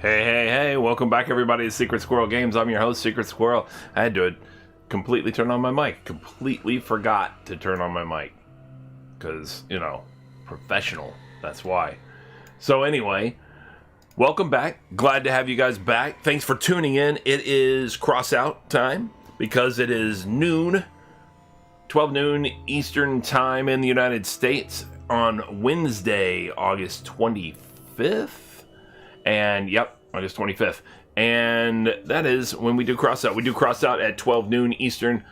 Hey, welcome back everybody to Secret Squirrel Games. I'm your host, Secret Squirrel. I had to completely turn on my mic. Completely forgot to turn on my mic. Because, professional. That's why. So anyway, welcome back. Glad to have you guys back. Thanks for tuning in. It is Crossout time because it is noon, 12 noon Eastern time in the United States on Wednesday, August 25th. And yep, August 25th. And that is when we do Crossout. We do Crossout at 12 noon Eastern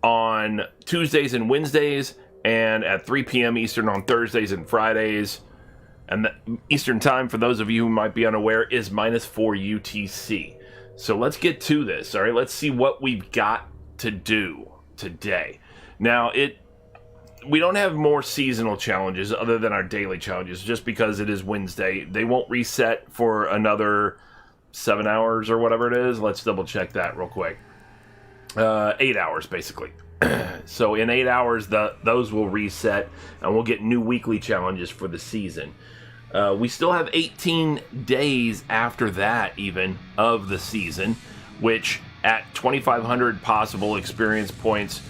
on Tuesdays and Wednesdays, and at 3 p.m. Eastern on Thursdays and Fridays. And the Eastern time, for those of you who might be unaware, is -4 UTC. So let's get to this, all right? Let's see what we've got to do today. Now, we don't have more seasonal challenges other than our daily challenges, just because it is Wednesday. They won't reset for another 7 hours or whatever it is. Let's double check that real quick. 8 hours, basically. So in 8 hours, those will reset, and we'll get new weekly challenges for the season. We still have 18 days after that, even, of the season, which at 2,500 possible experience points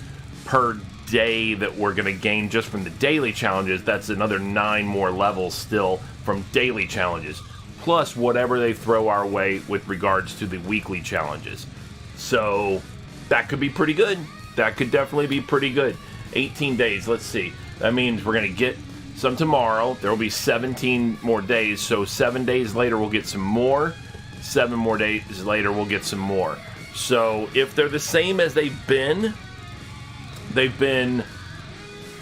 per day that we're going to gain just from the daily challenges, that's another 9 more levels still from daily challenges, plus whatever they throw our way with regards to the weekly challenges. So that could be pretty good. That could definitely be pretty good. 18 days, let's see. That means we're going to get some tomorrow. There will be 17 more days, so 7 days later we'll get some more. 7 more days later we'll get some more. So if they're the same as they've been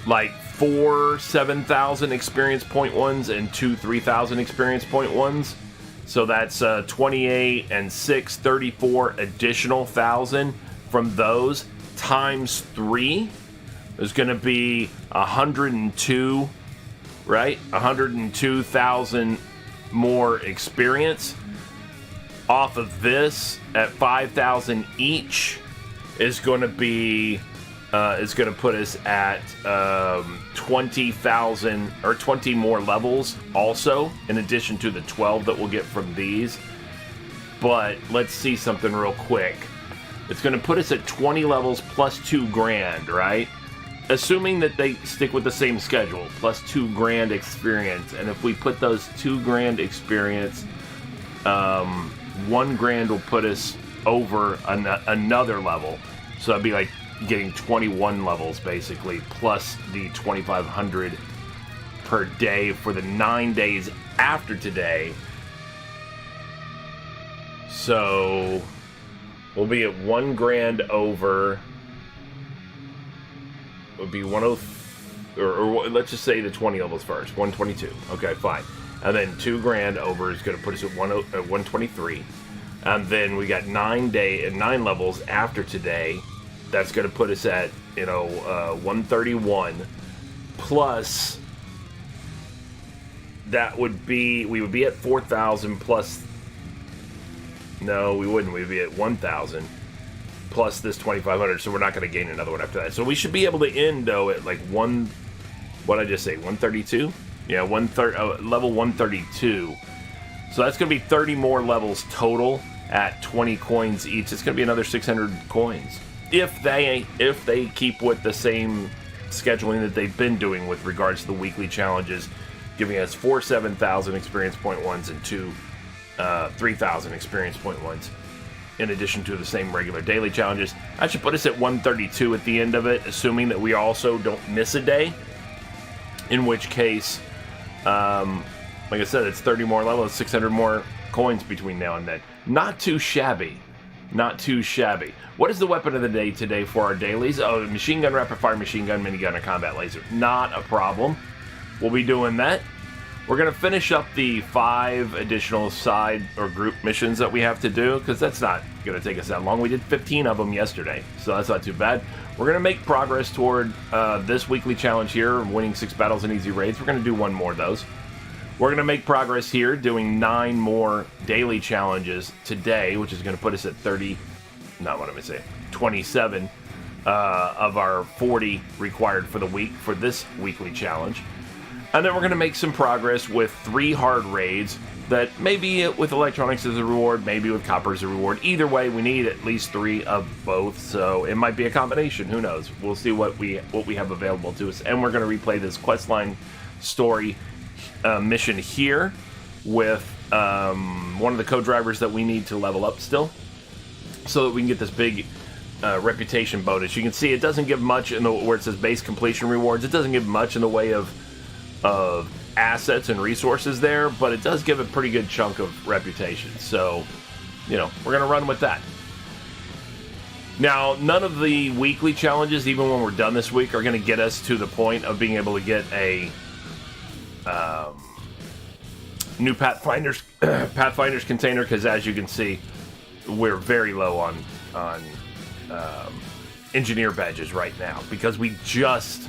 like 4 7,000 experience point ones and 2 3,000 experience point ones. So that's 28 and 6, 34 additional thousand from those times 3 is going to be 102, right? 102,000 more experience. Off of this at 5,000 each is going to be it's going to put us at 20,000 or 20 more levels also, in addition to the 12 that we'll get from these. But let's see something real quick. It's going to put us at 20 levels plus 2 grand, right? Assuming that they stick with the same schedule, plus 2 grand experience. And if we put those 2 grand experience, 1 grand will put us over another level. So that'd be like getting 21 levels basically, plus the 2,500 per day for the 9 days after today. So we'll be at 1 grand over. It would be 10, or let's just say the 20 levels first. 122. Okay, fine. And then 2 grand over is going to put us at 123. And then we got 9 levels after today. That's going to put us at, 131, plus we would be at 4,000 plus, no, we wouldn't, we'd be at 1,000 plus this 2,500, so we're not going to gain another one after that. So we should be able to end, though, at like what'd I just say, 132? Yeah, level 132. So that's going to be 30 more levels total at 20 coins each. It's going to be another 600 coins. If they keep with the same scheduling that they've been doing with regards to the weekly challenges, giving us 4 7,000 experience point ones and 2 3,000 experience point ones, in addition to the same regular daily challenges. That should put us at 132 at the end of it, assuming that we also don't miss a day. In which case, like I said, it's 30 more levels, 600 more coins between now and then. Not too shabby. Not too shabby. What is the weapon of the day today for our dailies? Oh, machine gun, rapid fire machine gun, minigun, or combat laser. Not a problem. We'll be doing that. We're going to finish up the 5 additional side or group missions that we have to do, because that's not going to take us that long. We did 15 of them yesterday, so that's not too bad. We're going to make progress toward this weekly challenge here, winning 6 battles and easy raids. We're going to do 1 more of those. We're going to make progress here, doing 9 more daily challenges today, which is going to put us at 27 of our 40 required for the week for this weekly challenge. And then we're going to make some progress with 3 hard raids that maybe with electronics as a reward, maybe with copper as a reward. Either way, we need at least 3 of both, so it might be a combination. Who knows? We'll see what we have available to us. And we're going to replay this questline story mission here with one of the co-drivers that we need to level up still, so that we can get this big reputation bonus. You can see it doesn't give much in the where it says base completion rewards. It doesn't give much in the way of assets and resources there, but it does give a pretty good chunk of reputation. So, you know, we're gonna run with that. Now, none of the weekly challenges, even when we're done this week, are gonna get us to the point of being able to get a new Pathfinder's container, because as you can see, we're very low on engineer badges right now, because we just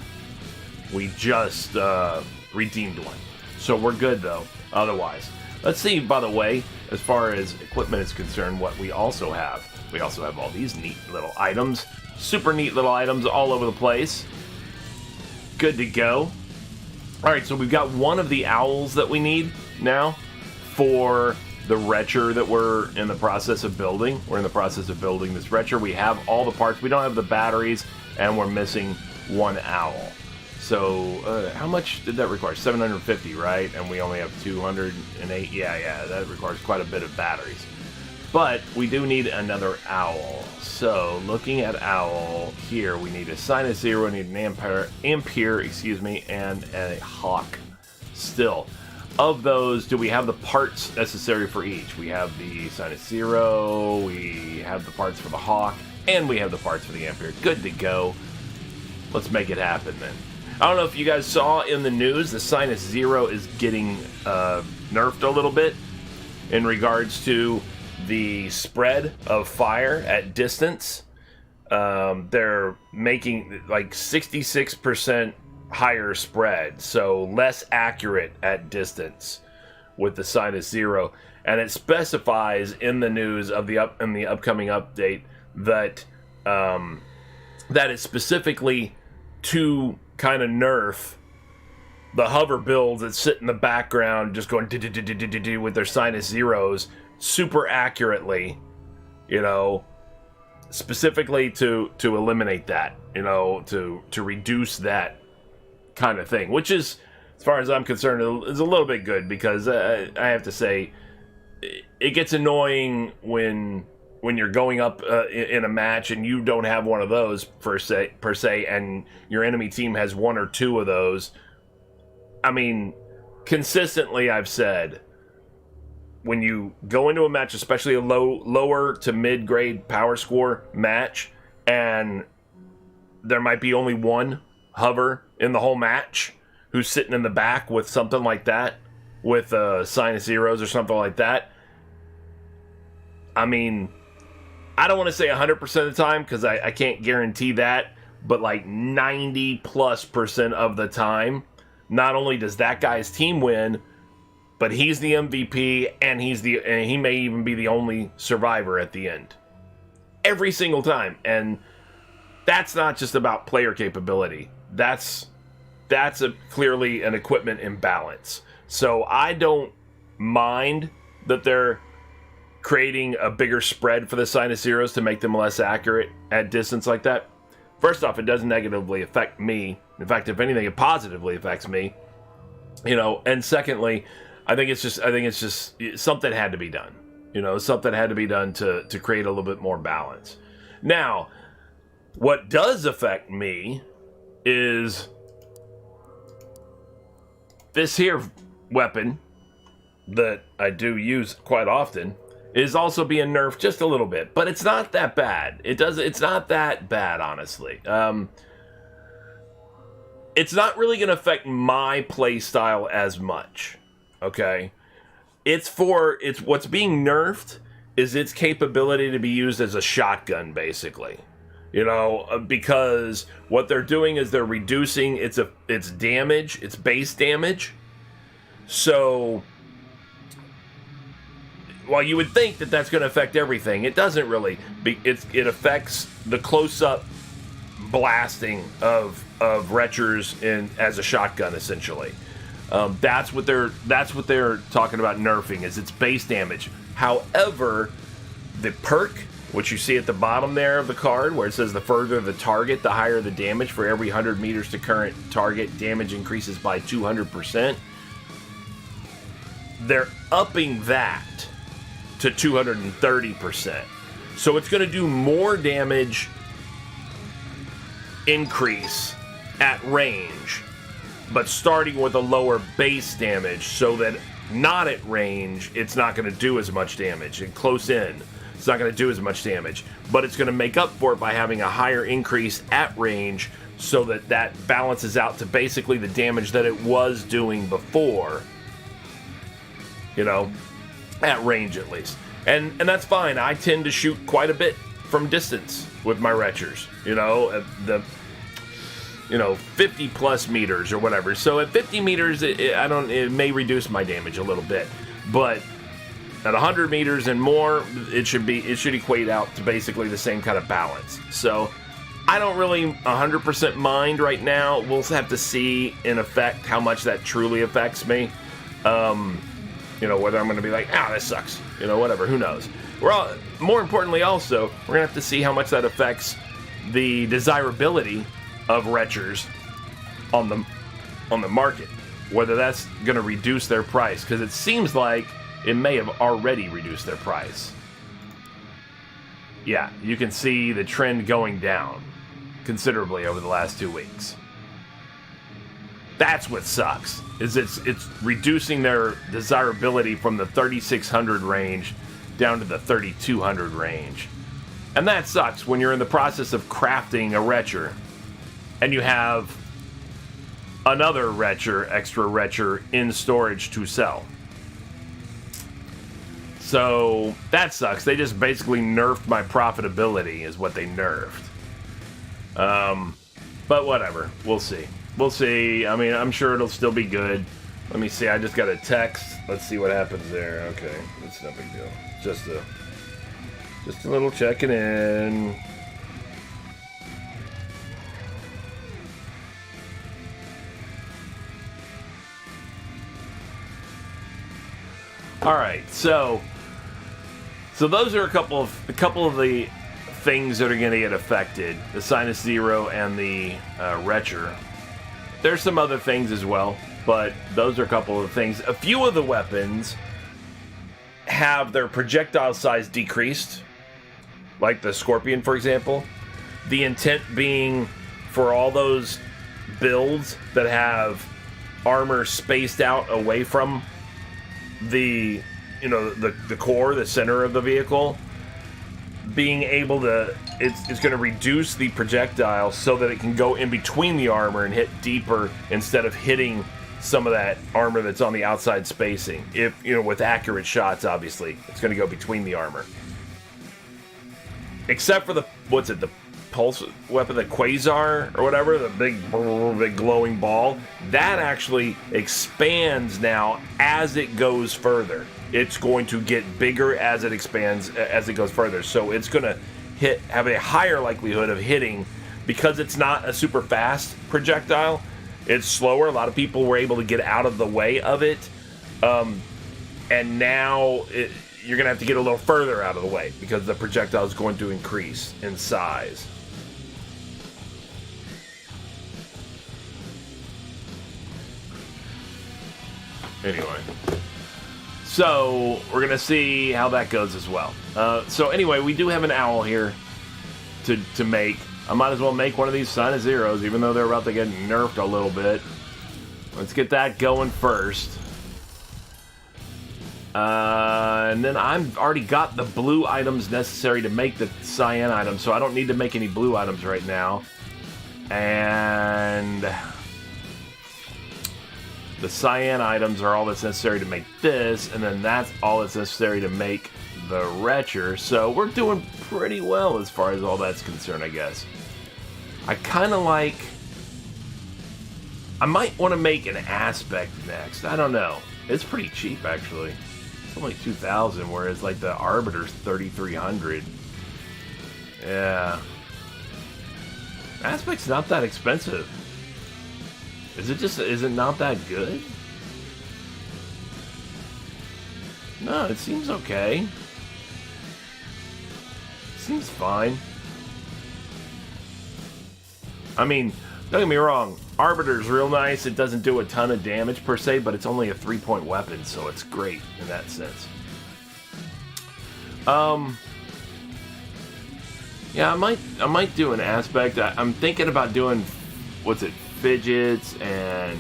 redeemed one. So we're good though, otherwise. Let's see, by the way, as far as equipment is concerned, what we also have. We also have all these neat little items. Super neat little items all over the place. Good to go. Alright, so we've got one of the owls that we need now for the Retcher that we're in the process of building. We're in the process of building this Retcher. We have all the parts. We don't have the batteries, and we're missing one owl. So, how much did that require? 750, right? And we only have 208. Yeah, that requires quite a bit of batteries. But we do need another owl. So, looking at owl here, we need a Sinus 0, we need an Ampere, and a Hawk still. Of those, do we have the parts necessary for each? We have the Sinus 0, we have the parts for the Hawk, and we have the parts for the Ampere. Good to go. Let's make it happen then. I don't know if you guys saw in the news, the Sinus 0 is getting nerfed a little bit in regards to the spread of fire at distance. They're making like 66% higher spread, so less accurate at distance with the Sinus 0. And it specifies in the news of the upcoming update that that is specifically to kind of nerf the hover builds that sit in the background just going with their Sinus 0s super accurately, you know, specifically to eliminate that, you know, to reduce that kind of thing, which is, as far as I'm concerned, is a little bit good, because I have to say it gets annoying when you're going up in a match and you don't have one of those per se, and your enemy team has 1 or 2 of those. I mean, consistently I've said, when you go into a match, especially a lower to mid-grade power score match, and there might be only one hover in the whole match who's sitting in the back with something like that, with Sinus 0s or something like that. I mean, I don't want to say 100% of the time, because I can't guarantee that, but like 90+% of the time, not only does that guy's team win, but he's the MVP, and he may even be the only survivor at the end. Every single time. And that's not just about player capability. That's clearly an equipment imbalance. So I don't mind that they're creating a bigger spread for the Sinus 0s to make them less accurate at distance like that. First off, it doesn't negatively affect me. In fact, if anything, it positively affects me. You know, and secondly, I think it's just something had to be done. You know, something had to be done to create a little bit more balance. Now, what does affect me is this here weapon that I do use quite often is also being nerfed just a little bit, but it's not that bad. It's not that bad, honestly. It's not really going to affect my play style as much. Okay, it's what's being nerfed is its capability to be used as a shotgun, basically. You know, because what they're doing is they're reducing its damage, its base damage. So, while you would think that that's going to affect everything, it doesn't really. It affects the close-up blasting of Retchers as a shotgun, essentially. That's what they're talking about nerfing, is its base damage. However, the perk, which you see at the bottom there of the card, where it says the further the target, the higher the damage. For every 100 meters to current target, damage increases by 200%. They're upping that to 230%. So it's going to do more damage increase at range, but starting with a lower base damage, so that not at range, it's not going to do as much damage. And close in, it's not going to do as much damage. But it's going to make up for it by having a higher increase at range, so that that balances out to basically the damage that it was doing before. You know, at range at least. And that's fine. I tend to shoot quite a bit from distance with my Retchers. You know, at the 50 plus meters or whatever. So at 50 meters, it may reduce my damage a little bit, but at 100 meters and more, it should equate out to basically the same kind of balance. So I don't really 100% mind right now. We'll have to see in effect how much that truly affects me. Whether I'm going to be like, this sucks. Whatever. Who knows? More importantly, also, we're going to have to see how much that affects the desirability of Retchers on the market. Whether that's going to reduce their price, because it seems like it may have already reduced their price. Yeah, you can see the trend going down considerably over the last 2 weeks. That's what sucks, is it's reducing their desirability from the 3600 range down to the 3200 range. And that sucks when you're in the process of crafting a Retcher and you have another extra Retcher in storage to sell. So that sucks. They just basically nerfed my profitability, is what they nerfed. But whatever, we'll see. We'll see. I mean, I'm sure it'll still be good. Let me see. I just got a text. Let's see what happens there. Okay, that's no big deal. Just a little checking in. All right, so those are a couple of the things that are going to get affected: the Sinus Zero and the Retcher. There's some other things as well, but those are a couple of things. A few of the weapons have their projectile size decreased, like the Scorpion, for example. The intent being for all those builds that have armor spaced out away from the core, the center of the vehicle, being able to, it's going to reduce the projectile so that it can go in between the armor and hit deeper instead of hitting some of that armor that's on the outside spacing. If, with accurate shots, obviously, it's going to go between the armor. Except for the pulse weapon, the Quasar or whatever, the big glowing ball, that actually expands now as it goes further. It's going to get bigger as it expands, as it goes further. So it's going to have a higher likelihood of hitting, because it's not a super fast projectile. It's slower. A lot of people were able to get out of the way of it. And now you're going to have to get a little further out of the way, because the projectile is going to increase in size. Anyway. So, we're going to see how that goes as well. So anyway, we do have an owl here to make. I might as well make one of these Sinus Zeros, even though they're about to get nerfed a little bit. Let's get that going first. And then I've already got the blue items necessary to make the cyan items, so I don't need to make any blue items right now. And the cyan items are all that's necessary to make this, and then that's all that's necessary to make the Retcher. So we're doing pretty well as far as all that's concerned, I guess. I kind of like... I might want to make an Aspect next. I don't know. It's pretty cheap, actually. It's only 2,000, whereas like the Arbiter's 3,300. Yeah. Aspect's not that expensive. Is it not that good? No, it seems okay. Seems fine. I mean, don't get me wrong. Arbiter's real nice. It doesn't do a ton of damage per se, but it's only a 3-point weapon, so it's great in that sense. Yeah, I might do an aspect. I'm thinking about doing, what's it, fidgets and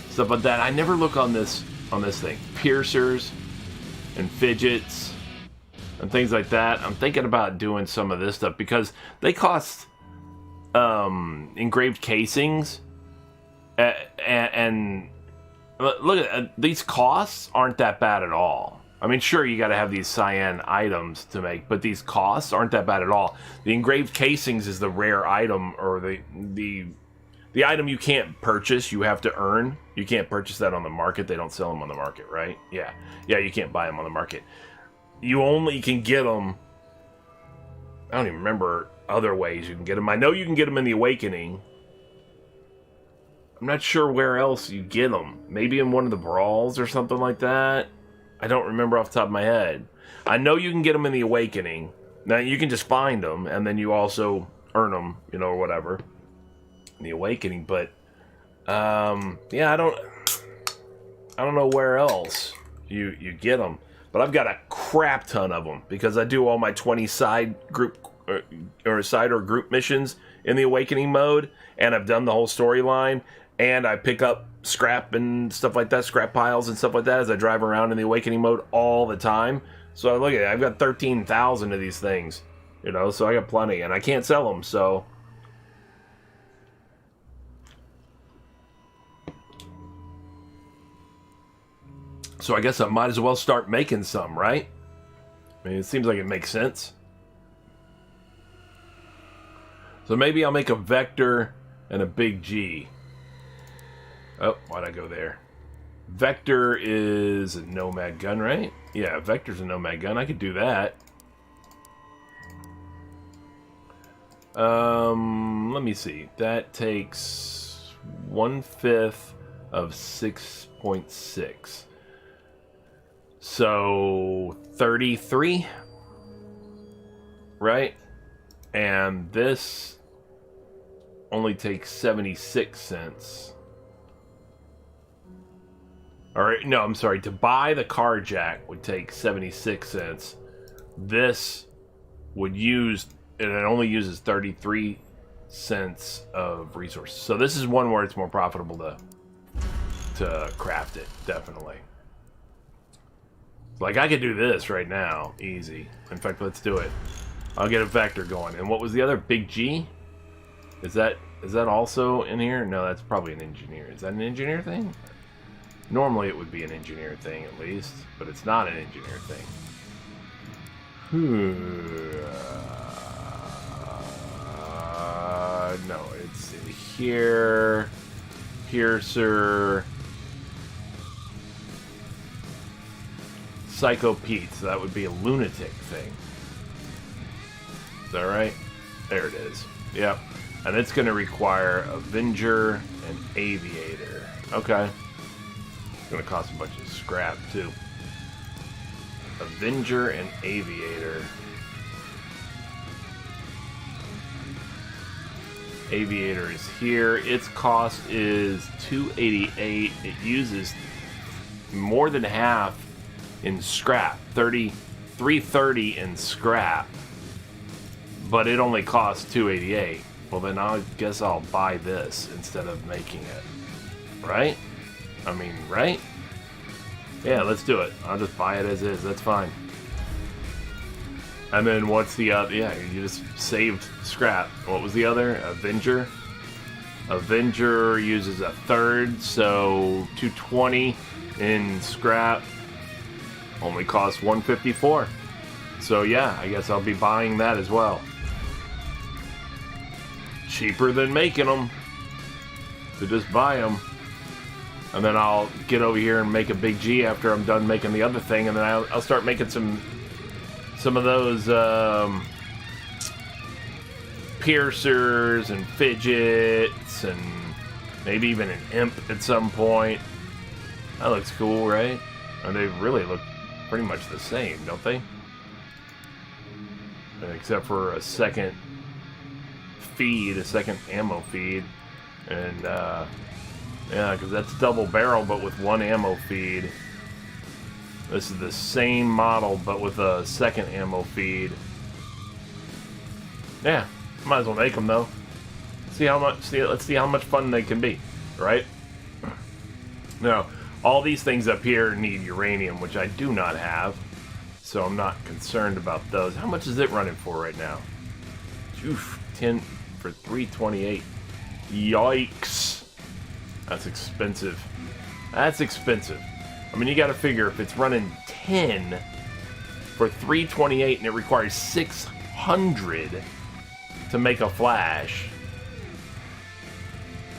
stuff like that. I never look on this thing. Piercers and fidgets and things like that. I'm thinking about doing some of this stuff because they cost engraved casings, and look at these costs aren't that bad at all. I mean, sure, you got to have these cyan items to make, but these costs aren't that bad at all. The engraved casings is the rare item, or the item you can't purchase, you have to earn. You can't purchase that on the market. They don't sell them on the market, right? Yeah, you can't buy them on the market. You only can get them. I don't even remember other ways you can get them. I know you can get them in the Awakening. I'm not sure where else you get them. Maybe in one of the brawls or something like that. I don't remember off the top of my head. I know you can get them in the Awakening. Now, you can just find them, and then you also earn them, or whatever, in the Awakening. But, yeah, I don't know where else you get them. But I've got a crap ton of them, because I do all my 20 side group, or side or group missions in the Awakening mode, and I've done the whole storyline, and I pick up scrap and stuff like that, scrap piles and stuff like that as I drive around in the Awakening mode all the time. So look at it, I've got 13,000 of these things, so I got plenty, and I can't sell them, so. So I guess I might as well start making some, right? I mean, it seems like it makes sense. So maybe I'll make a Vector and a Big G. Oh, why'd I go there? Vector is a Nomad gun, right? Yeah, Vector's a Nomad gun. I could do that. Let me see. That takes 1/5 of 6.6. So 33, right? And this only takes 76 cents. Alright, no, I'm sorry. To buy the car jack would take 76 cents. This would use, and it only uses 33 cents of resources. So this is one where it's more profitable to craft it, definitely. Like, I could do this right now, easy. In fact, let's do it. I'll get a Vector going. And what was the other? Big G? Is that also in here? No, that's probably an engineer. Is that an engineer thing? Normally it would be an engineer thing, at least. But it's not an engineer thing. No, it's in here. Piercer. Psycho Pete, so that would be a lunatic thing. Is that right? There it is. Yep. And it's going to require Avenger and Aviator. Okay. It's going to cost a bunch of scrap, too. Avenger and Aviator. Aviator is here. Its cost is $288. It uses more than half in scrap, $330 in scrap, but it only costs $288. Well, then I guess I'll buy this instead of making it, right? I mean, right? Yeah, let's do it. I'll just buy it as is. That's fine. And then what's the other? Yeah, you just saved scrap. What was the other? Avenger. Avenger uses a third, so $220 in scrap. Only costs $154. So yeah, I guess I'll be buying that as well. Cheaper than making them. So just buy them. And then I'll get over here and make a Big G after I'm done making the other thing, and then I'll start making some of those piercers and fidgets and maybe even an imp at some point. That looks cool, right? And they really look pretty much the same, don't they? Except for a second feed, a second ammo feed. And, yeah, because that's double barrel, but with one ammo feed. This is the same model, but with a second ammo feed. Yeah, might as well make them, though. Let's see how much fun they can be, right? Now, all these things up here need uranium, which I do not have, so I'm not concerned about those. How much is it running for right now? Oof, 10 for 328. Yikes. That's expensive. That's expensive. I mean, you gotta figure if it's running 10 for 328 and it requires 600 to make a flash,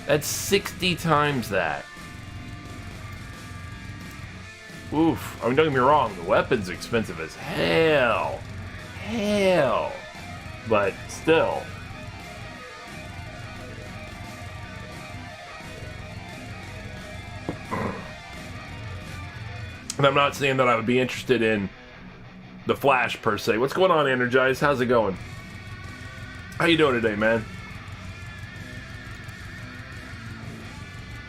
that's 60 times that. Oof. I mean, don't get me wrong, the weapon's expensive as hell. Hell. But still. And I'm not saying that I would be interested in the Flash per se. What's going on, Energize? How's it going? How you doing today, man?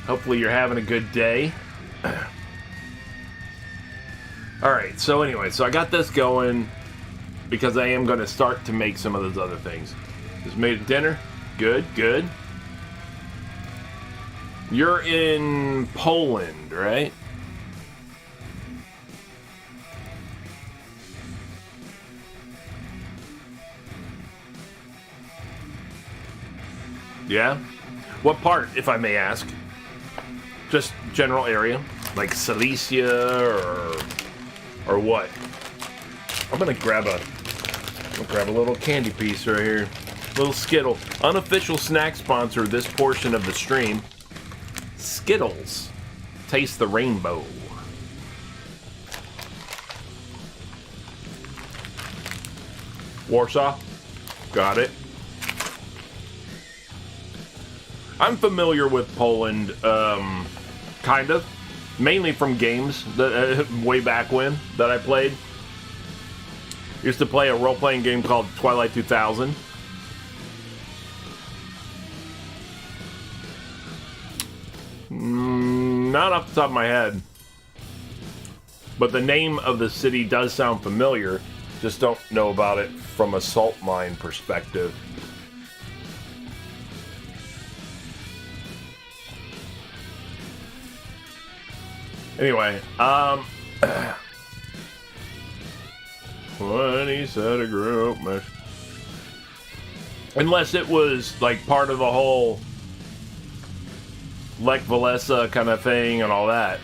Hopefully you're having a good day. Alright, so anyway, so I got this going because I am going to start to make some of those other things. Just made dinner. Good, good. You're in Poland, right? Yeah? What part, if I may ask? Just general area? Like Silesia or what? I'm gonna grab a little candy piece right here. Little Skittle. Unofficial snack sponsor of this portion of the stream. Skittles. Taste the rainbow. Warsaw. Got it. I'm familiar with Poland, kind of. Mainly from games that way back when that I played. Used to play a role-playing game called Twilight 2000. Not off the top of my head. But the name of the city does sound familiar. Just don't know about it from a salt mine perspective. Anyway, when he said a group, unless it was like part of the whole Lech Walesa kind of thing and all that.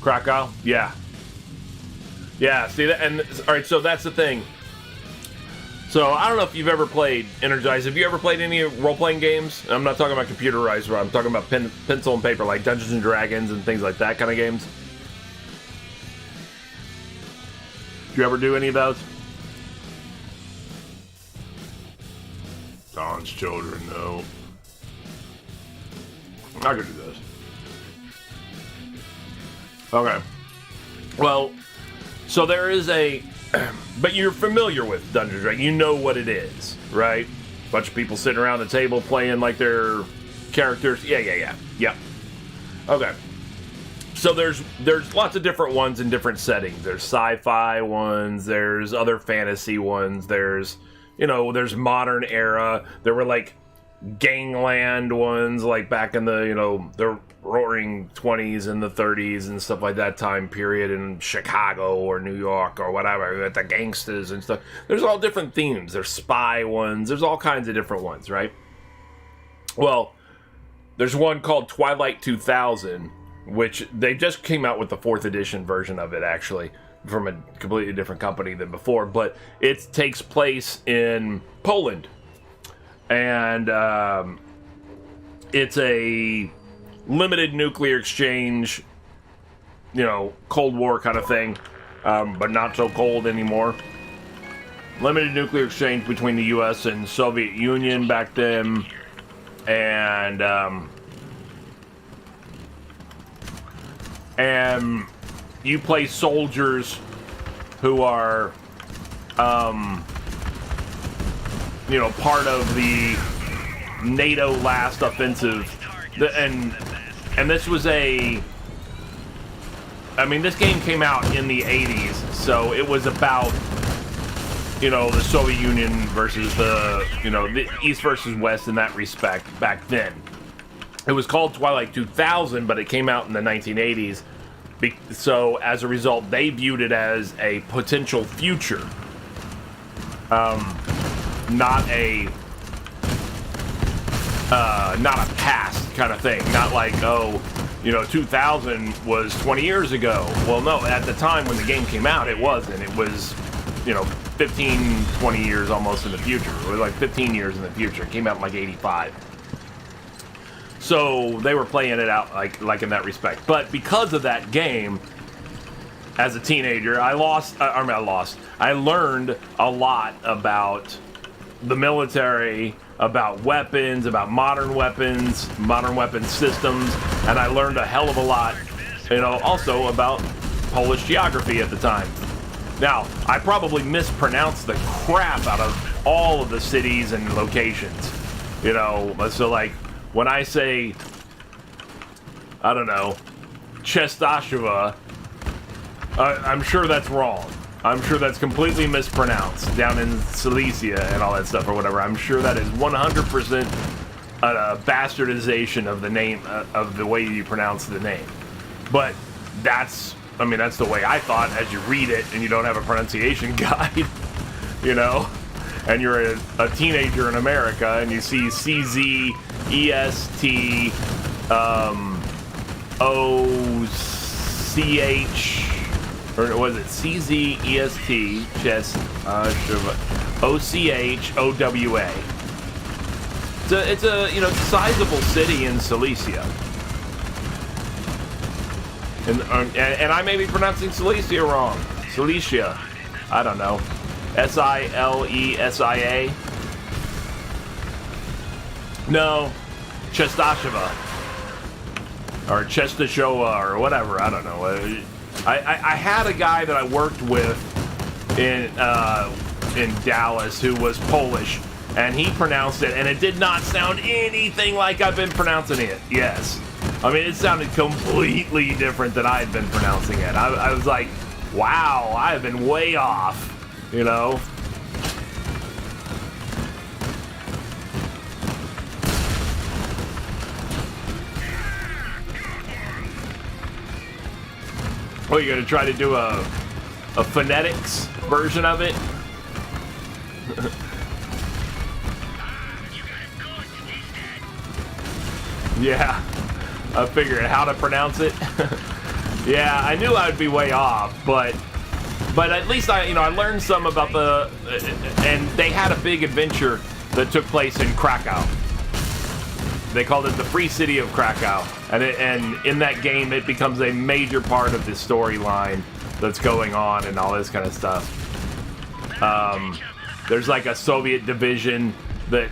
Krakow, yeah, see that, and all right, so that's the thing. So, I don't know if you've ever played Energize. Have you ever played any role-playing games? I'm not talking about computerized, but I'm talking about pencil and paper, like Dungeons and Dragons and things like that kind of games. Do you ever do any of those? Dawn's Children, no. I could do this. Okay. Well, so there is a... But you're familiar with Dungeons, right? You know what it is, right? Bunch of people sitting around the table playing like their characters. Yeah. Okay. So there's lots of different ones in different settings. There's sci-fi ones. There's other fantasy ones. There's modern era. There were like gangland ones, like back in the, the roaring 20s and the 30s and stuff like that time period in Chicago or New York or whatever, with the gangsters and stuff. There's all different themes. There's spy ones. There's all kinds of different ones, right? Well, there's one called Twilight 2000, which they just came out with the 4th edition version of it, actually, from a completely different company than before, but it takes place in Poland. And it's a limited nuclear exchange, Cold War kind of thing, but not so cold anymore. Limited nuclear exchange between the U.S. and Soviet Union back then, and you play soldiers who are, you know, part of the NATO last offensive, and this was a. I mean, this game came out in the 80s, so it was about, you know, the Soviet Union versus the, you know, the East versus West in that respect back then. It was called Twilight 2000, but it came out in the 1980s. So as a result, they viewed it as a potential future, not a past kind of thing. Not like, oh, you know, 2000 was 20 years ago. Well, no, at the time when the game came out, it wasn't. It was, you know, 15, 20 years almost in the future. It was like 15 years in the future. It came out in like 85. So they were playing it out like in that respect. But because of that game, as a teenager, I learned a lot about the military, about weapons, about modern weapon systems, and I learned a hell of a lot, you know, also about Polish geography at the time. Now, I probably mispronounced the crap out of all of the cities and locations, you know, so like, when I say, I don't know, Częstochowa, I'm sure that's wrong. I'm sure that's completely mispronounced down in Silesia and all that stuff or whatever. I'm sure that is 100% a bastardization of the name, of the way you pronounce the name. But that's the way I thought as you read it and you don't have a pronunciation guide, you know? And you're a teenager in America and you see CZEST, OCH, or was it CZEST, OCHOWA. It's a you know, sizable city in Silesia. And I may be pronouncing Silesia wrong. Silesia. I don't know. Silesia? No. Częstochowa. Or Częstochowa or whatever. I don't know. I had a guy that I worked with in Dallas who was Polish, and he pronounced it, and it did not sound anything like I've been pronouncing it. Yes. I mean, it sounded completely different than I had been pronouncing it. I was like, wow, I have been way off, you know? Oh, you're gonna try to do a phonetics version of it? Yeah, I figured how to pronounce it. Yeah, I knew I would be way off, but at least I learned some about and they had a big adventure that took place in Krakow. They called it the Free City of Krakow, and in that game it becomes a major part of the storyline that's going on and all this kind of stuff. There's like a Soviet division that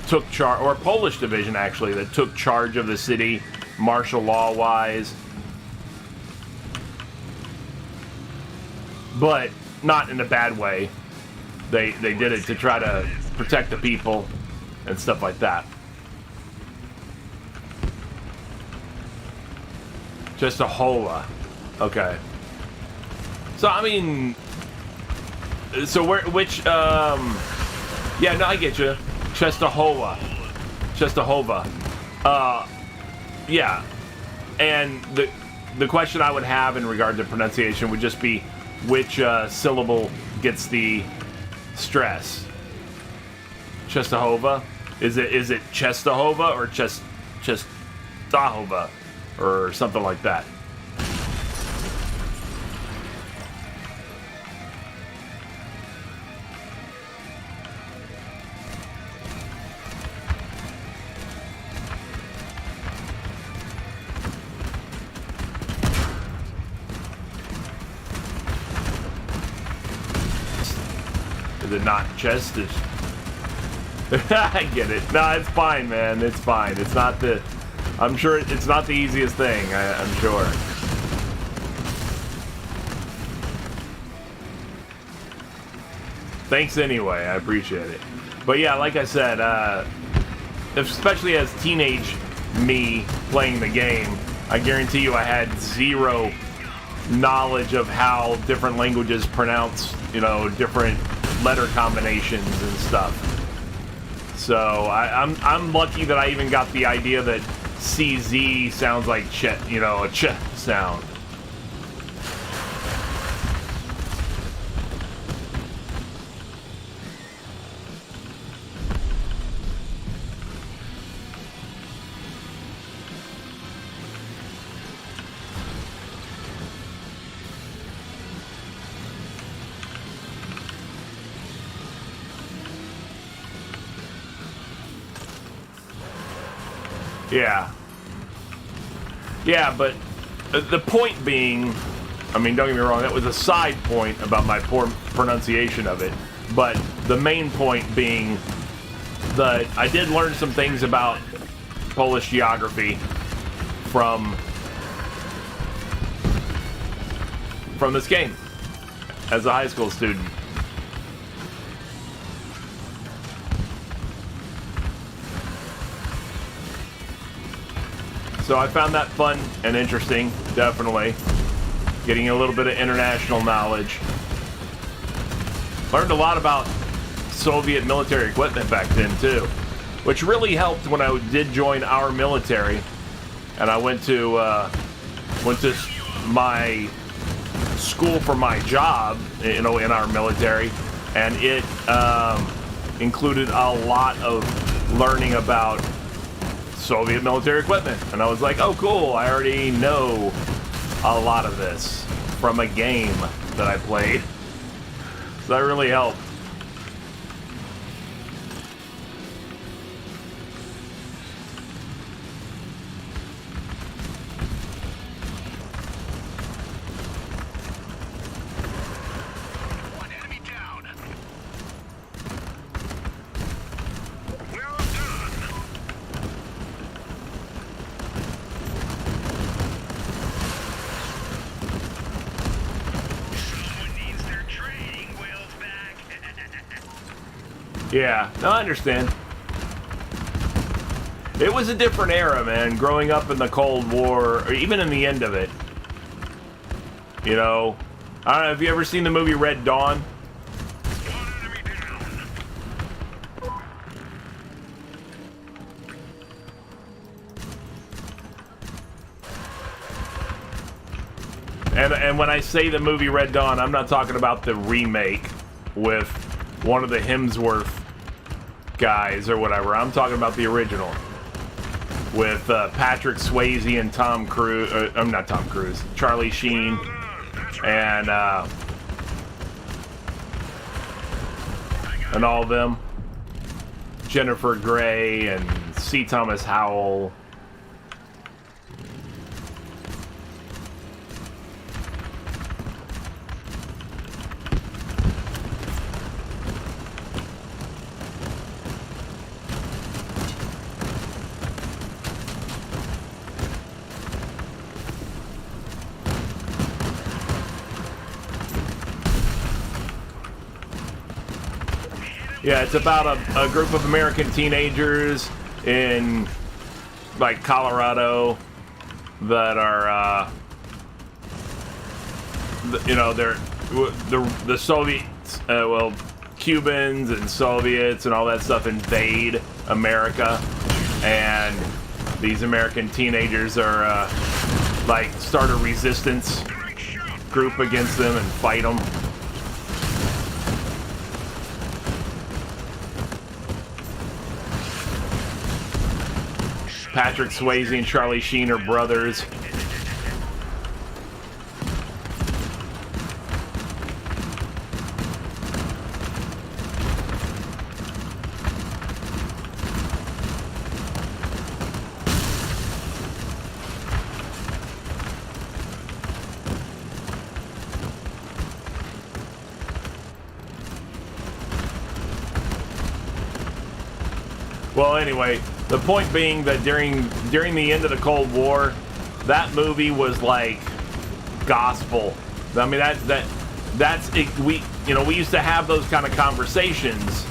took charge, or a Polish division actually, that took charge of the city, martial law wise, but not in a bad way. They did it to try to protect the people and stuff like that. Just a hola. Okay. So I mean, so which yeah, no, I get you. Częstochowa. Yeah. And the question I would have in regard to pronunciation would just be which syllable gets the stress. Częstochowa? Is it Częstochowa or Częstochowa or something like that? Is it not chest? I get it. No, it's fine, man. It's fine. It's not I'm sure it's not the easiest thing. I'm sure. Thanks anyway. I appreciate it. But yeah, like I said, especially as teenage me playing the game, I guarantee you I had zero knowledge of how different languages pronounce, different letter combinations and stuff. So I'm lucky that I even got the idea that CZ sounds like ch, a ch sound. Yeah, but the point being, don't get me wrong, that was a side point about my poor pronunciation of it, but the main point being that I did learn some things about Polish geography from this game as a high school student. So I found that fun and interesting, definitely. Getting a little bit of international knowledge. Learned a lot about Soviet military equipment back then, too. Which really helped when I did join our military. And I went to my school for my job, in our military. And it included a lot of learning about Soviet military equipment, and I was like, oh cool, I already know a lot of this from a game that I played. So that really helped. One enemy down. Yeah, no, I understand. It was a different era, man, growing up in the Cold War, or even in the end of it. I don't know, have you ever seen the movie Red Dawn? And when I say the movie Red Dawn, I'm not talking about the remake with one of the Hemsworth guys or whatever. I'm talking about the original with Patrick Swayze and Tom Cruise. I'm not Tom Cruise. Charlie Sheen and all of them. Jennifer Grey and C. Thomas Howell. Yeah, it's about a group of American teenagers in, like, Colorado that are, they're the Soviets, Cubans and Soviets and all that stuff invade America, and these American teenagers are, start a resistance group against them and fight them. Patrick Swayze and Charlie Sheen are brothers. Well, anyway, the point being that during the end of the Cold War, that movie was like gospel. I mean, that's it. We used to have those kind of conversations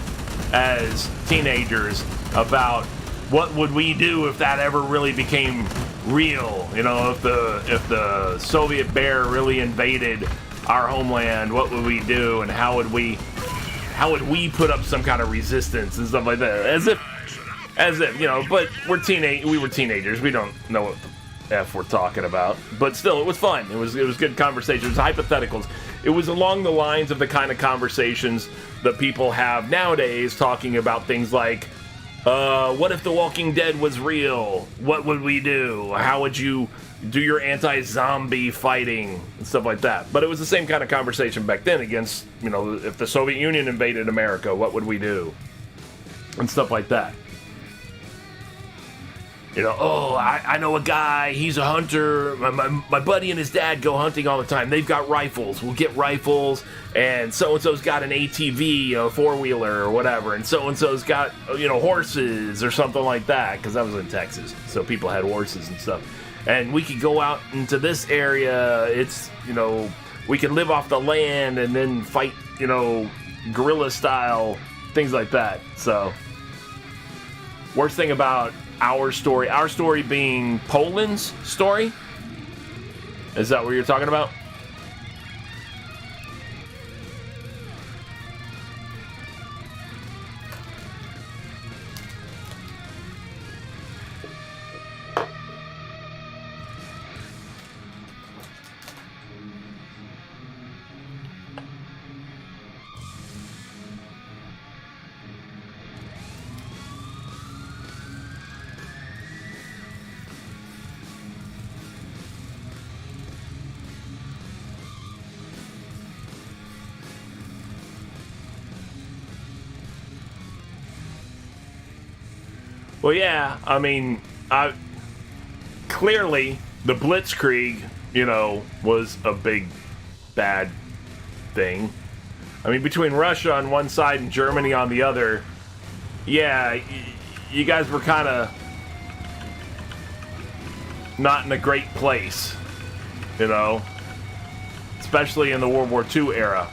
as teenagers about what would we do if that ever really became real. If the Soviet bear really invaded our homeland, what would we do, and how would we put up some kind of resistance and stuff like that? As if but we were teenagers. We don't know what the F we're talking about. But still, it was fun. It was good conversation. It was hypotheticals. It was along the lines of the kind of conversations that people have nowadays, talking about things like, what if The Walking Dead was real? What would we do? How would you do your anti-zombie fighting and stuff like that? But it was the same kind of conversation back then against, if the Soviet Union invaded America, what would we do? And stuff like that. I know a guy, he's a hunter. My buddy and his dad go hunting all the time. They've got rifles. We'll get rifles. And so-and-so's got an ATV, a four-wheeler or whatever. And so-and-so's got, horses or something like that. Because I was in Texas, so people had horses and stuff. And we could go out into this area. It's, we could live off the land and then fight, guerrilla style, things like that. So, worst thing about our story being Poland's story? Is that what you're talking about? Well, yeah, clearly the Blitzkrieg, was a big, bad thing. Between Russia on one side and Germany on the other, yeah, you guys were kind of not in a great place, especially in the World War II era.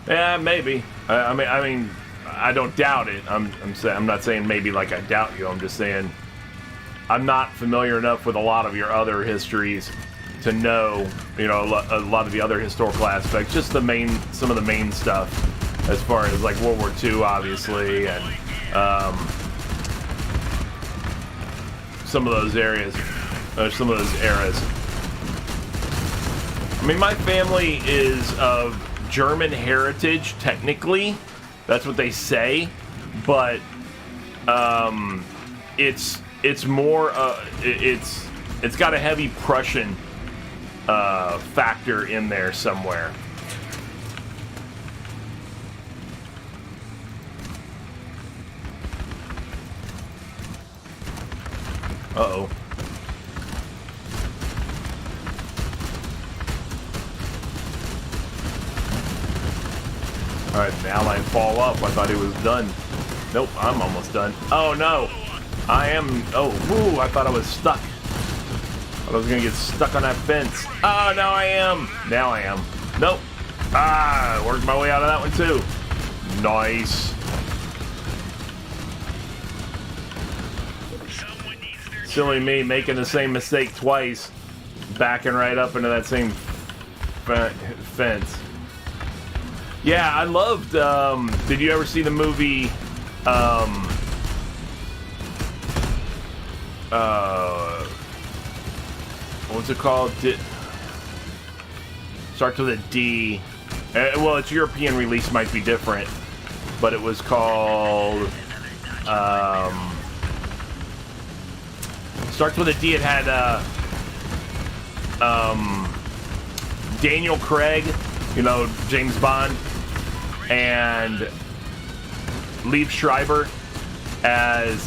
Yeah, maybe. I don't doubt it. I'm not saying maybe like I doubt you. I'm just saying I'm not familiar enough with a lot of your other histories to know, a lot of the other historical aspects. Just some of the main stuff, as far as like World War II, obviously, and some of those areas, some of those eras. My family is of German heritage, technically. That's what they say, but it's more it's got a heavy Prussian factor in there somewhere. Uh-oh. Alright, the ally fall off. I thought he was done. Nope, I'm almost done. Oh no! I am... Oh, woo! I thought I was stuck. I thought I was gonna get stuck on that fence. Oh, now I am! Now I am. Nope. Ah, I worked my way out of that one too. Nice. Silly me, making the same mistake twice. Backing right up into that same fence. Yeah, I loved, did you ever see the movie, what's it called? Starts with a D. Well, its European release might be different, but it was called, starts with a D. It had, Daniel Craig, James Bond. and Liev Schreiber as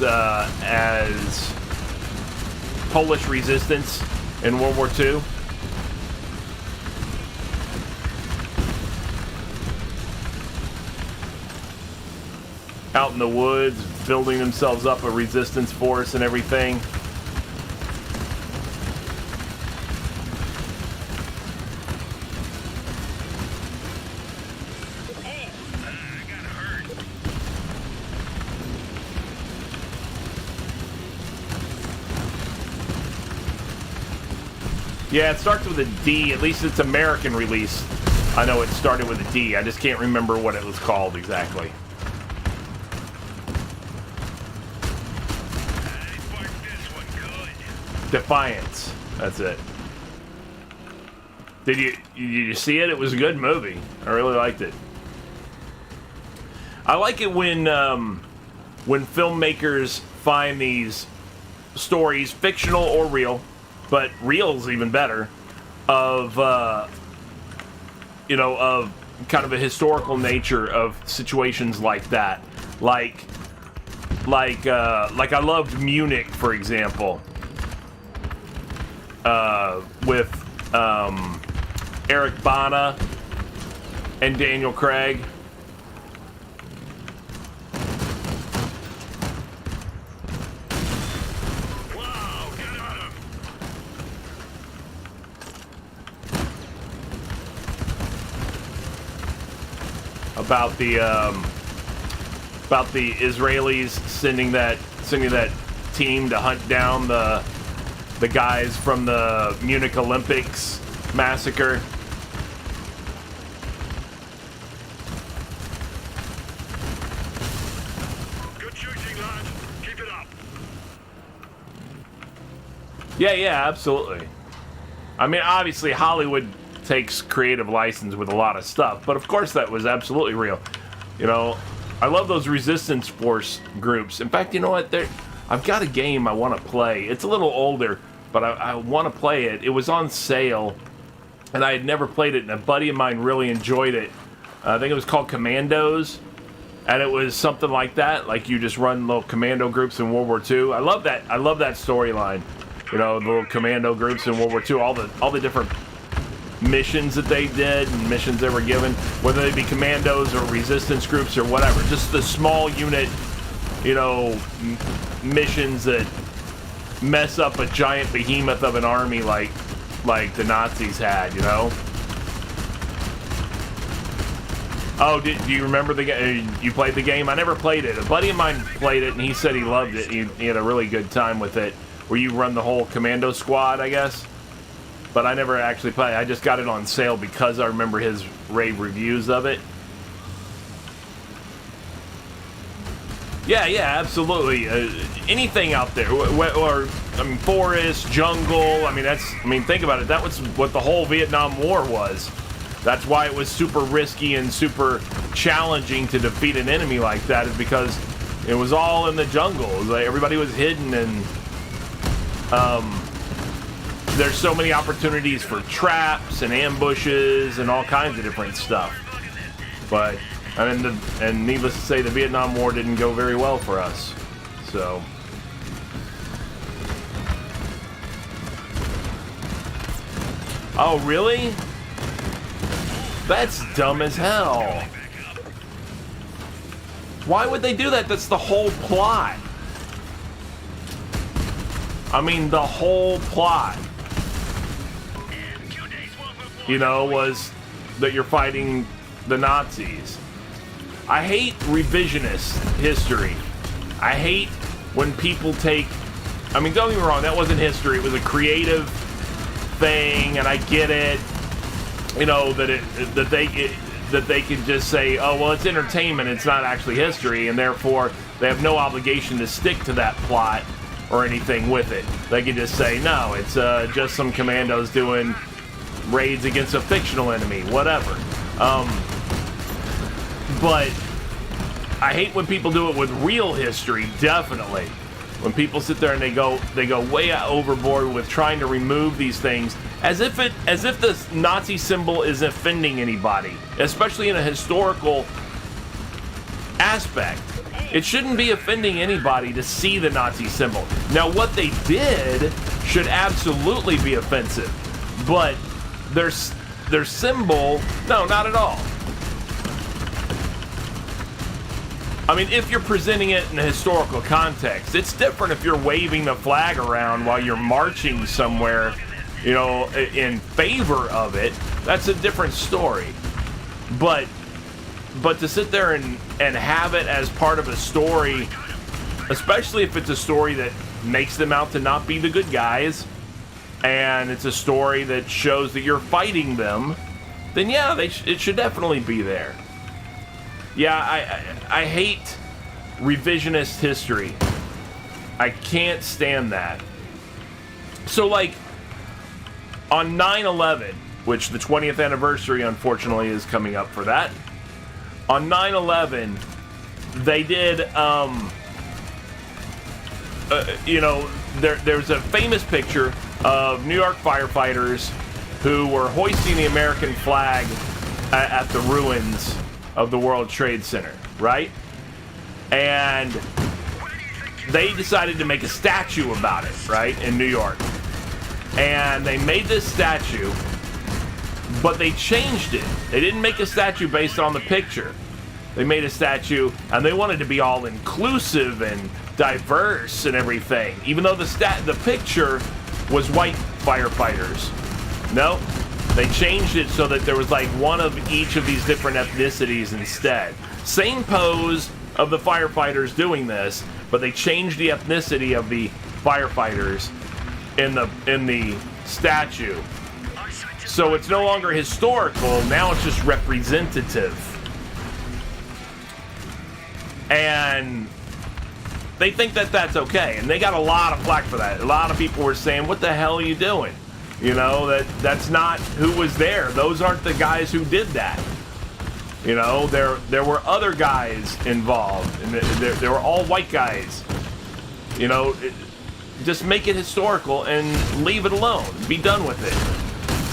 Polish resistance in World War II. Out in the woods, building themselves up a resistance force and everything. Yeah, it starts with a D. At least it's American release. I know it started with a D. I just can't remember what it was called exactly. Defiance. That's it. Did you see it? It was a good movie. I really liked it. I like it when filmmakers find these stories, fictional or real, but real is even better, of of kind of a historical nature of situations like that. Like I loved Munich, for example. With Eric Bana and Daniel Craig. Wow, get on him. About the Israelis sending that team to hunt down the guys from the Munich Olympics massacre. Good shooting, lad. Keep it up. Yeah, absolutely. I mean, obviously Hollywood takes creative license with a lot of stuff, but of course that was absolutely real. You know, I love those resistance force groups. In fact, you know what? I've got a game I want to play. It's a little older, but I want to play it. It was on sale, and I had never played it, and a buddy of mine really enjoyed it. I think it was called Commandos, and it was something like that. Like you just run little commando groups in World War II. I love that storyline. You know, the little commando groups in World War II. All the different missions that they did and missions they were given, whether they be commandos or resistance groups or whatever. Just the small unit, missions that mess up a giant behemoth of an army like the Nazis had, Oh, do you remember the game? You played the game? I never played it. A buddy of mine played it, and he said he loved it. He had a really good time with it, where you run the whole commando squad, I guess. But I never actually played. I just got it on sale because I remember his rave reviews of it. Yeah, absolutely. Anything out there, forest, jungle. Think about it. That was what the whole Vietnam War was. That's why it was super risky and super challenging to defeat an enemy like that, is because it was all in the jungle. It was like everybody was hidden, and there's so many opportunities for traps and ambushes and all kinds of different stuff. But and needless to say, the Vietnam War didn't go very well for us. So. Oh, really? That's dumb as hell. Why would they do that? That's the whole plot. The whole plot, was that you're fighting the Nazis. I hate revisionist history. I hate when people take... don't get me wrong, that wasn't history. It was a creative thing, and I get it. That they can just say, oh, well, it's entertainment, it's not actually history, and therefore they have no obligation to stick to that plot or anything with it. They can just say, no, it's just some commandos doing raids against a fictional enemy, whatever. But I hate when people do it with real history, definitely. When people sit there and they go way overboard with trying to remove these things, as if the Nazi symbol is offending anybody, especially in a historical aspect. It shouldn't be offending anybody to see the Nazi symbol. Now, what they did should absolutely be offensive, but their symbol, no, not at all. I mean, if you're presenting it in a historical context, it's different if you're waving the flag around while you're marching somewhere, you know, in favor of it. That's a different story. But to sit there and have it as part of a story, especially if it's a story that makes them out to not be the good guys, and it's a story that shows that you're fighting them, then yeah, it should definitely be there. Yeah, I hate revisionist history. I can't stand that. So, like, on 9/11, which the 20th anniversary, unfortunately, is coming up for that. On 9/11, they did, you know, there's a famous picture of New York firefighters who were hoisting the American flag at the ruins of the World Trade Center, right? And they decided to make a statue about it, right, in New York. And they made this statue, but they changed it. They didn't make a statue based on the picture. They made a statue, and they wanted to be all inclusive and diverse and everything, even though the picture was white firefighters. No, they changed it so that there was like one of each of these different ethnicities instead. Same pose of the firefighters doing this, but they changed the ethnicity of the firefighters in the statue. So it's no longer historical, now it's just representative. And they think that that's okay, and they got a lot of flack for that. A lot of people were saying, what the hell are you doing? You know, that's not who was there. Those aren't the guys who did that. You know, there were other guys involved, and there were all white guys. You know, just make it historical and leave it alone. Be done with it.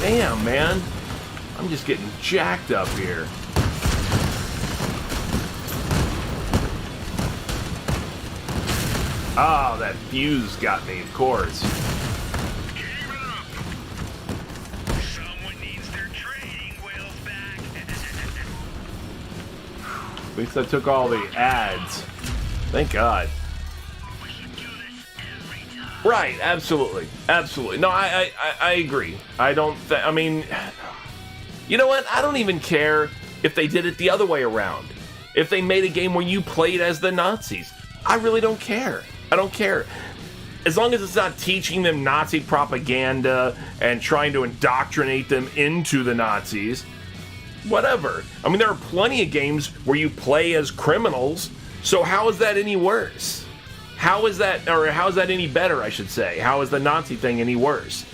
Damn, man. I'm just getting jacked up here. Oh, that fuse got me, of course. At least I took all the ads. Thank God. Right, absolutely. Absolutely. No, I agree. I mean, you know what? I don't even care if they did it the other way around. If they made a game where you played as the Nazis. I really don't care. I don't care. As long as it's not teaching them Nazi propaganda and trying to indoctrinate them into the Nazis. Whatever. I mean, there are plenty of games where you play as criminals, so how is that any worse? How is that any better, I should say? How is the Nazi thing any worse?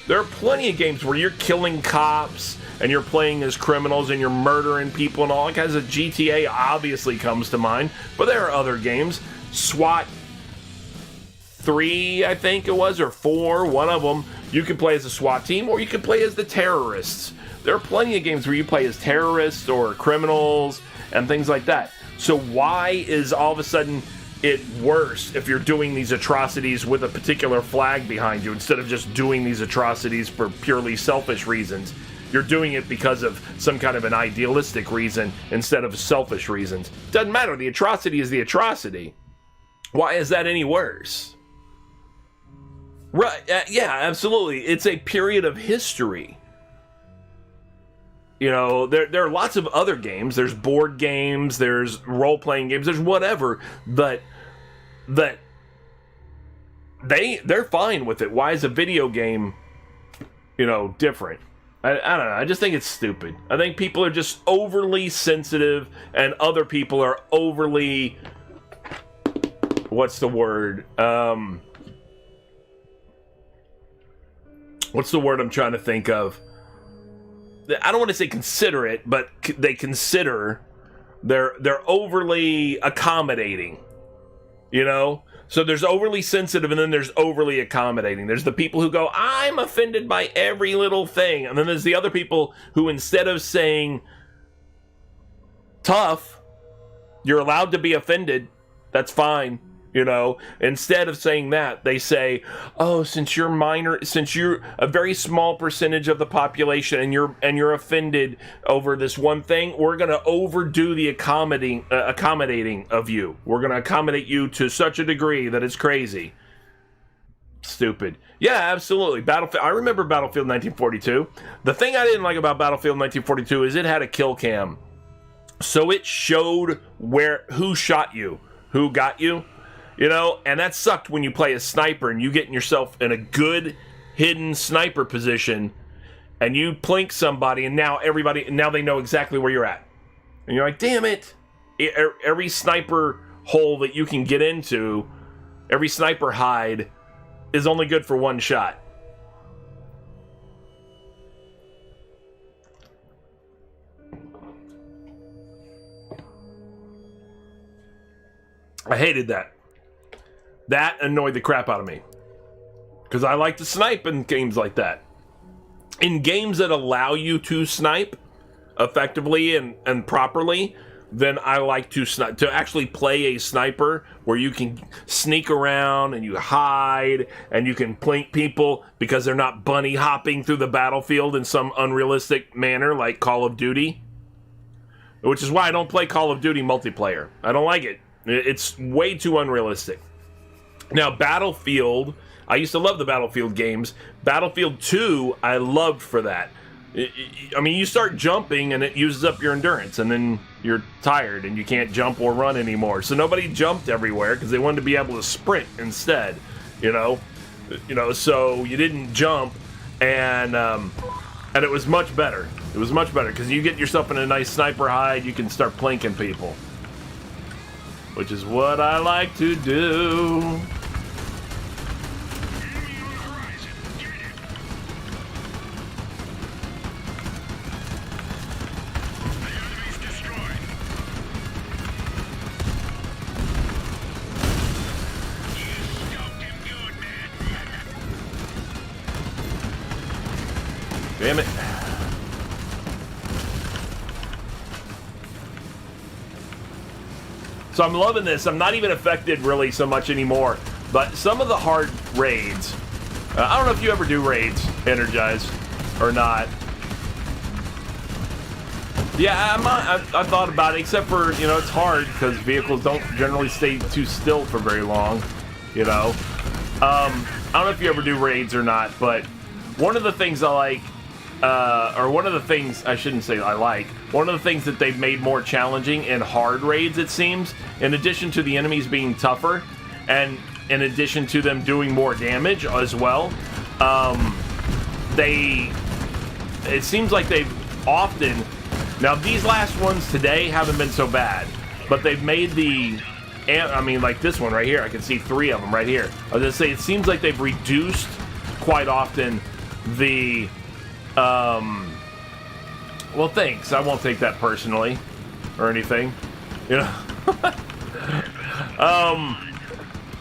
There are plenty of games where you're killing cops and you're playing as criminals and you're murdering people and all kinds of. GTA obviously comes to mind, but there are other games. SWAT 3, I think it was, or 4, one of them, you can play as a SWAT team or you can play as the terrorists. There are plenty of games where you play as terrorists or criminals and things like that. So why is all of a sudden it worse if you're doing these atrocities with a particular flag behind you instead of just doing these atrocities for purely selfish reasons? You're doing it because of some kind of an idealistic reason instead of selfish reasons. Doesn't matter. The atrocity is the atrocity. Why is that any worse? Right, yeah, absolutely. It's a period of history. You know, there are lots of other games. There's board games, there's role-playing games, there's whatever, but that they're fine with it. Why is a video game, you know, different? I don't know. I just think it's stupid. I think people are just overly sensitive and other people are overly, what's the word? What's the word I'm trying to think of? I don't want to say considerate, but they consider they're overly accommodating, you know? So there's overly sensitive and then there's overly accommodating. There's the people who go, I'm offended by every little thing. And then there's the other people who, instead of saying tough, You're allowed to be offended. That's fine. You know, instead of saying that, they say, "Oh, since you're a very small percentage of the population, and you're offended over this one thing, we're going to overdo the accommodating of you. We're going to accommodate you to such a degree that it's crazy." Stupid. Yeah, absolutely. Battlefield. I remember Battlefield 1942. The thing I didn't like about Battlefield 1942 is it had a kill cam, so it showed who shot you, who got you. You know, and that sucked when you play a sniper and you getting yourself in a good hidden sniper position and you plink somebody and now they know exactly where you're at. And you're like, damn it. Every sniper hole that you can get into, every sniper hide is only good for one shot. I hated that. That annoyed the crap out of me. Because I like to snipe in games like that. In games that allow you to snipe effectively and properly, then I like to actually play a sniper where you can sneak around and you hide and you can plink people because they're not bunny hopping through the battlefield in some unrealistic manner like Call of Duty. Which is why I don't play Call of Duty multiplayer. I don't like it. It's way too unrealistic. Now, Battlefield, I used to love the Battlefield games. Battlefield 2, I loved for that. I mean, you start jumping and it uses up your endurance, and then you're tired and you can't jump or run anymore. So nobody jumped everywhere because they wanted to be able to sprint instead, you know, so you didn't jump, and it was much better. It was much better because you get yourself in a nice sniper hide, you can start plinking people. Which is what I like to do. Damn it. So I'm loving this. I'm not even affected really so much anymore. But some of the hard raids, I don't know if you ever do raids, Energized, or not. Yeah, I thought about it, except for, you know, it's hard because vehicles don't generally stay too still for very long, you know. I don't know if you ever do raids or not, but one of the things I like, or one of the things, I shouldn't say I like, one of the things that they've made more challenging in hard raids, it seems, in addition to the enemies being tougher, and in addition to them doing more damage as well, it seems like they've often, now these last ones today haven't been so bad, but they've made I mean, like this one right here, I can see 3 of them right here. I was gonna say, it seems like they've reduced quite often the, well, thanks. I won't take that personally or anything. You know,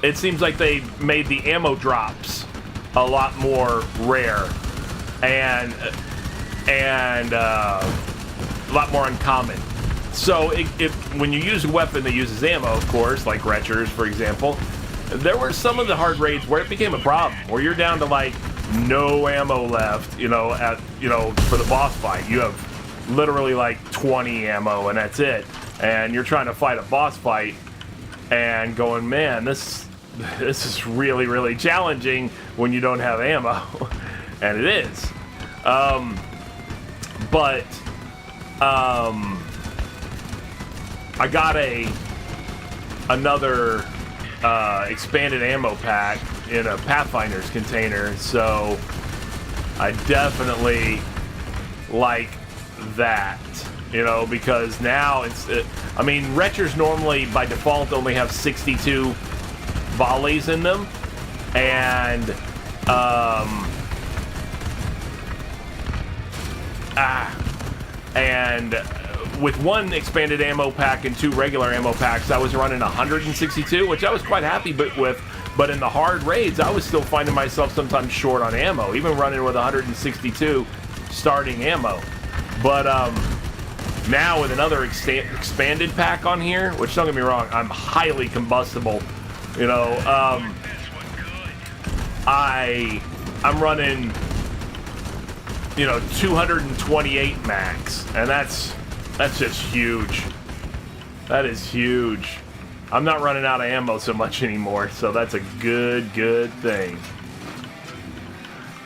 it seems like they made the ammo drops a lot more rare and a lot more uncommon. So when you use a weapon that uses ammo, of course, like Retchers, for example, there were some of the hard raids where it became a problem, where you're down to like no ammo left, you know, for the boss fight. You have literally like 20 ammo and that's it. And you're trying to fight a boss fight and going, man, this is really, really challenging when you don't have ammo. And it is. I got another expanded ammo pack in a Pathfinder's container, so I definitely like that, you know, because now I mean, Retchers normally by default only have 62 volleys in them, and with one expanded ammo pack and 2 regular ammo packs, I was running 162, which I was quite happy with. But in the hard raids, I was still finding myself sometimes short on ammo, even running with 162 starting ammo. But Now with another expanded pack on here, which don't get me wrong, I'm highly combustible. You know, I'm running, you know, 228 max, and that's just huge. That is huge. I'm not running out of ammo so much anymore, so that's a good thing.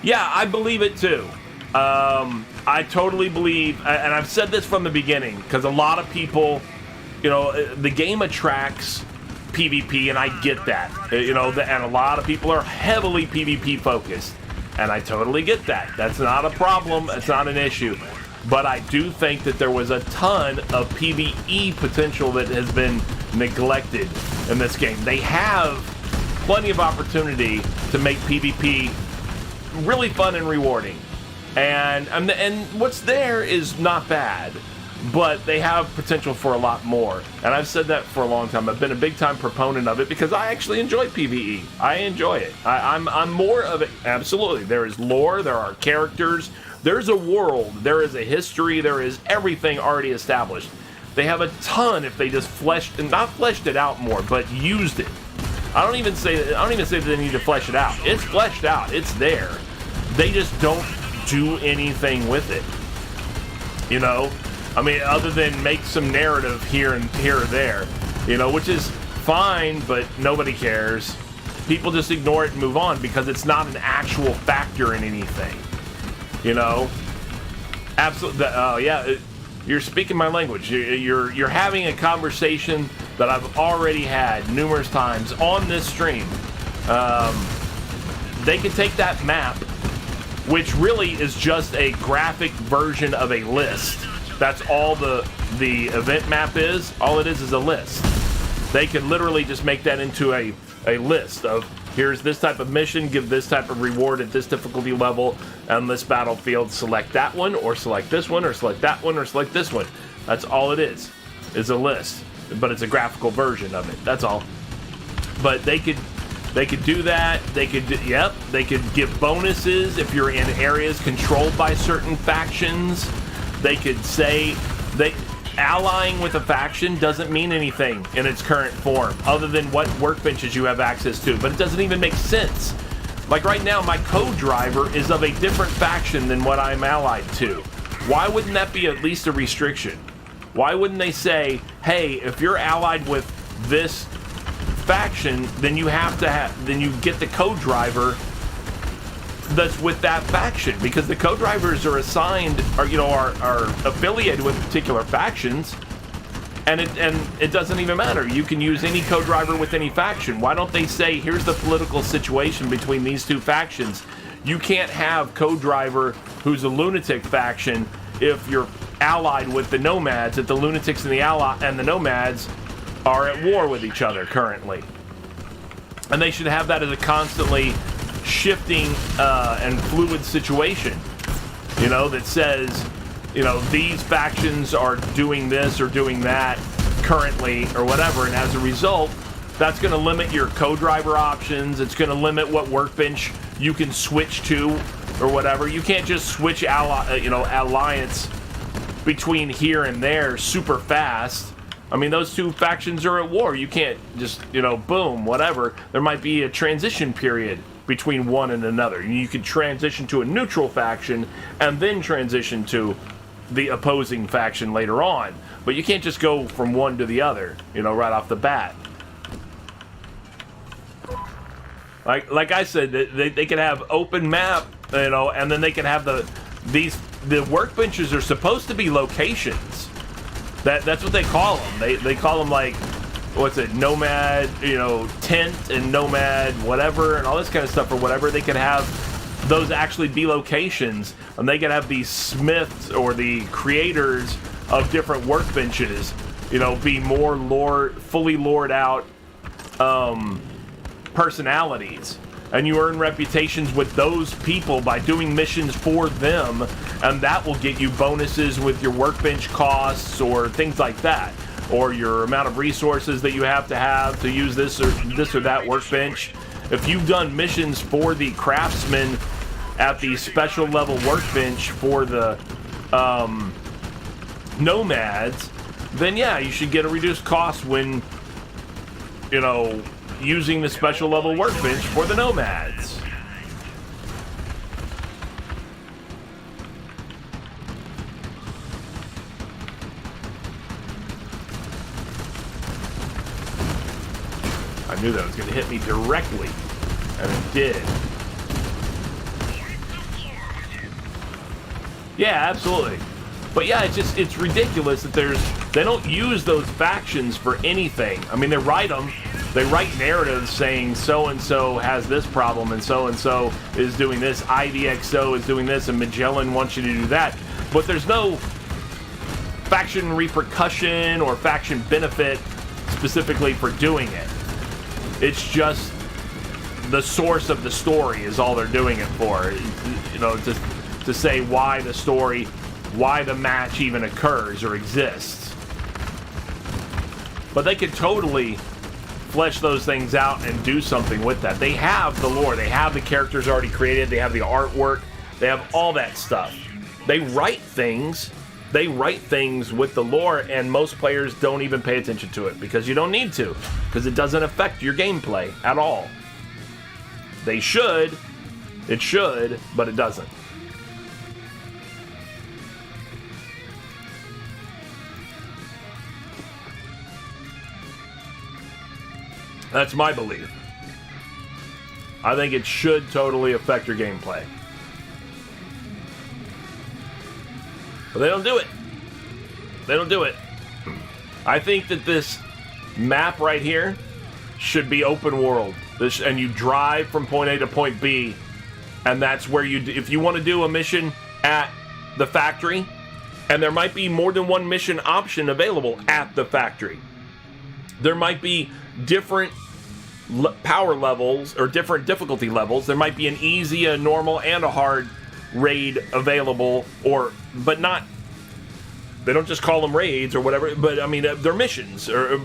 Yeah, I believe it too. I totally believe, and I've said this from the beginning, because a lot of people, you know, the game attracts PvP, and I get that. You know, and a lot of people are heavily PvP focused, and I totally get that. That's not a problem. It's not an issue. But I do think that there was a ton of PvE potential that has been neglected in this game. They have plenty of opportunity to make PvP really fun and rewarding. And what's there is not bad, but they have potential for a lot more. And I've said that for a long time. I've been a big time proponent of it because I actually enjoy PvE. I enjoy it. I'm more of it. Absolutely. There is lore, there are characters, there's a world, there is a history, there is everything already established. They have a ton if they just not fleshed it out more, but used it. I don't even say that they need to flesh it out. It's fleshed out. It's there. They just don't do anything with it. You know? I mean, other than make some narrative here or there, you know, which is fine, but nobody cares. People just ignore it and move on because it's not an actual factor in anything. You know? Absolutely. Oh, yeah. You're speaking my language. You're having a conversation that I've already had numerous times on this stream. They can take that map, which really is just a graphic version of a list. That's all the event map is. All it is a list. They could literally just make that into a list of, here's this type of mission, give this type of reward at this difficulty level, on this battlefield, select that one, or select this one, or select that one, or select this one. That's all it is a list. But it's a graphical version of it. That's all. But they could do that. They could give bonuses if you're in areas controlled by certain factions. They could say allying with a faction doesn't mean anything in its current form other than what workbenches you have access to, but it doesn't even make sense. Like right now, my co-driver is of a different faction than what I'm allied to. Why wouldn't that be at least a restriction? Why wouldn't they say, hey, if you're allied with this faction, then you get the co-driver that's with that faction, because the co-drivers are assigned, are affiliated with particular factions, and it doesn't even matter. You can use any co-driver with any faction. Why don't they say, here's the political situation between these two factions? You can't have co-driver who's a lunatic faction if you're allied with the nomads, if the lunatics and the nomads are at war with each other currently. And they should have that as a constantly shifting and fluid situation, you know, that says, you know, these factions are doing this or doing that currently or whatever, and as a result, that's going to limit your co-driver options. It's going to limit what workbench you can switch to or whatever. You can't just switch alliance between here and there super fast. I mean, those two factions are at war. You can't just, boom, whatever. There might be a transition period between one and another. You could transition to a neutral faction and then transition to the opposing faction later on. But you can't just go from one to the other, right off the bat. Like I said, they could have open map, and then they can have the workbenches are supposed to be locations. That's what they call them. They call them, like, what's it, nomad, tent and nomad whatever and all this kind of stuff or whatever. They could have those actually be locations, and they could have these smiths or the creators of different workbenches, be more fully lored out personalities. And you earn reputations with those people by doing missions for them, and that will get you bonuses with your workbench costs or things like that, or your amount of resources that you have to use this or that workbench. If you've done missions for the craftsman at the special level workbench for the nomads, then yeah, you should get a reduced cost when, using the special level workbench for the nomads. I knew that was going to hit me directly, and it did. Yeah, absolutely. But yeah, it's ridiculous that they don't use those factions for anything. I mean, they write narratives saying so-and-so has this problem and so-and-so is doing this, IDXO is doing this, and Magellan wants you to do that. But there's no faction repercussion or faction benefit specifically for doing it. It's just the source of the story is all they're doing it for. To say why the story, why the match even occurs or exists. But they could totally flesh those things out and do something with that. They have the lore, they have the characters already created, they have the artwork, they have all that stuff. They write things with the lore, and most players don't even pay attention to it because you don't need to, because it doesn't affect your gameplay at all. It should, but it doesn't. That's my belief. I think it should totally affect your gameplay. But they don't do it. They don't do it. I think that this map right here should be open world. And you drive from point A to point B, and that's where if you want to do a mission at the factory, and there might be more than one mission option available at the factory. There might be different power levels or different difficulty levels. There might be an easy, a normal, and a hard raid available, but not. They don't just call them raids or whatever. But I mean, they're missions, or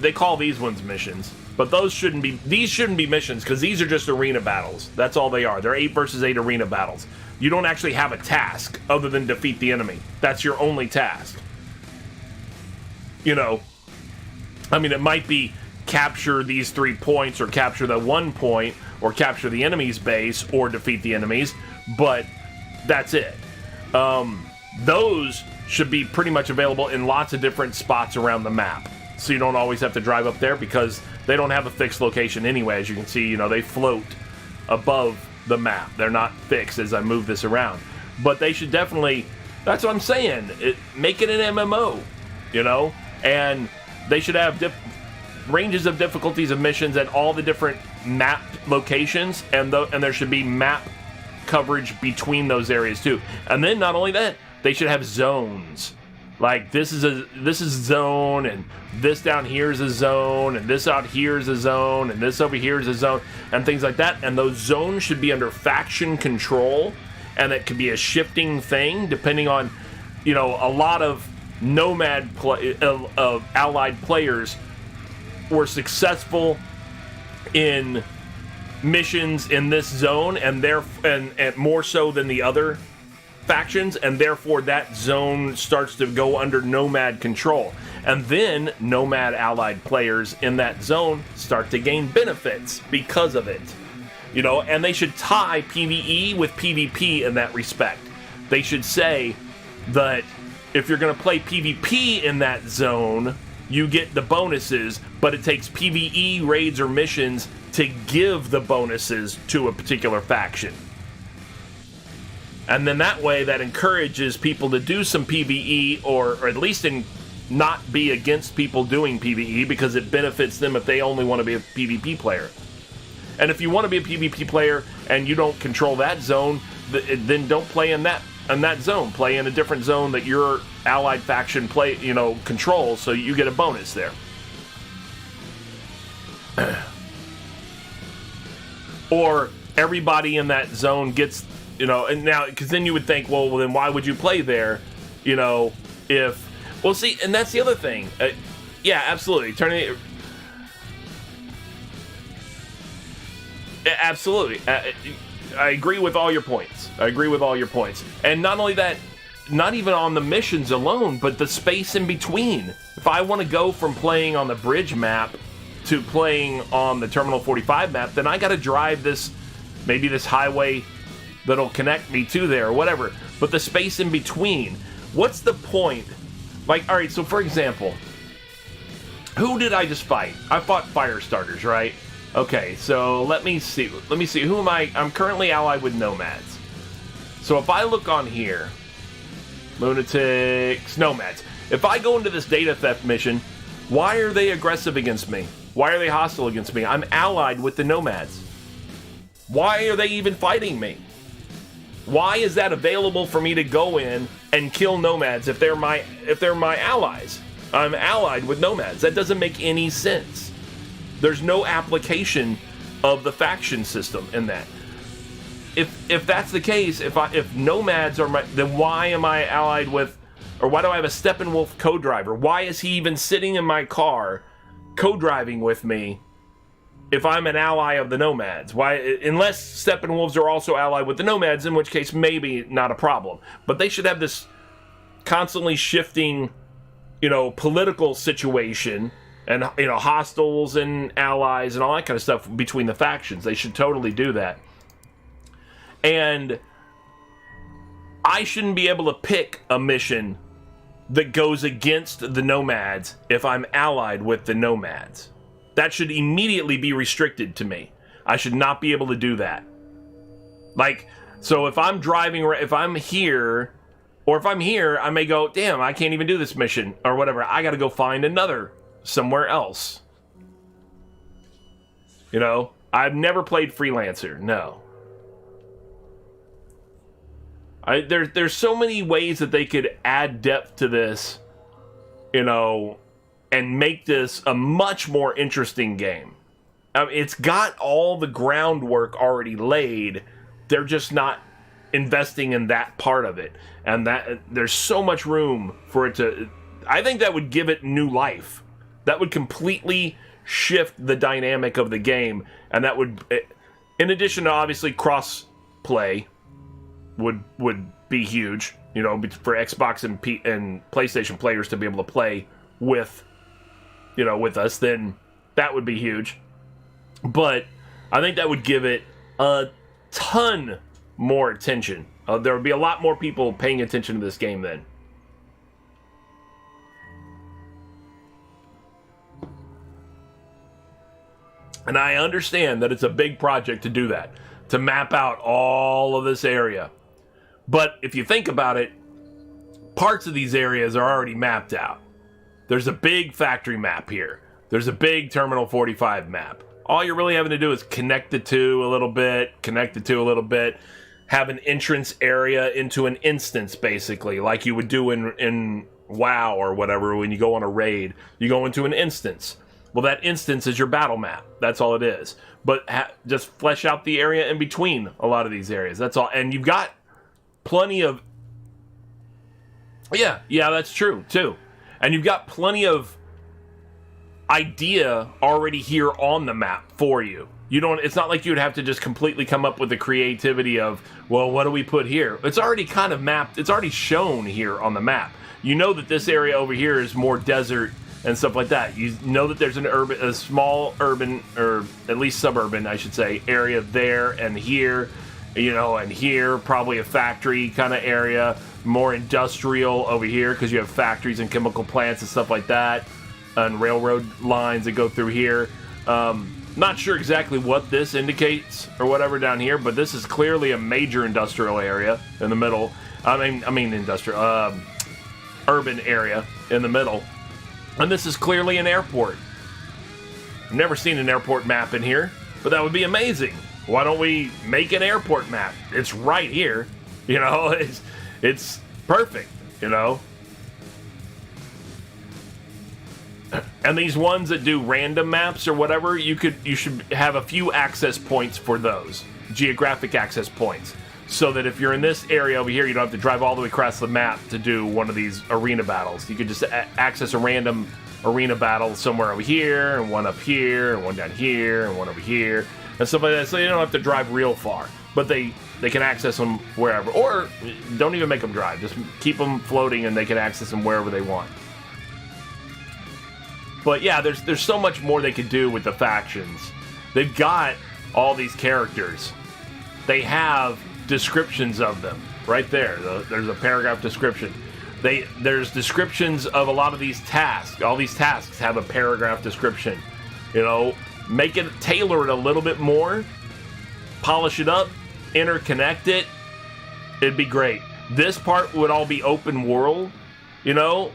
they call these ones missions. But these shouldn't be missions, because these are just arena battles. That's all they are. They're 8 versus 8 arena battles. You don't actually have a task other than defeat the enemy. That's your only task. I mean, it might be capture these 3 points, or capture the 1 point, or capture the enemy's base, or defeat the enemies, but that's it. Those should be pretty much available in lots of different spots around the map, so you don't always have to drive up there, because they don't have a fixed location anyway. As you can see, they float above the map. They're not fixed as I move this around, but they should definitely, that's what I'm saying, make it an MMO, and they should have ranges of difficulties of missions at all the different map locations, and there should be map coverage between those areas too. And then not only that, they should have zones. Like this is zone, and this down here is a zone, and this out here is a zone, and this over here is a zone, and things like that. And those zones should be under faction control, and it could be a shifting thing depending on, a lot of nomad allied players were successful in missions in this zone, and more so than the other factions, and therefore that zone starts to go under nomad control, and then nomad allied players in that zone start to gain benefits because of it, and they should tie PvE with PvP in that respect. They should say that if you're going to play PvP in that zone, you get the bonuses, but it takes PvE raids or missions to give the bonuses to a particular faction. And then that way, that encourages people to do some PvE, or at least not be against people doing PvE, because it benefits them if they only want to be a PvP player. And if you want to be a PvP player and you don't control that zone, then don't play in that zone. Play in a different zone that your allied faction controls, so you get a bonus there. Or everybody in that zone gets, and now, because then you would think, well, then why would you play there, see, and that's the other thing. Yeah, absolutely. Absolutely. I agree with all your points. And not only that, not even on the missions alone, but the space in between. If I want to go from playing on the bridge map to playing on the Terminal 45 map, then I got to drive this, maybe this highway that'll connect me to there or whatever. But the space in between, what's the point? Like, all right, so for example, who did I just fight? I fought fire starters, right? Okay, so let me see. Who am I? I'm currently allied with nomads. So if I look on here, lunatics, nomads. If I go into this data theft mission, why are they aggressive against me? Why are they hostile against me? I'm allied with the nomads. Why are they even fighting me? Why is that available for me to go in and kill nomads if they're my allies? I'm allied with nomads. That doesn't make any sense. There's no application of the faction system in that. If that's the case, if nomads are my, then why am I allied with, or why do I have a Steppenwolf co-driver? Why is he even sitting in my car co-driving with me if I'm an ally of the nomads? Why, unless Steppenwolves are also allied with the nomads, in which case maybe not a problem. But they should have this constantly shifting, political situation and, hostiles and allies and all that kind of stuff between the factions. They should totally do that. And I shouldn't be able to pick a mission that goes against the nomads if I'm allied with the nomads. That should immediately be restricted to me. I should not be able to do that. Like, so if I'm driving, if I'm here, I may go, damn, I can't even do this mission or whatever. I got to go find another somewhere else. I've never played Freelancer. No. There's so many ways that they could add depth to this, and make this a much more interesting game. It's got all the groundwork already laid. They're just not investing in that part of it. And that there's so much room for it to... I think that would give it new life. That would completely shift the dynamic of the game. And that would... In addition to, obviously, cross-play would be huge, for Xbox and PlayStation players to be able to play with us, then that would be huge. But I think that would give it a ton more attention. There would be a lot more people paying attention to this game then. And I understand that it's a big project to do that, to map out all of this area. But if you think about it, parts of these areas are already mapped out. There's a big factory map here. There's a big Terminal 45 map. All you're really having to do is connect the two a little bit, have an entrance area into an instance, basically, like you would do in WoW or whatever when you go on a raid. You go into an instance. Well, that instance is your battle map. That's all it is. But just flesh out the area in between a lot of these areas. That's all. And you've got plenty of... Yeah, that's true, too. And you've got plenty of idea already here on the map for you. It's not like you'd have to just completely come up with the creativity of, well, what do we put here? It's already kind of mapped. It's already shown here on the map. You know that this area over here is more desert and stuff like that. You know that there's a small urban, or at least suburban, I should say, area there and here, and here, probably a factory kind of area, more industrial over here because you have factories and chemical plants and stuff like that, and railroad lines that go through here. Not sure exactly what this indicates or whatever down here, but this is clearly a major industrial area in the middle. I mean industrial, urban area in the middle. And this is clearly an airport. I've never seen an airport map in here, but that would be amazing. Why don't we make an airport map? It's right here. It's perfect, And these ones that do random maps or whatever, you should have a few access points for those. Geographic access points. So that if you're in this area over here, you don't have to drive all the way across the map to do one of these arena battles. You could just access a random arena battle somewhere over here, and one up here, and one down here, and one over here. and stuff like that, so you don't have to drive real far. But they can access them wherever. Or don't even make them drive. Just keep them floating and they can access them wherever they want. But yeah, there's so much more they could do with the factions. They've got all these characters. They have descriptions of them right there. There's a paragraph description. There's descriptions of a lot of these tasks. All these tasks have a paragraph description. You know, make it, tailor it a little bit more, polish it up, interconnect it. It'd be great. This part would all be open world, you know,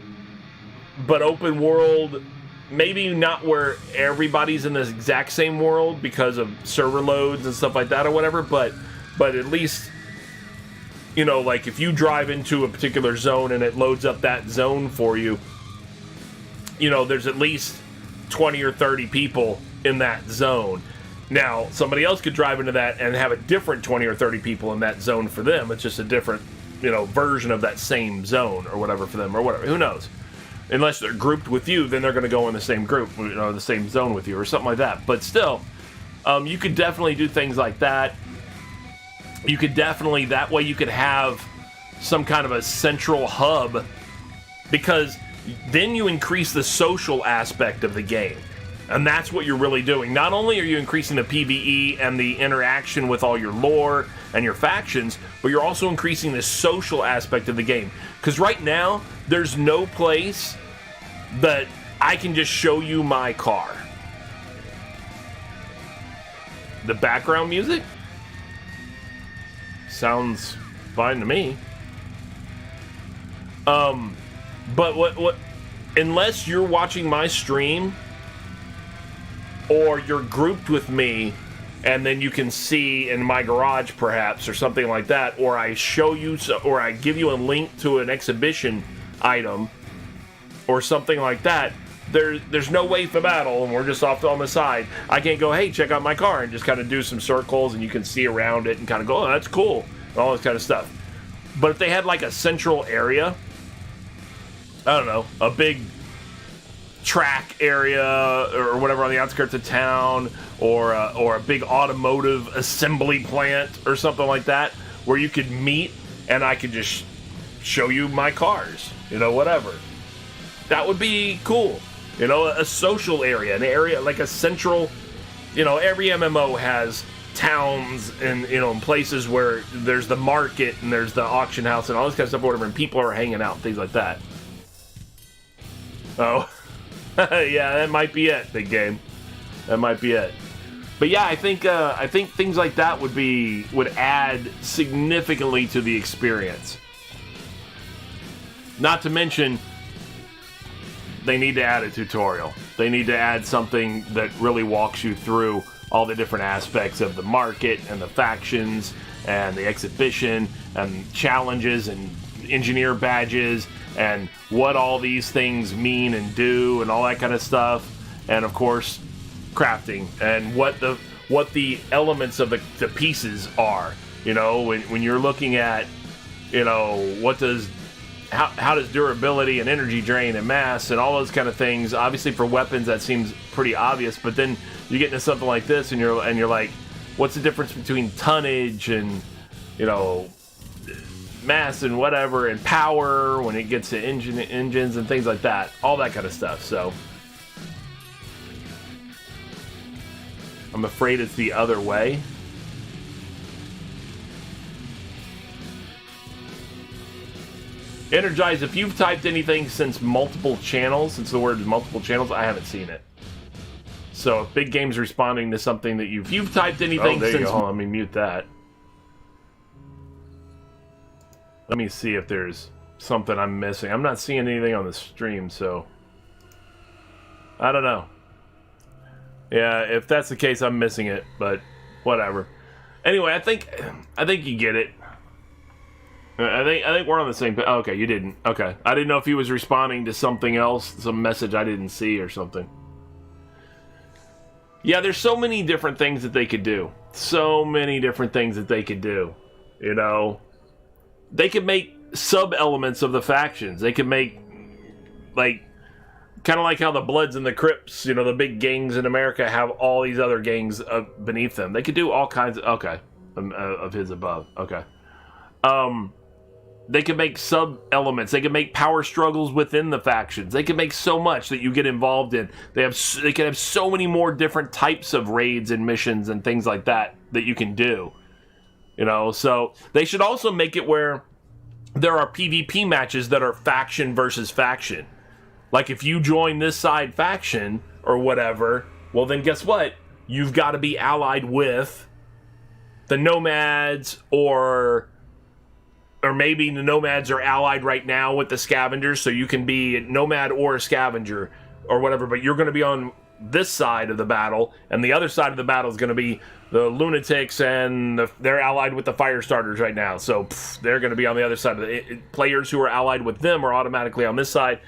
but open world, maybe not where everybody's in the exact same world because of server loads and stuff like that or whatever, but at least, you know, like if you drive into a particular zone and it loads up that zone for you, you know, there's at least 20 or 30 people in that zone. Now, somebody else could drive into that and have a different 20 or 30 people in that zone for them. It's just a different, you know, version of that same zone or whatever for them or whatever. Who knows? Unless they're grouped with you, then they're going to go in the same group, you know, the same zone with you or something like that. But still, you could definitely do things like that. You could definitely, that way you could have some kind of a central hub, because then you increase the social aspect of the game. And that's what you're really doing. Not only are you increasing the PvE and the interaction with all your lore and your factions, but you're also increasing the social aspect of the game. Because right now, there's no place that I can just show you my car. The background music sounds fine to me. But what unless you're watching my stream, or you're grouped with me, and then you can see in my garage perhaps, or something like that, or I show you, or I give you a link to an exhibition item, or something like that, there's no way for battle, and we're just off on the side. I can't go, hey, check out my car, and just kind of do some circles, and you can see around it, and kind of go, oh, that's cool, and all this kind of stuff. But if they had like a central area, I don't know, a big track area or whatever on the outskirts of town, or a big automotive assembly plant or something like that, where you could meet and I could just show you my cars, you know, whatever. That would be cool. You know, a social area, an area like a central, you know, every MMO has towns and, you know, places where there's the market and there's the auction house and all this kind of stuff, whatever, and people are hanging out, things like that. Oh. Yeah, that might be it, big game. That might be it. But yeah, I think things like that would add significantly to the experience. Not to mention, they need to add a tutorial. They need to add something that really walks you through all the different aspects of the market and the factions and the exhibition and challenges and engineer badges and what all these things mean and do and all that kind of stuff, and of course crafting and what the elements of the pieces are. You know, when you're looking at, you know, how does durability and energy drain and mass and all those kind of things, obviously for weapons that seems pretty obvious, but then you get into something like this and you're like, what's the difference between tonnage and, you know, mass and whatever, and power when it gets to engines and things like that, all that kind of stuff. So I'm afraid it's the other way. Energize, if you've typed anything since multiple channels, since the word multiple channels, I haven't seen it. So if Big Game's responding to something that you've typed anything since... Hold on, let me mute that. Let me see if there's something I'm missing. I'm not seeing anything on the stream, so I don't know. Yeah, if that's the case, I'm missing it, but whatever. Anyway, I think you get it. I think we're on the same page. Oh, okay, you didn't. Okay, I didn't know if he was responding to something else, some message I didn't see or something. Yeah, there's so many different things that they could do. So many different things that they could do. You know, they could make sub-elements of the factions. They could make, like, kind of like how the Bloods and the Crips, you know, the big gangs in America have all these other gangs beneath them. They could do all kinds of, okay, of his above, okay. They can make sub-elements. They can make power struggles within the factions. They can make so much that you get involved in. They can have so many more different types of raids and missions and things like that you can do. You know, so they should also make it where there are PvP matches that are faction versus faction. Like if you join this side faction or whatever, well then guess what? You've got to be allied with the Nomads or maybe the Nomads are allied right now with the Scavengers, so you can be a Nomad or a Scavenger or whatever, but you're going to be on this side of the battle, and the other side of the battle is going to be the Lunatics, and they're allied with the Firestarters right now, so they're going to be on the other side. Players who are allied with them are automatically on this side,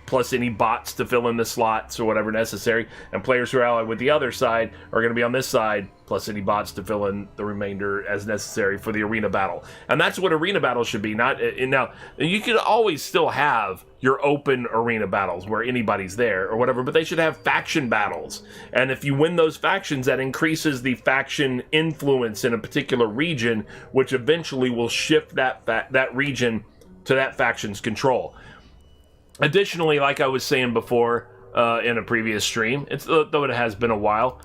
plus any bots to fill in the slots or whatever necessary, and players who are allied with the other side are going to be on this side, plus any bots to fill in the remainder as necessary for the arena battle. And that's what arena battles should be. Now, you can always still have your open arena battles where anybody's there or whatever, but they should have faction battles. And if you win those factions, that increases the faction influence in a particular region, which eventually will shift that region to that faction's control. Additionally, like I was saying before in a previous stream, though it has been a while,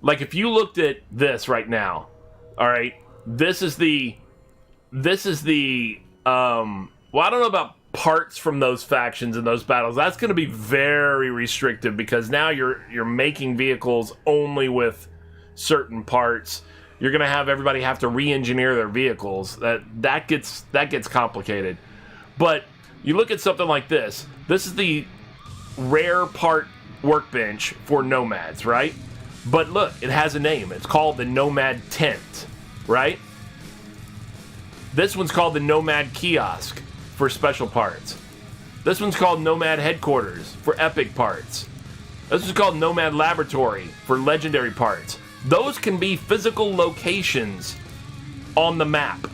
like if you looked at this right now, all right, this is the well, I don't know about parts from those factions and those battles. That's going to be very restrictive because now you're making vehicles only with certain parts. You're going to have everybody have to re-engineer their vehicles. That gets complicated. But you look at something like this. This is the rare part workbench for Nomads, right? But look, it has a name. It's called the Nomad Tent, right? This one's called the Nomad Kiosk for special parts. This one's called Nomad Headquarters for epic parts. This one's called Nomad Laboratory for legendary parts. Those can be physical locations on the map.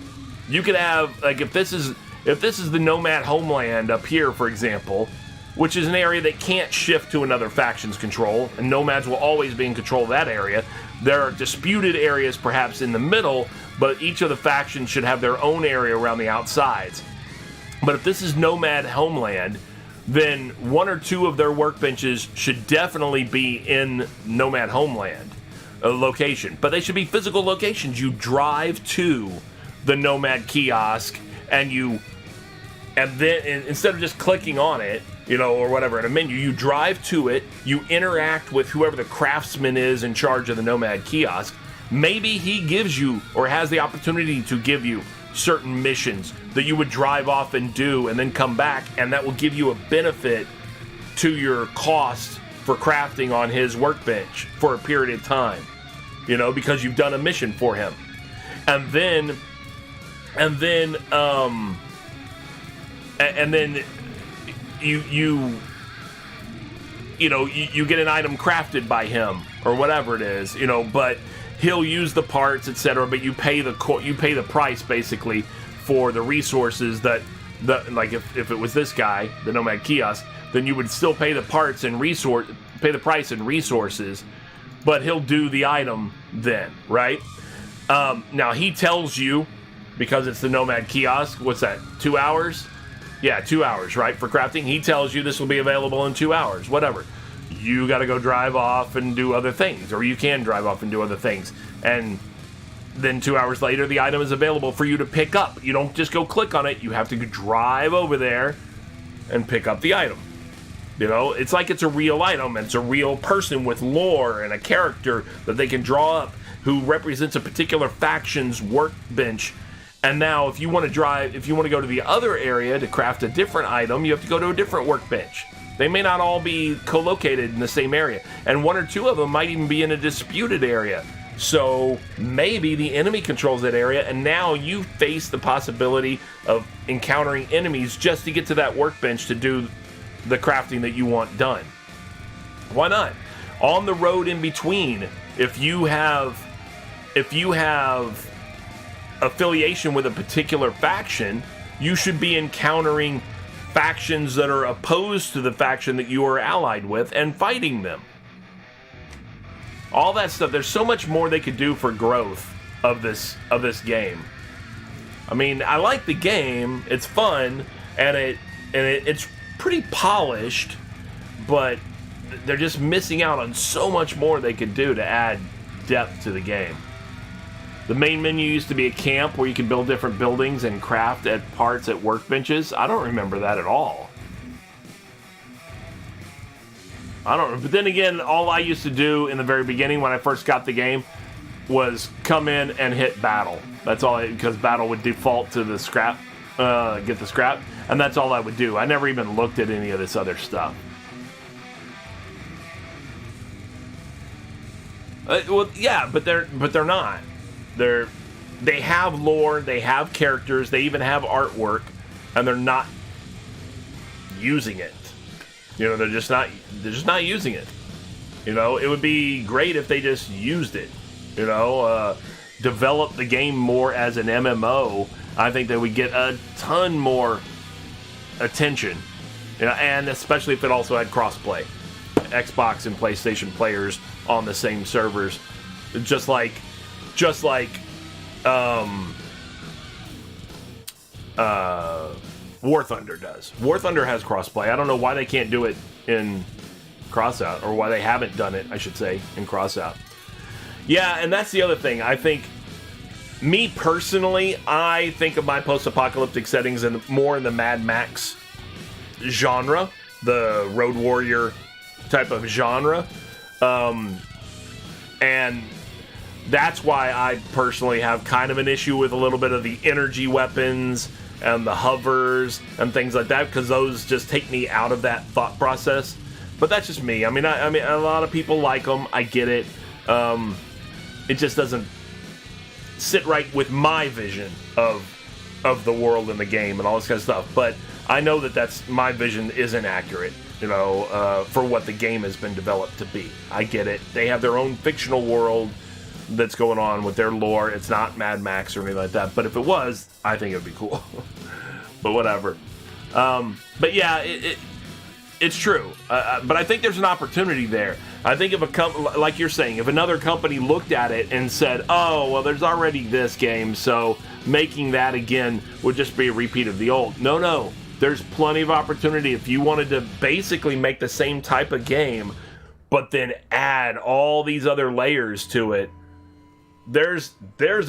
You could have, like, if this is the Nomad Homeland up here, for example, which is an area that can't shift to another faction's control, and Nomads will always be in control of that area. There are disputed areas perhaps in the middle, but each of the factions should have their own area around the outsides. But if this is Nomad Homeland, then one or two of their workbenches should definitely be in Nomad Homeland location. But they should be physical locations. You drive to the Nomad Kiosk, and then instead of just clicking on it, you know, or whatever, in a menu, you drive to it, you interact with whoever the craftsman is in charge of the Nomad Kiosk. Maybe he gives you, or has the opportunity to give you, certain missions that you would drive off and do and then come back, and that will give you a benefit to your cost for crafting on his workbench for a period of time, you know, because you've done a mission for him. And then you get an item crafted by him or whatever it is, you know, but he'll use the parts, etc. But you pay the price basically for the resources like if it was this guy, the Nomad Kiosk, then you would still pay the price and resources, but he'll do the item then, right? Now he tells you, because it's the Nomad Kiosk, what's that, 2 hours? Yeah, 2 hours, right, for crafting. He tells you this will be available in 2 hours, whatever. You got to go drive off and do other things, or you can drive off and do other things. And then 2 hours later, the item is available for you to pick up. You don't just go click on it. You have to drive over there and pick up the item. You know, it's like it's a real item. It's a real person with lore and a character that they can draw up who represents a particular faction's workbench. And now, if you want to go to the other area to craft a different item, you have to go to a different workbench. They may not all be co-located in the same area, and one or two of them might even be in a disputed area. So maybe the enemy controls that area, and now you face the possibility of encountering enemies just to get to that workbench to do the crafting that you want done. Why not? On the road in between, if you have affiliation with a particular faction, you should be encountering factions that are opposed to the faction that you are allied with and fighting them. All that stuff. There's so much more they could do for growth of this game. I mean, I like the game. It's fun, and it's pretty polished, but they're just missing out on so much more they could do to add depth to the game. The main menu used to be a camp where you could build different buildings and craft at parts at workbenches. I don't remember that at all. But then again, all I used to do in the very beginning when I first got the game was come in and hit battle. That's all, because battle would default to the scrap, get the scrap, and that's all I would do. I never even looked at any of this other stuff. Well, yeah, but they're not. They have lore, they have characters, they even have artwork, and they're not using it. You know, they're just not using it. You know, it would be great if they just used it. You know, develop the game more as an MMO. I think that we get a ton more attention. You know, and especially if it also had crossplay, Xbox and PlayStation players on the same servers, just like War Thunder does. War Thunder has crossplay. I don't know why they can't do it in Crossout, or why they haven't done it, I should say, in Crossout. Yeah, and that's the other thing. I think, me personally, I think of my post-apocalyptic settings more in the Mad Max genre, the Road Warrior type of genre. And that's why I personally have kind of an issue with a little bit of the energy weapons and the hovers and things like that, because those just take me out of that thought process. But that's just me. I mean, a lot of people like them. I get it. It just doesn't sit right with my vision of the world and the game and all this kind of stuff. But I know that's my vision isn't accurate, you know, for what the game has been developed to be. I get it. They have their own fictional world that's going on with their lore. It's not Mad Max or anything like that. But if it was, I think it would be cool. But whatever. But yeah, it's true. But I think there's an opportunity there. I think if like you're saying, if another company looked at it and said, oh, well, there's already this game, so making that again would just be a repeat of the old. No. There's plenty of opportunity if you wanted to basically make the same type of game, but then add all these other layers to it. There's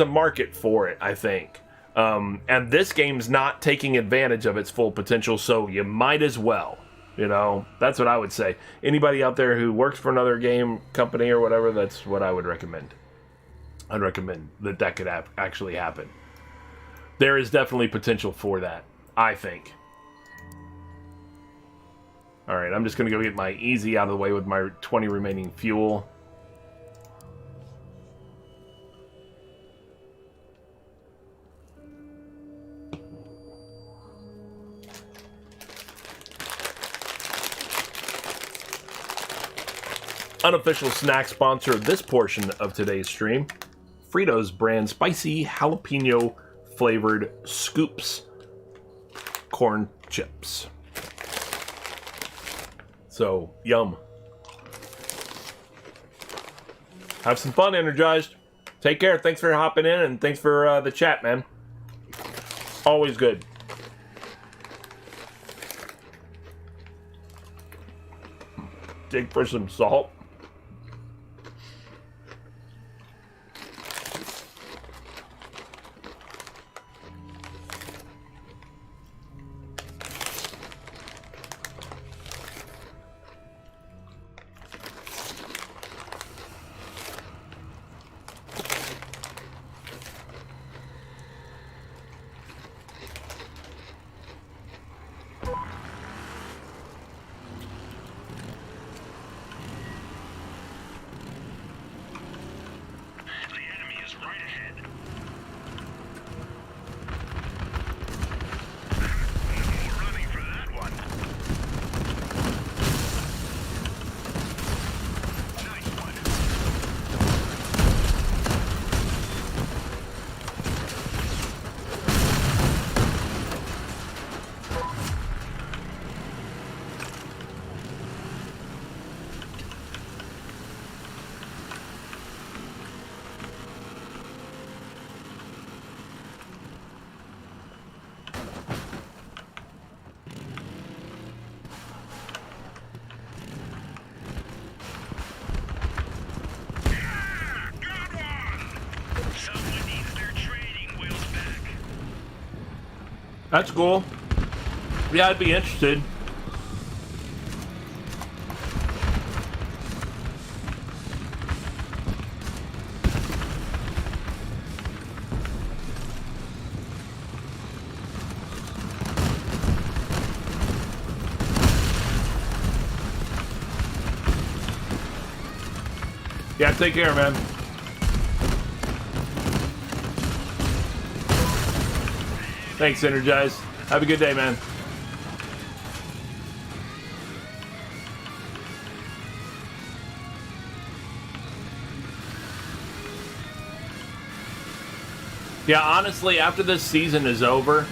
a market for it, I think. And this game's not taking advantage of its full potential, so you might as well. You know, that's what I would say. Anybody out there who works for another game company or whatever, that's what I would recommend. I'd recommend that could actually happen. There is definitely potential for that, I think. Alright, I'm just going to go get my easy out of the way with my 20 remaining fuel. Unofficial snack sponsor of this portion of today's stream, Fritos brand spicy jalapeno flavored scoops corn chips. So, yum. Have some fun, Energized. Take care. Thanks for hopping in, and thanks for the chat, man. Always good. Dig for some salt. That's cool. Yeah, I'd be interested. Yeah, take care, man. Thanks, Energize. Have a good day, man. Yeah, honestly, after this season is over,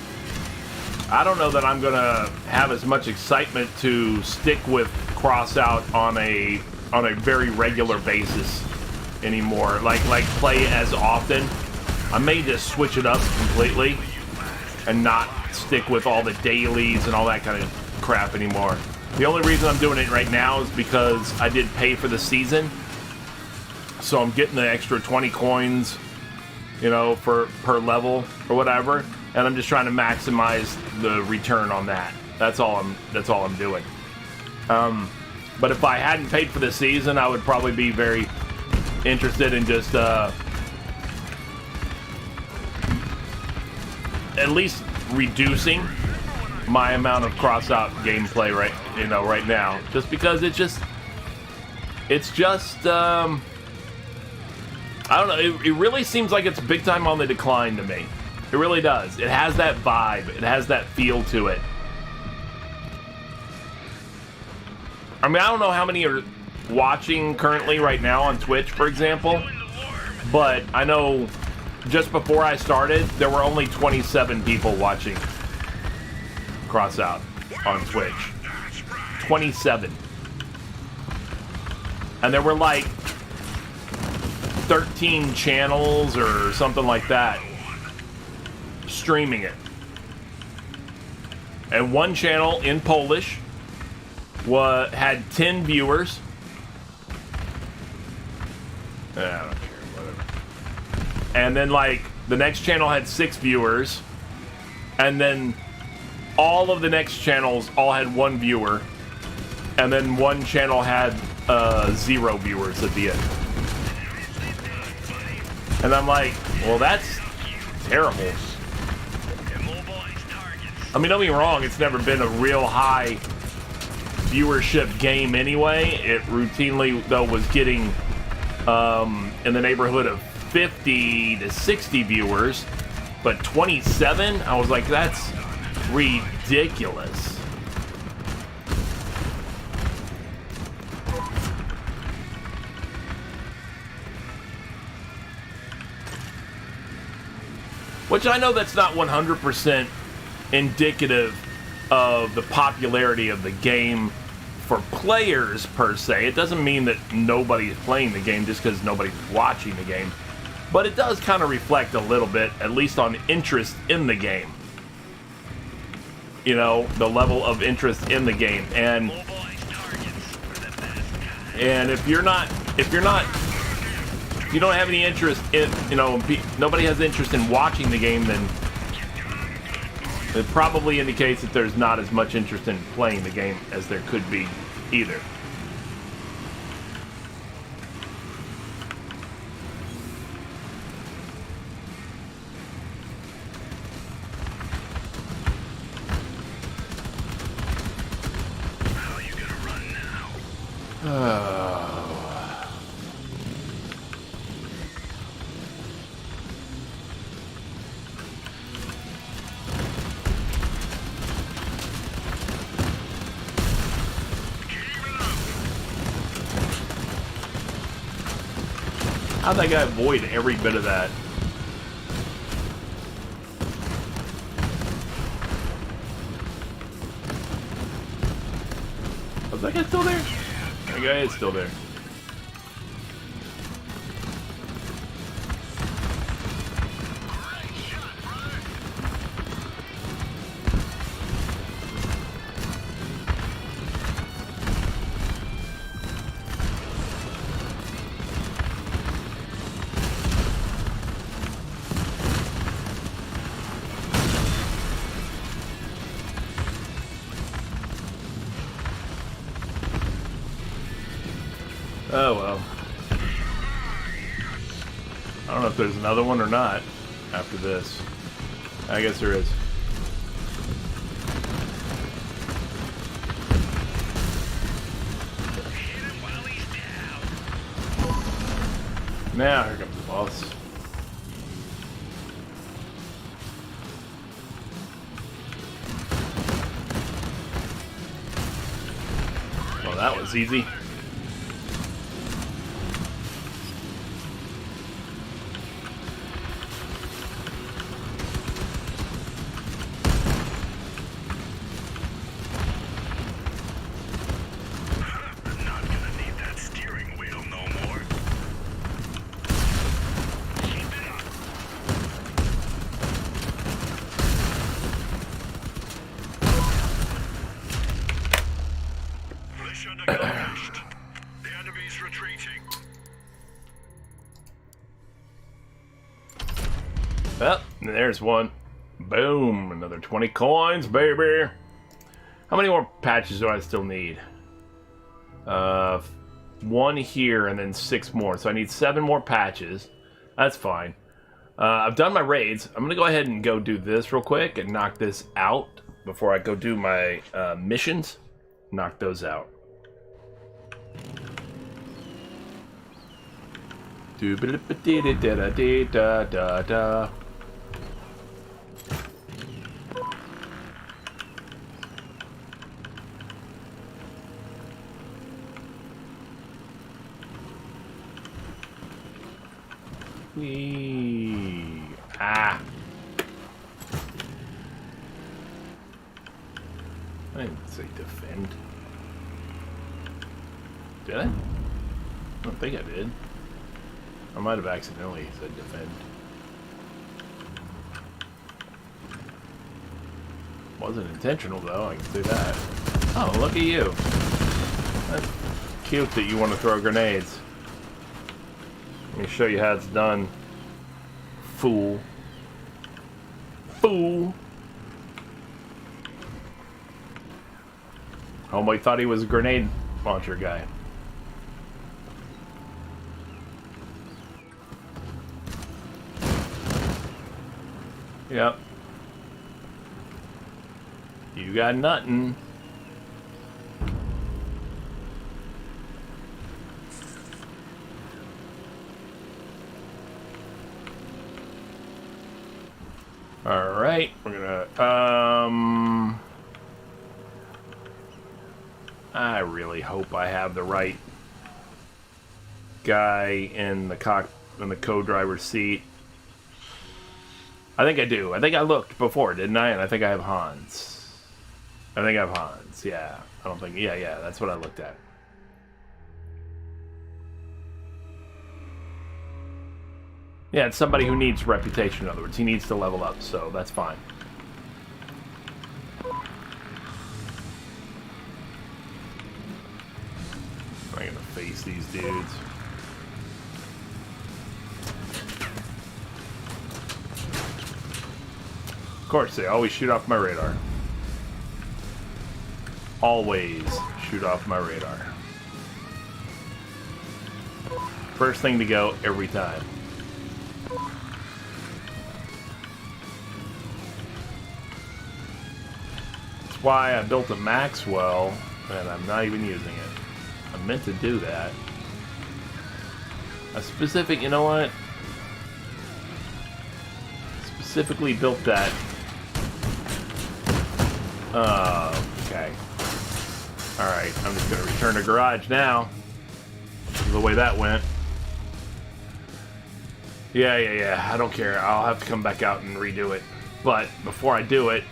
I don't know that I'm gonna have as much excitement to stick with Crossout on a very regular basis anymore. Like play as often. I may just switch it up completely and not stick with all the dailies and all that kind of crap anymore. The only reason I'm doing it right now is because I did pay for the season, so I'm getting the extra 20 coins, you know, per level or whatever, and I'm just trying to maximize the return on that. That's all I'm doing. But if I hadn't paid for the season, I would probably be very interested in just at least reducing my amount of Crossout gameplay right now, just because it's just I don't know, it really seems like it's big time on the decline to me. It really does. It has that vibe, it has that feel to it. I mean, I don't know how many are watching currently right now on Twitch, for example, but I know just before I started, there were only 27 people watching Crossout on Twitch. 27. And there were like 13 channels or something like that streaming it. And one channel in Polish had 10 viewers. I don't care, whatever. And then like the next channel had 6 viewers, and then all of the next channels all had 1 viewer, and then one channel had 0 viewers at the end. And I'm like, well, that's terrible. I mean, don't get me wrong, it's never been a real high viewership game anyway. It routinely, though, was getting in the neighborhood of 50 to 60 viewers, but 27, I was like, that's ridiculous. Which I know that's not 100% indicative of the popularity of the game for players per se. It doesn't mean that nobody's playing the game just because nobody's watching the game. But it does kind of reflect a little bit, at least on interest in the game. You know, the level of interest in the game. And if you don't have any interest in, you know, nobody has interest in watching the game, then it probably indicates that there's not as much interest in playing the game as there could be either. How are you gonna run now? How'd that guy avoid every bit of that? Was that guy still there? That guy is still there. Oh well. I don't know if there's another one or not after this. I guess there is. Hit him while he's down. Now here comes the boss. Well, that was easy. Not gonna need that steering wheel no more. Keep it up. Mission accomplished. The enemy's retreating. Well, there's one. Boom, another 20 coins, baby. How many more patches do I still need? One here and then 6 more. So I need 7 more patches. That's fine. I've done my raids. I'm gonna go ahead and go do this real quick and knock this out before I go do my missions. Knock those out. Do-ba-da-ba-dee-da-da-dee-da-da-da-da. Whee. Ah. I didn't say defend. Did I? I don't think I did. I might have accidentally said defend. Wasn't intentional though, I can say that. Oh, look at you. That's cute that you want to throw grenades. Let me show you how it's done. Fool. Fool. Homeboy thought he was a grenade launcher guy. Yep. You got nothing. Alright, we're gonna, I really hope I have the right guy in the co-driver's seat. I think I do. I think I looked before, didn't I? And I think I have Hans. I think I have Hans, yeah. I don't think, yeah, that's what I looked at. Yeah, it's somebody who needs reputation, in other words. He needs to level up, so that's fine. I'm gonna face these dudes. Of course, they always shoot off my radar. Always shoot off my radar. First thing to go every time. That's why I built a Maxwell, and I'm not even using it. I meant to do that. A specific, you know what? Specifically built that. Okay. Alright, I'm just gonna return to garage now. The way that went. Yeah. I don't care. I'll have to come back out and redo it. But before I do it,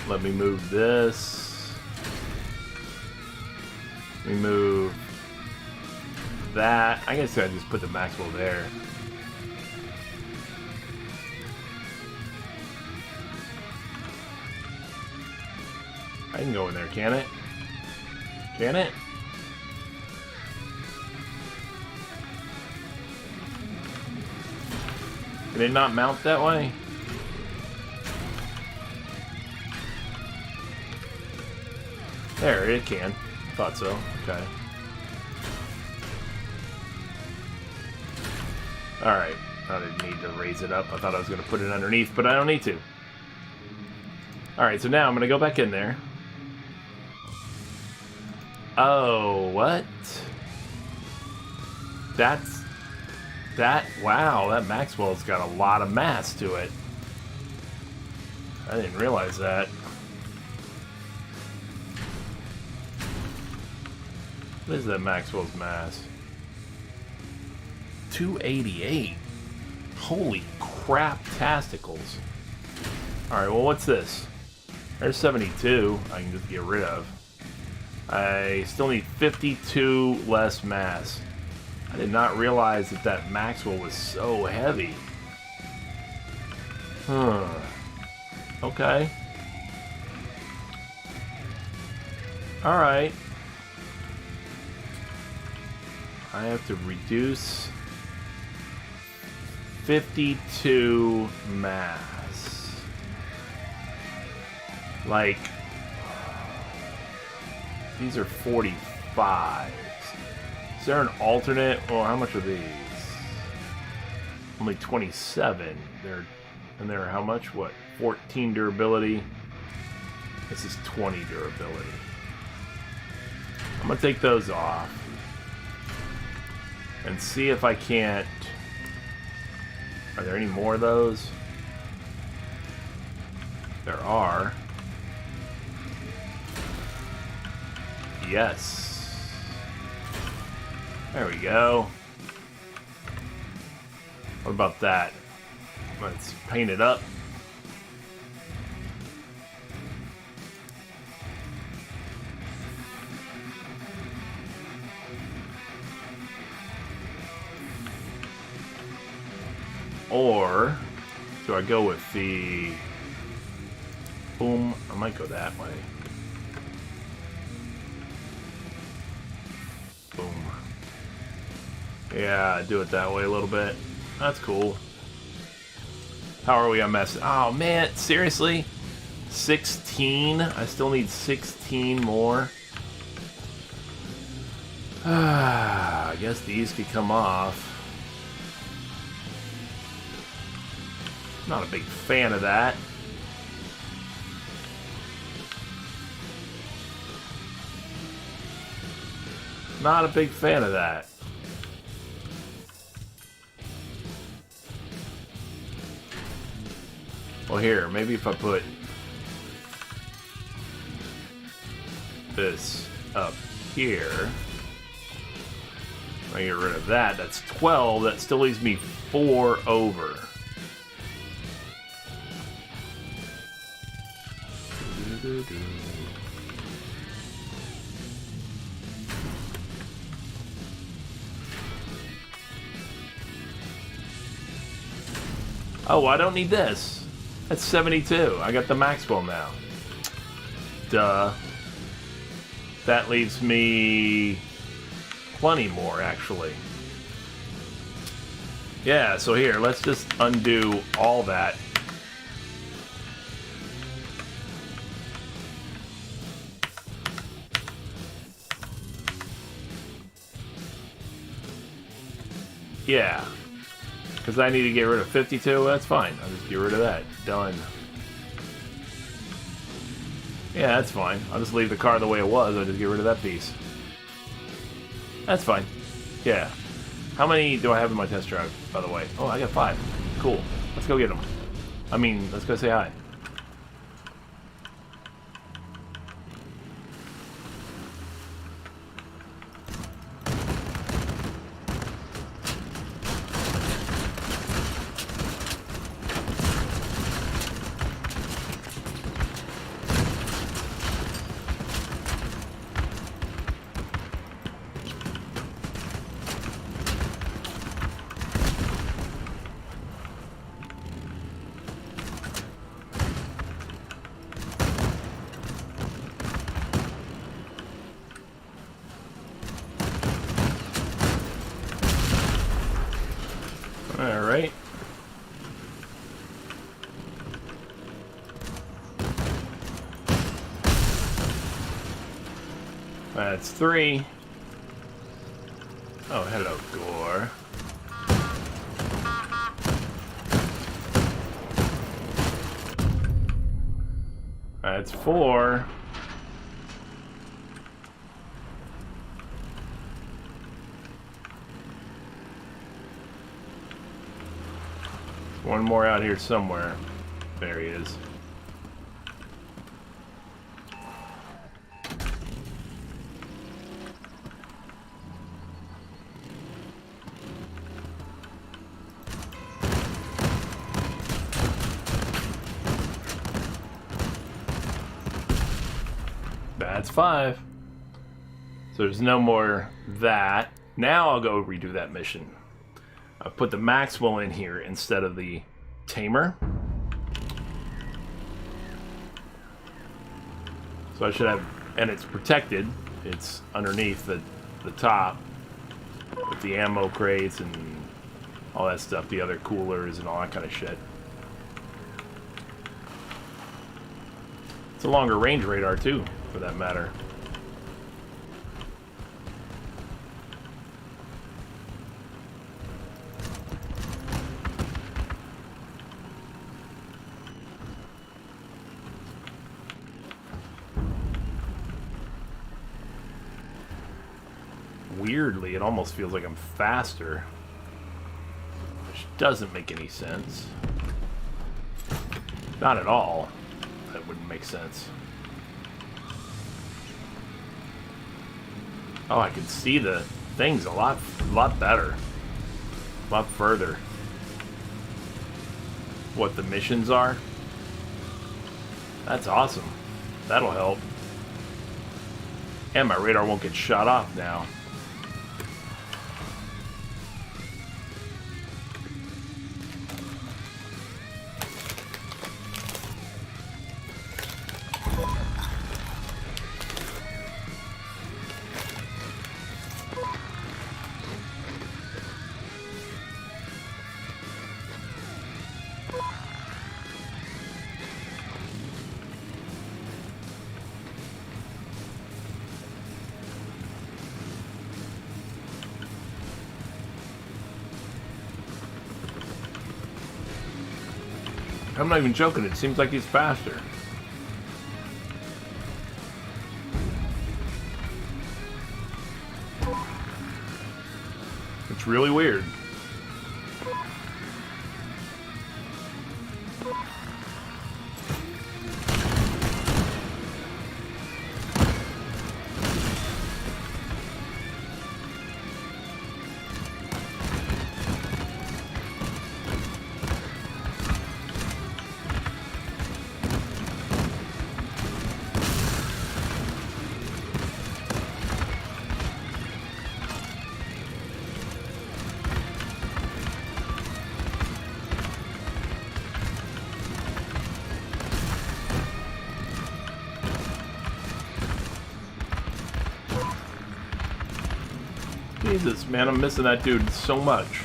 let me move this. Let me move that. I guess I just put the Maxwell there. I can go in there, can it? Can it? Can it not mount that way? There, it can. Thought so. Okay. Alright. I didn't need to raise it up. I thought I was going to put it underneath, but I don't need to. Alright, so now I'm going to go back in there. Oh, what? Wow, that Maxwell's got a lot of mass to it. I didn't realize that. What is that Maxwell's mass? 288. Holy crap, tasticles. Alright, well, what's this? There's 72 I can just get rid of. I still need 52 less mass. I did not realize that that Maxwell was so heavy. Huh. Okay. Alright. I have to reduce 52 mass. Like, these are 45s. Is there an alternate? Well, how much are these? Only 27. They're how much? What? 14 durability. This is 20 durability. I'm gonna take those off and see if I can't. Are there any more of those? There are. Yes. There we go. What about that? Let's paint it up. Or do I go with the boom? I might go that way. Boom. Yeah, do it that way a little bit. That's cool. How are we on mess? Oh man, seriously? 16? I still need 16 more. I guess these could come off. Not a big fan of that. Not a big fan of that. Well, here, maybe if I put this up here, I get rid of that. That's 12. That still leaves me 4 over. Oh, I don't need this. That's 72. I got the Maxwell now. Duh. That leaves me plenty more, actually. Yeah, so here, let's just undo all that. Yeah. Because I need to get rid of 52, that's fine. I'll just get rid of that. Done. Yeah, that's fine. I'll just leave the car the way it was. I'll just get rid of that piece. That's fine. Yeah. How many do I have in my test drive, by the way? Oh, I got 5. Cool. Let's go get them. I mean, let's go say hi. That's 3. Oh, hello, Gore. That's 4. One more out here somewhere. There he is. That's 5. So there's no more that. Now I'll go redo that mission. I put the Maxwell in here instead of the Tamer. So I should have, and it's protected. It's underneath the top with the ammo crates and all that stuff, the other coolers and all that kind of shit. It's a longer range radar too, for that matter. Weirdly, it almost feels like I'm faster, which doesn't make any sense. Not at all. That wouldn't make sense. Oh, I can see the things a lot better, a lot further. What the missions are. That's awesome. That'll help. And my radar won't get shot off now. I'm not even joking, it seems like he's faster. It's really weird. Jesus, man, I'm missing that dude so much.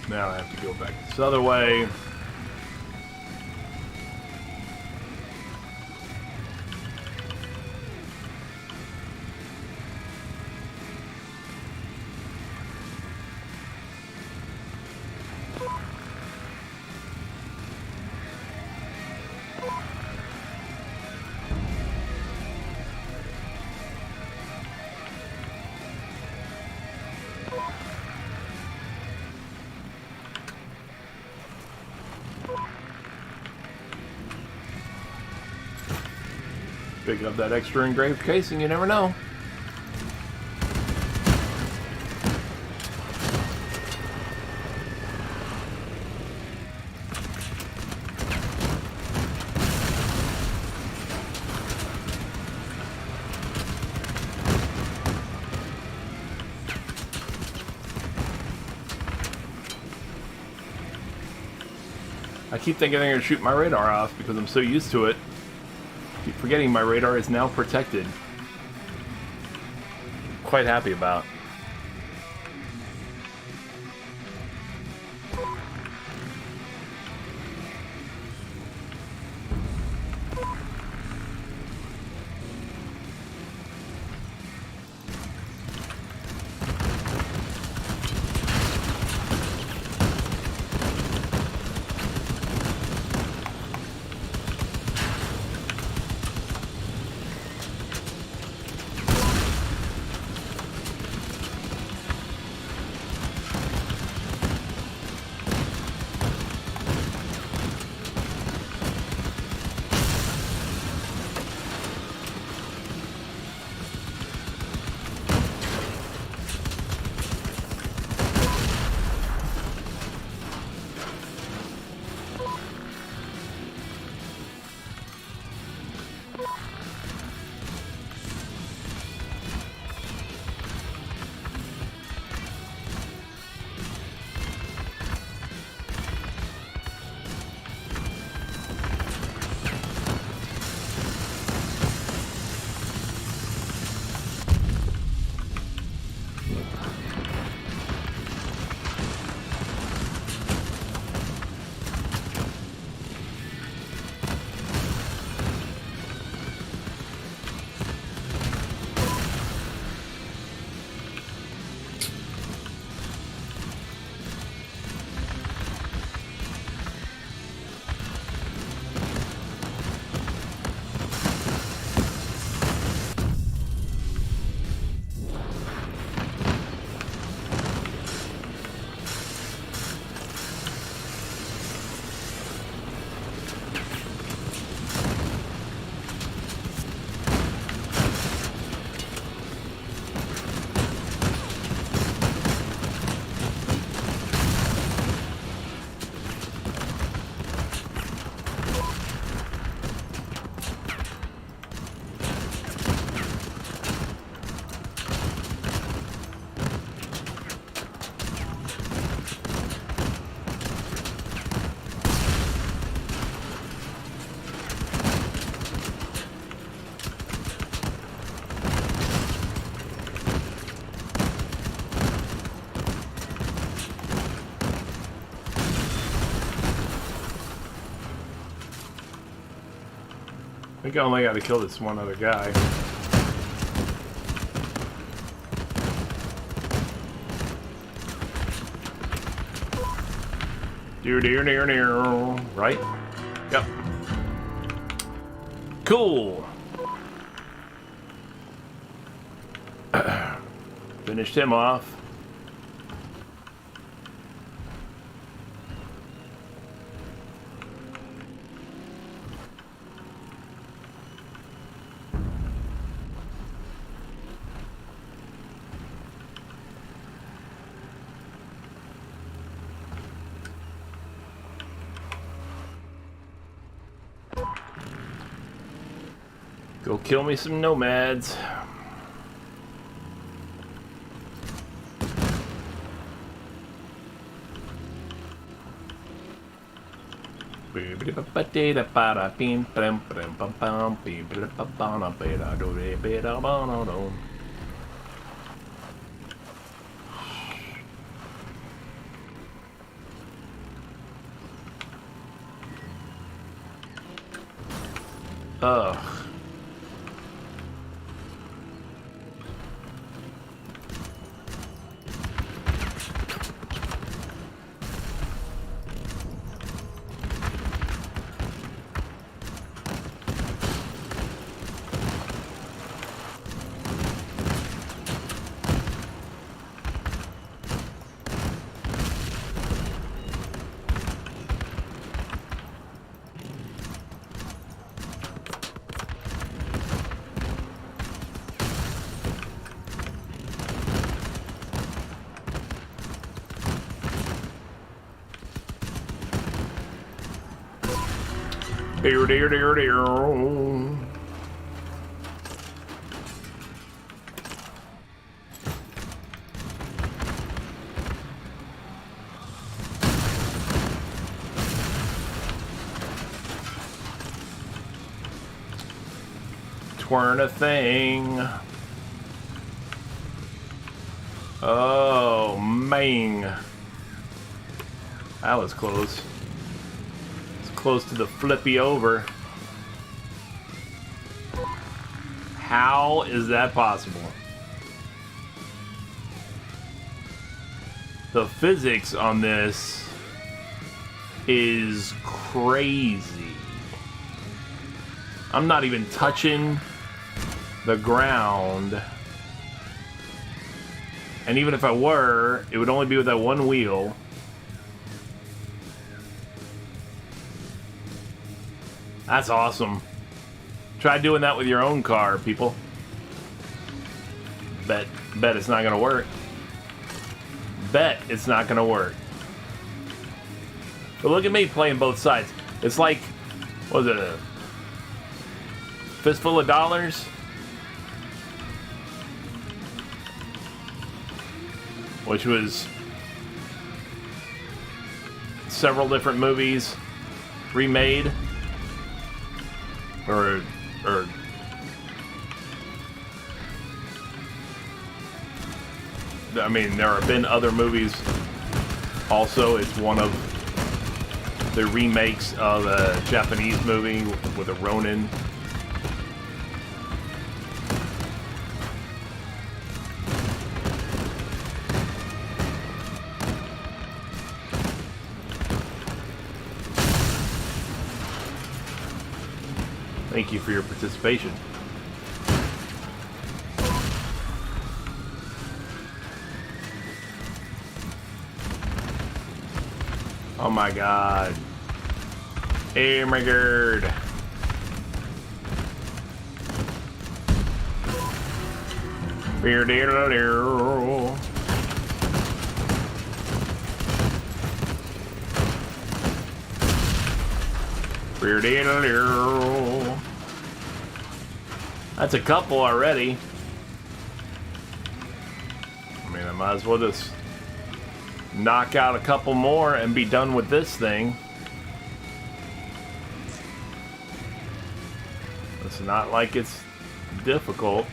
Now I have to go back this other way. Picking up that extra engraved casing, you never know. I keep thinking they're going to shoot my radar off because I'm so used to it. Keep forgetting my radar is now protected. Quite happy about. I think I only got to kill this one other guy. Dear. Right? Yep. Cool. Finished him off. Go kill me some nomads. Ugh. Dear. weren't a thing. Oh, man. That was close. It's close to the flippy over. How is that possible? The physics on this is crazy. I'm not even touching the ground. And even if I were, it would only be with that one wheel. That's awesome. Try doing that with your own car, people. Bet it's not gonna work. Bet it's not gonna work. But look at me playing both sides. It's like, what was it, a fistful of dollars? Which was several different movies remade. Or I mean, there have been other movies also. It's one of the remakes of a Japanese movie with a Ronin. Thank you for your participation. Oh my god. Oh my god. Beer diddle. Beer diddle. That's a couple already. I mean, I might as well just knock out a couple more and be done with this thing. It's not like it's difficult.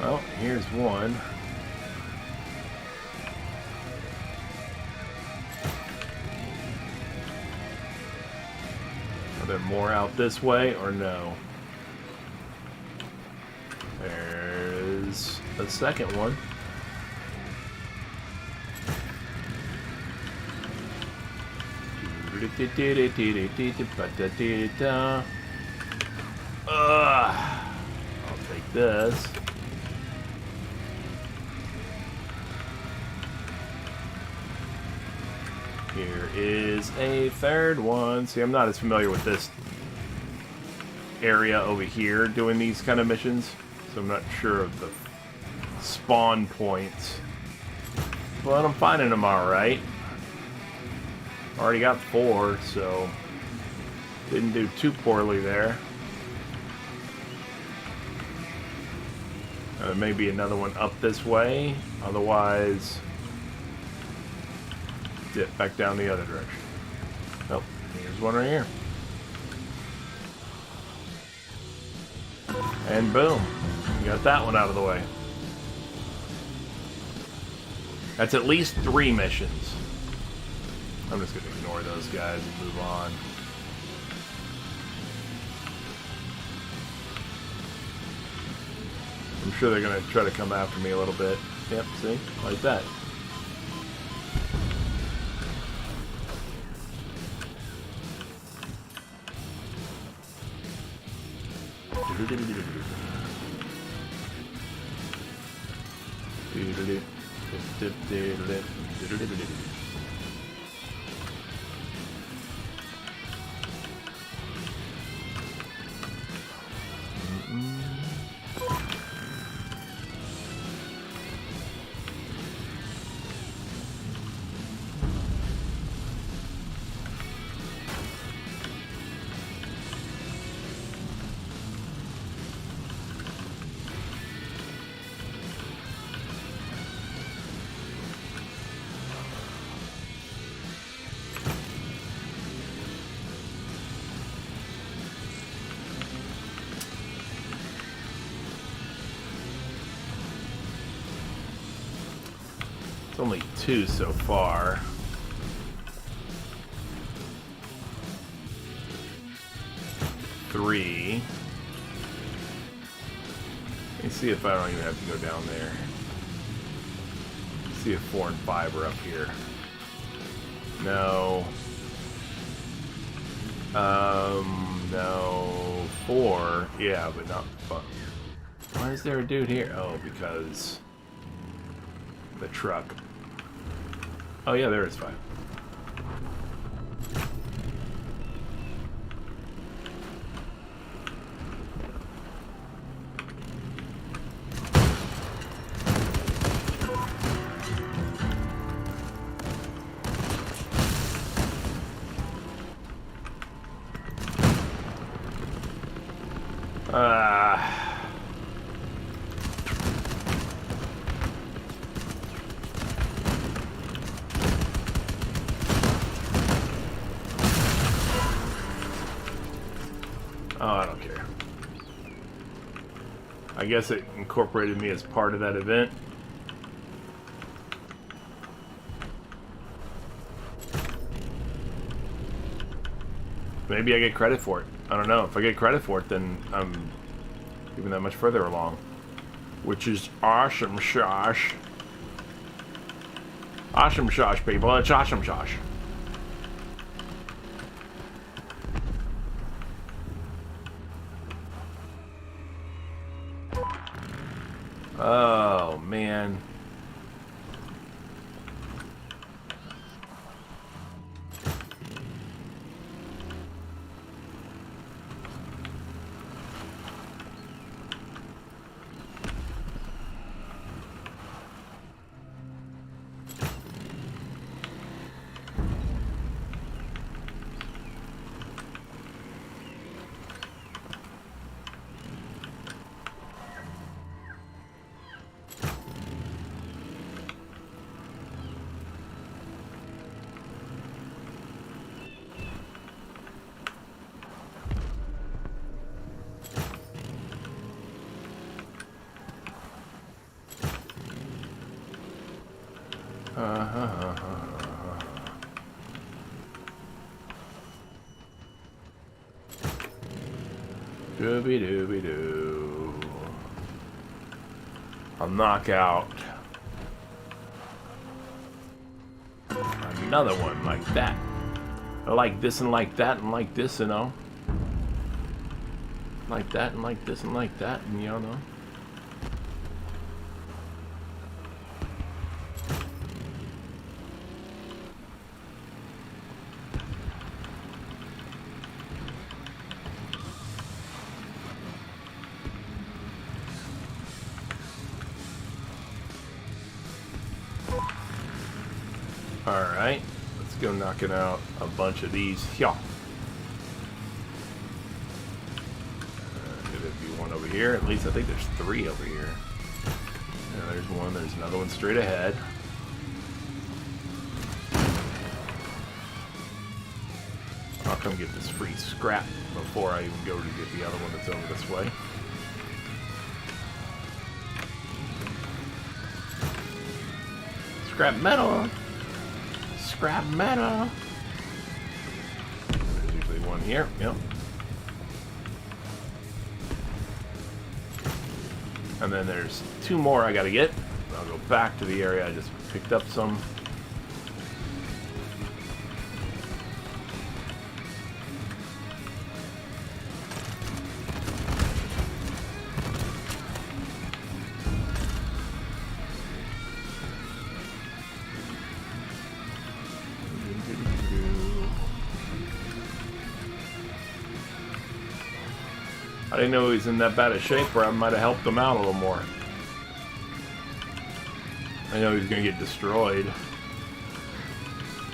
Well, here's one. Are there more out this way or no? There's a second one. I'll take this. Here is a third one. See, I'm not as familiar with this area over here doing these kind of missions, so I'm not sure of the spawn points. But I'm finding them alright. Already got 4, so didn't do too poorly there. There may be another one up this way, otherwise dip back down the other direction. Oh, here's one right here. And boom, you got that one out of the way. That's at least 3 missions. I'm just gonna ignore those guys and move on. I'm sure they're gonna try to come after me a little bit. Yep, see? Like that. It's only 2 so far. Three. Let me see if I don't even have to go down there. See if 4 and 5 are up here. No. No. 4. Yeah, but not 5. Why is there a dude here? Oh, because the truck. Oh yeah, there is 5. Oh, I don't care. I guess it incorporated me as part of that event. Maybe I get credit for it. I don't know. If I get credit for it, then I'm even that much further along. Which is awesome, shosh. Awesome, shosh, people. It's awesome, shosh. Oh, man. Dooby dooby doo. I'll knock out another one like that. I like this and like that and like this, you know. Like that and like this and like that, and you know. Alright, let's go knocking out a bunch of these. Yeah. Could it be one over here? At least I think there's 3 over here. Yeah, there's one, there's another one straight ahead. I'll come get this free scrap before I even go to get the other one that's over this way. Scrap metal! Scrap metal. There's usually one here. Yep. And then there's 2 more I gotta get. I'll go back to the area I just picked up some. I didn't know he was in that bad a shape where I might have helped him out a little more. I know he's gonna get destroyed.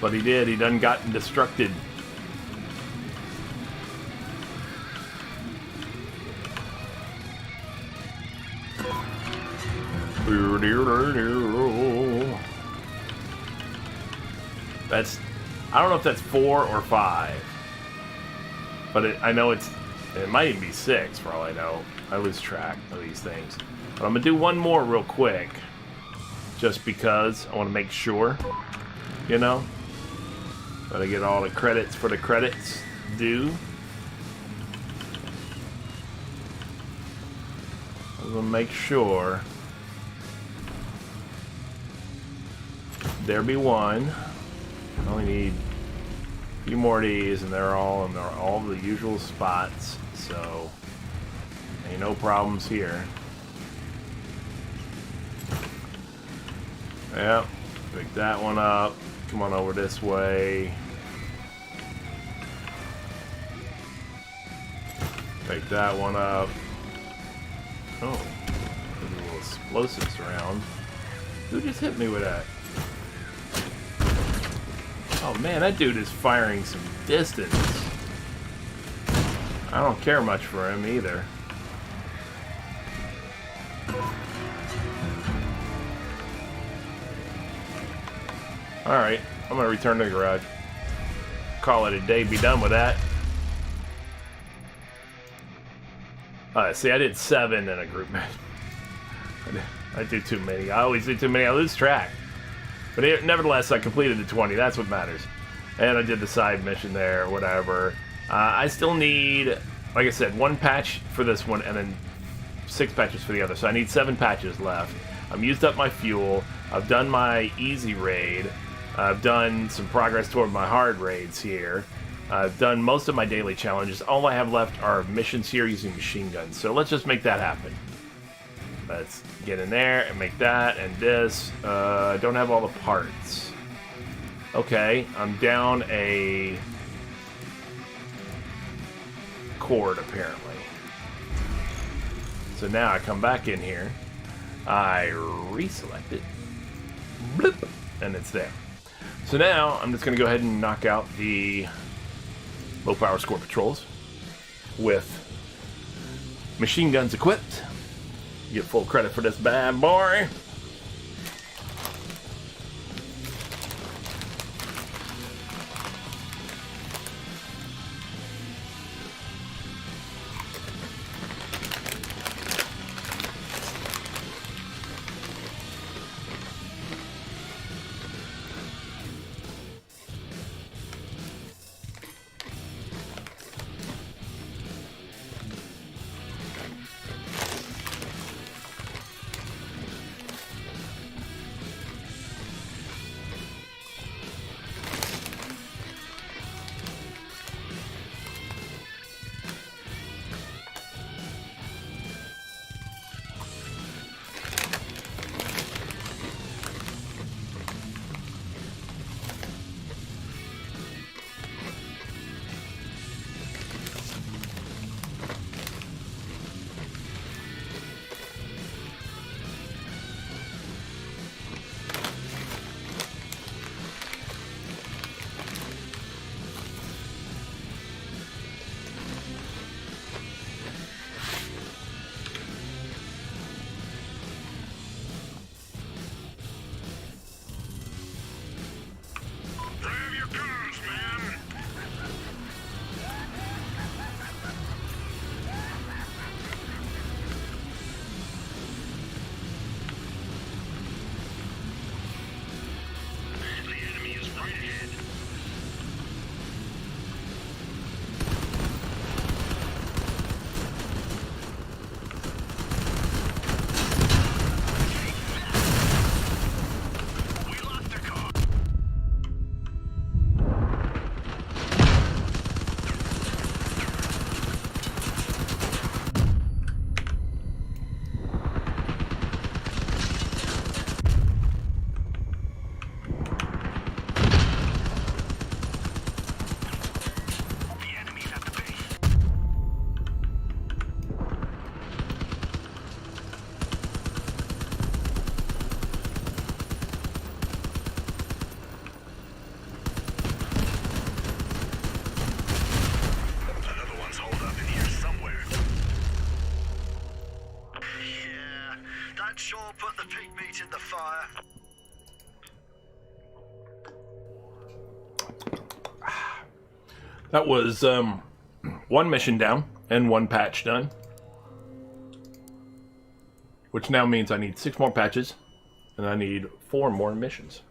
But he did, he done gotten destructed. That's, I don't know if that's 4 or 5. But I know it might even be 6 for all I know. I lose track of these things. But I'm gonna do one more real quick. just because I want to make sure, you know, that I get all the credits for the credits due. I'm going to make sure there be one. I only need a few more of these, and they're all in all the usual spots, so ain't no problems here. Yep, pick that one up. Come on over this way. Pick that one up. Oh, there's little explosives around. Who just hit me with that? Oh man, that dude is firing some distance. I don't care much for him either. Alright, I'm gonna return to the garage. Call it a day, be done with that. See, I did 7 in a group match. I do too many. I always do too many. I lose track. But nevertheless, I completed the 20. That's what matters. And I did the side mission there, whatever. I still need, like I said, 1 patch for this one and then 6 patches for the other. So I need 7 patches left. I've used up my fuel. I've done my easy raid. I've done some progress toward my hard raids here. I've done most of my daily challenges. All I have left are missions here using machine guns. So let's just make that happen. Let's get in there and make that and this. I don't have all the parts. Okay, I'm down a cord apparently. So now I come back in here. I reselect it. Bloop, and it's there. So now I'm just going to go ahead and knock out the low power score patrols with machine guns equipped. Get full credit for this bad boy. That was 1 mission down and 1 patch done. Which now means I need 6 more patches. And And I need 4 more missions.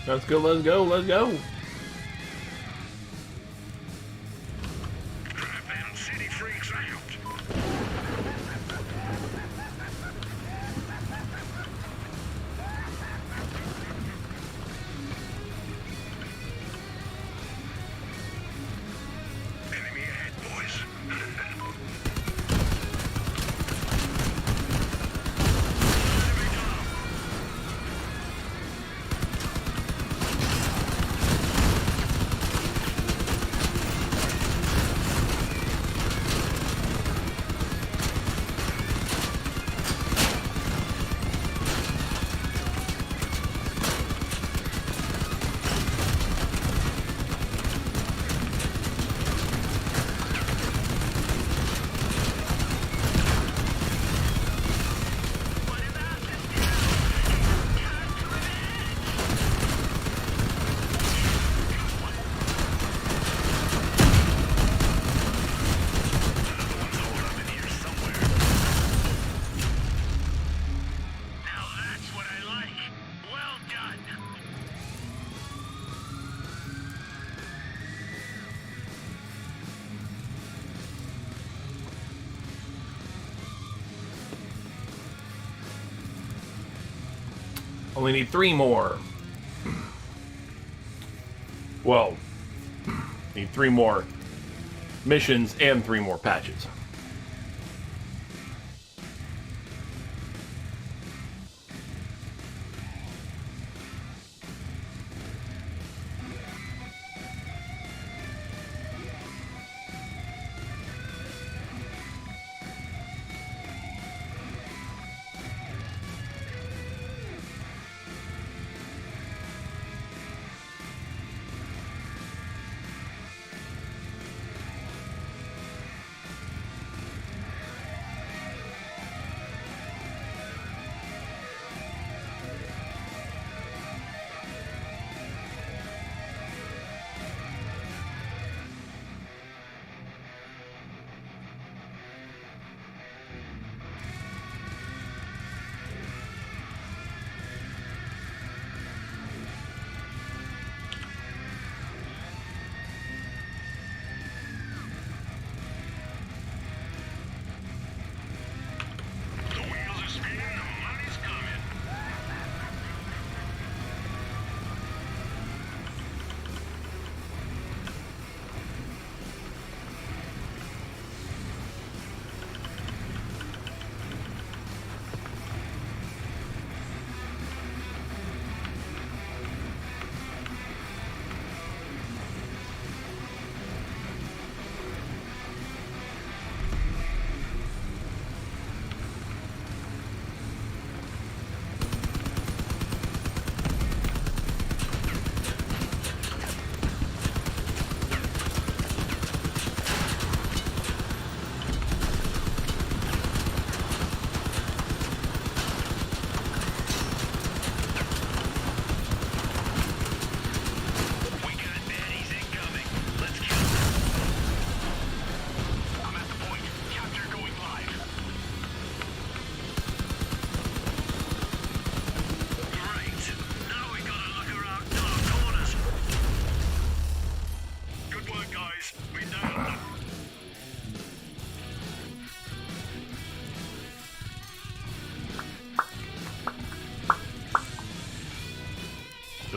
Let's go, let's go, let's go. Driving city freaks out. Enemy ahead, boys. Only need 3 more. Well, need 3 more missions and 3 more patches.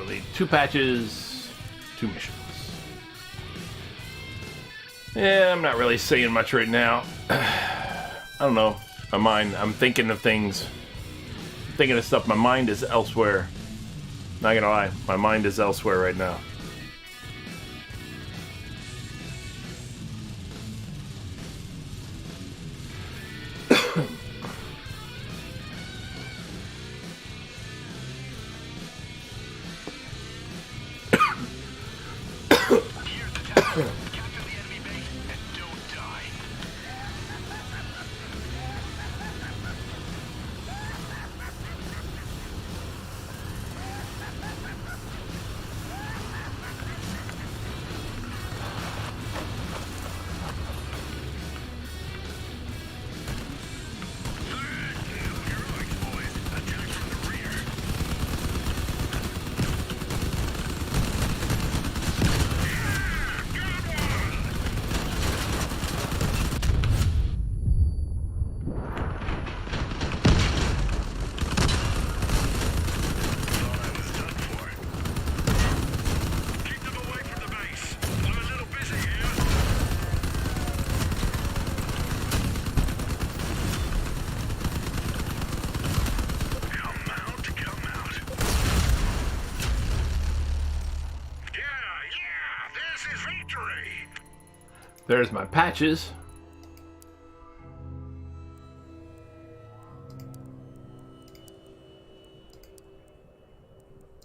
need 2 patches, 2 missions. Yeah, I'm not really saying much right now. I don't know. My mind, I'm thinking of things. I'm thinking of stuff. My mind is elsewhere. Not gonna lie, my mind is elsewhere right now. There's my patches.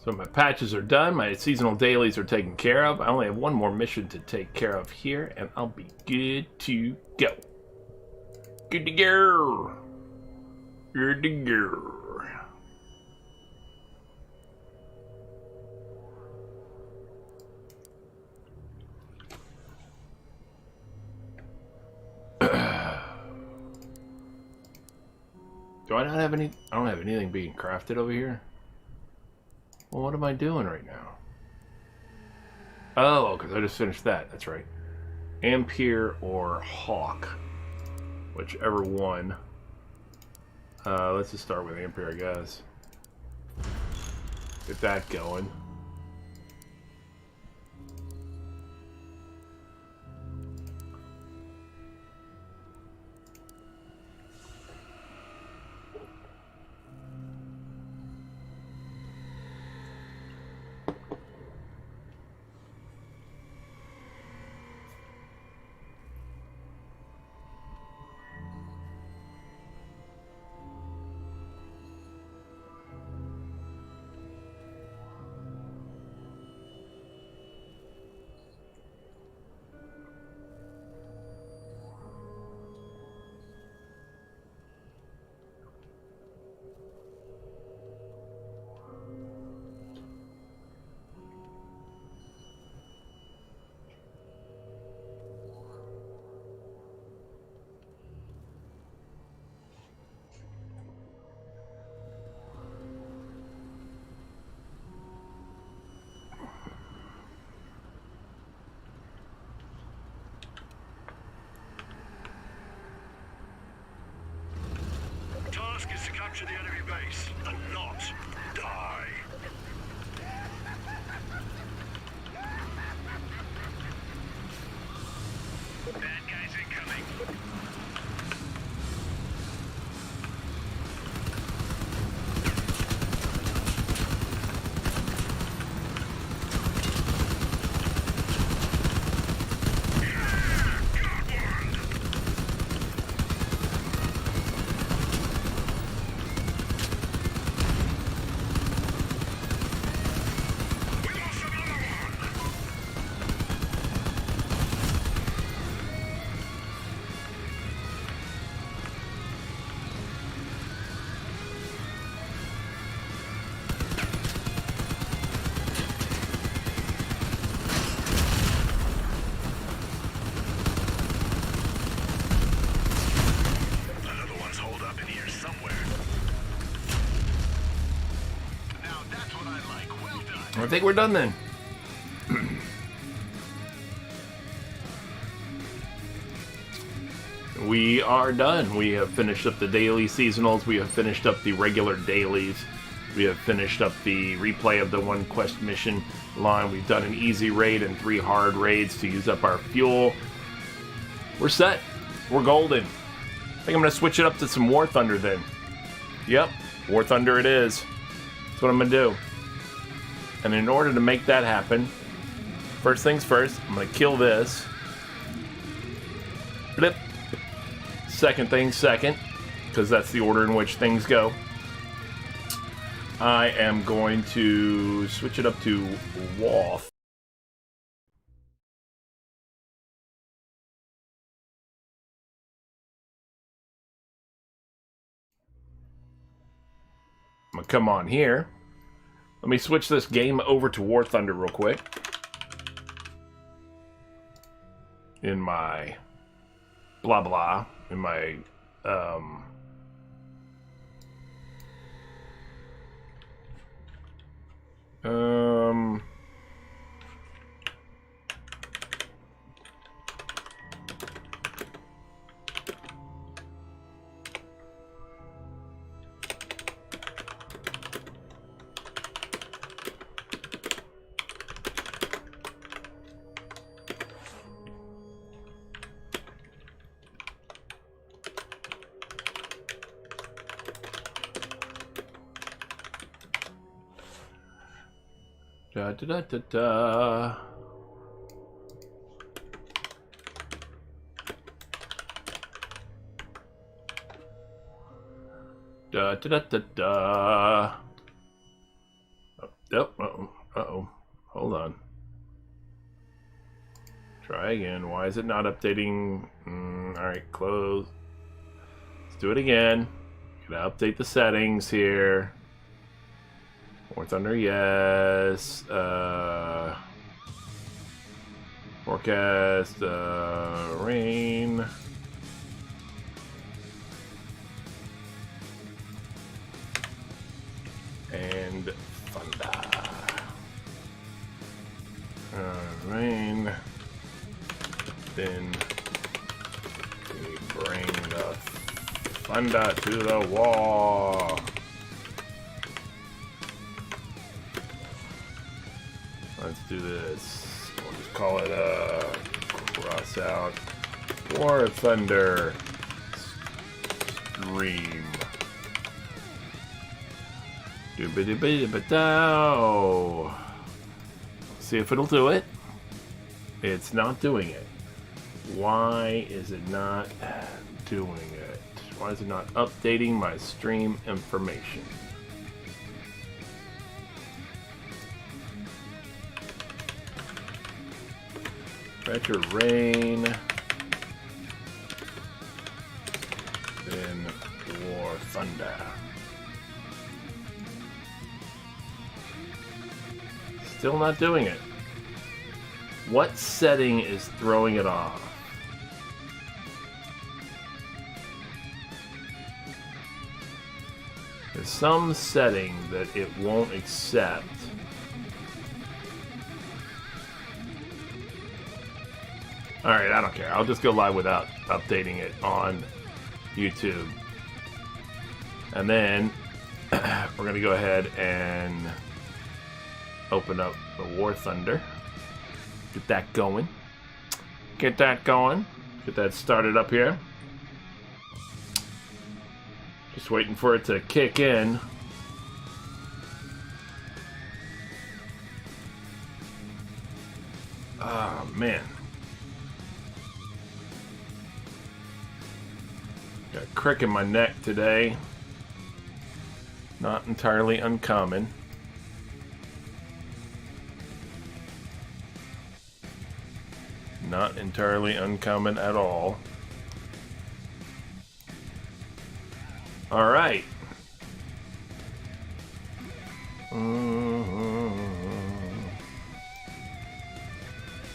So my patches are done. My seasonal dailies are taken care of. I only have one more mission to take care of here, and I'll be good to go. Good to go. Good to go. Do I not have any? I don't have anything being crafted over here. Well, what am I doing right now? Oh, because I just finished that. That's right. Ampere or Hawk. Whichever one. Let's just start with Ampere, I guess. Get that going. Is to capture the enemy base and not die. Bad guys incoming. I think we're done then. We are done. We have finished up the daily seasonals. We have finished up the regular dailies. We have finished up the replay of the 1 quest mission line. We've done an easy raid and 3 hard raids to use up our fuel. We're set. We're golden. I think I'm going to switch it up to some War Thunder then. Yep, War Thunder it is. That's what I'm going to do. And in order to make that happen, first things first, I'm going to kill this. Blip. Second thing second, because that's the order in which things go. I am going to switch it up to Wath. I'm gonna come on here. Let me switch this game over to War Thunder real quick. In my blah blah, in my da da da da da. Da da da da da. Oh, yep. Uh-oh. Hold on. Try again. Why is it not updating? Alright, close. Let's do it again. Gotta update the settings here. War Thunder, yes. Forecast, rain. And thunder. Rain. Then we bring the thunder to the wall. Let's do this. We'll just call it a Crossout War Thunder Stream. Doobity-bitty-bitty-bow. See if it'll do it. It's not doing it. Why is it not doing it? Why is it not updating my stream information? Retcher, rain. Then War Thunder. Still not doing it. What setting is throwing it off? There's some setting that it won't accept. Alright, I don't care. I'll just go live without updating it on YouTube. And then we're going to go ahead and open up the War Thunder. Get that going. Get that going. Get that started up here. Just waiting for it to kick in. Ah, man. Got a crick in my neck today. Not entirely uncommon. Not entirely uncommon at all. All right.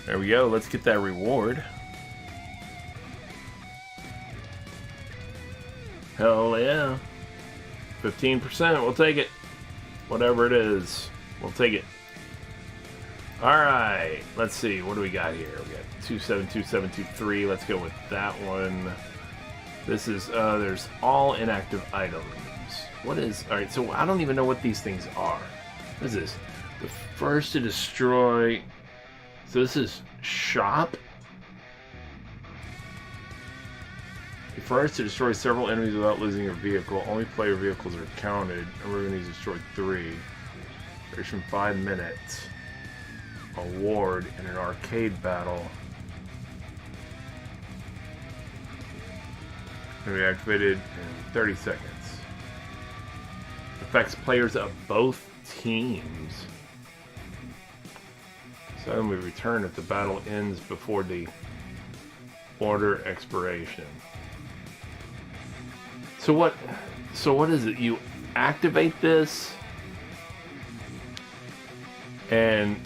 There we go. Let's get that reward. Hell yeah. 15%. We'll take it. Whatever it is. We'll take it. Alright. Let's see. What do we got here? We got 272723. Let's go with that one. This is, there's all inactive items. What is... Alright, so I don't even know what these things are. What is this? The first to destroy... So this is shop? The first to destroy several enemies without losing your vehicle. Only player vehicles are counted. Number of enemies destroyed 3. Duration 5 minutes. Award in an arcade battle. Can be activated in 30 seconds. Affects players of both teams. Suddenly return if the battle ends before the order expiration. So what is it? You activate this and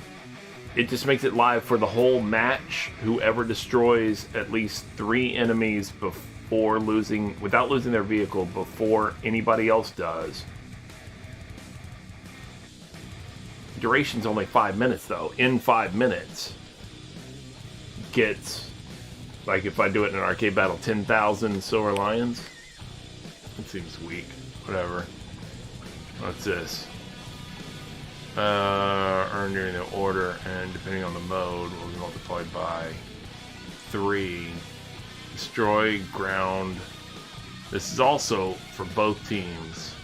it just makes it live for the whole match. Whoever destroys at least 3 enemies without losing their vehicle before anybody else does. Duration's only 5 minutes though. In 5 minutes gets, like if I do it in an arcade battle, 10,000 silver lions. It seems weak. Whatever. What's this? Earned during the order, and depending on the mode, will be multiplied by 3. Destroy ground. This is also for both teams.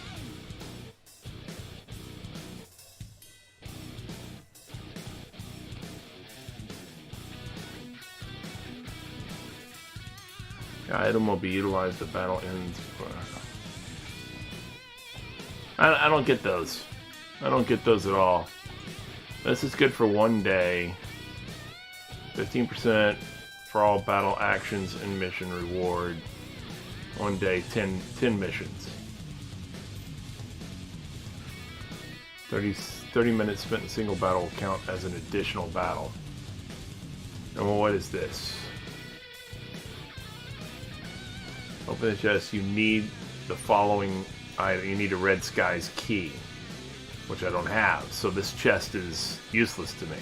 The item will be utilized if the battle ends. I don't get those. I don't get those at all. This is good for 1 day. 15% for all battle actions and mission reward. 1 day, 10 missions. 30 minutes spent in single battle will count as an additional battle. And well, what is this? Open the chest, you need the following item. You need a Red Skies key, which I don't have, so this chest is useless to me.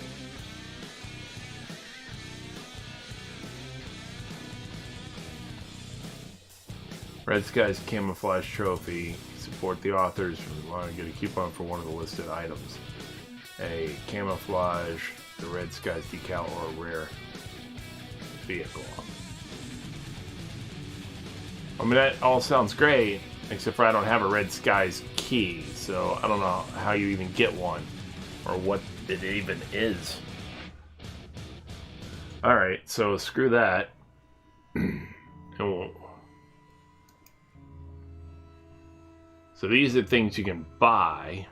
Red Skies Camouflage Trophy. Support the authors if you want to get a coupon for one of the listed items. A camouflage, the Red Skies decal, or a rare vehicle. I mean, that all sounds great, except for I don't have a Red Skies key, so I don't know how you even get one, or what it even is. Alright, so screw that. So these are things you can buy,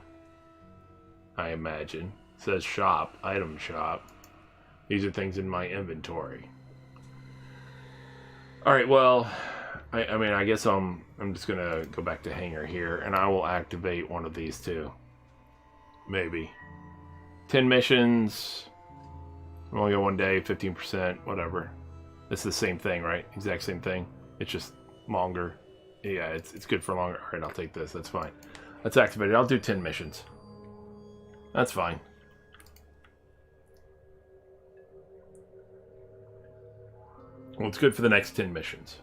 I imagine. It says shop, item shop. These are things in my inventory. Alright, well... I mean, I guess I'm just gonna go back to hangar here, and I will activate one of these too. Maybe. 10 missions. I'm only got 1 day, 15%, whatever. It's the same thing, right? Exact same thing. It's just longer. Yeah, it's good for longer. Alright, I'll take this. That's fine. Let's activate it. I'll do 10 missions. That's fine. Well, it's good for the next 10 missions.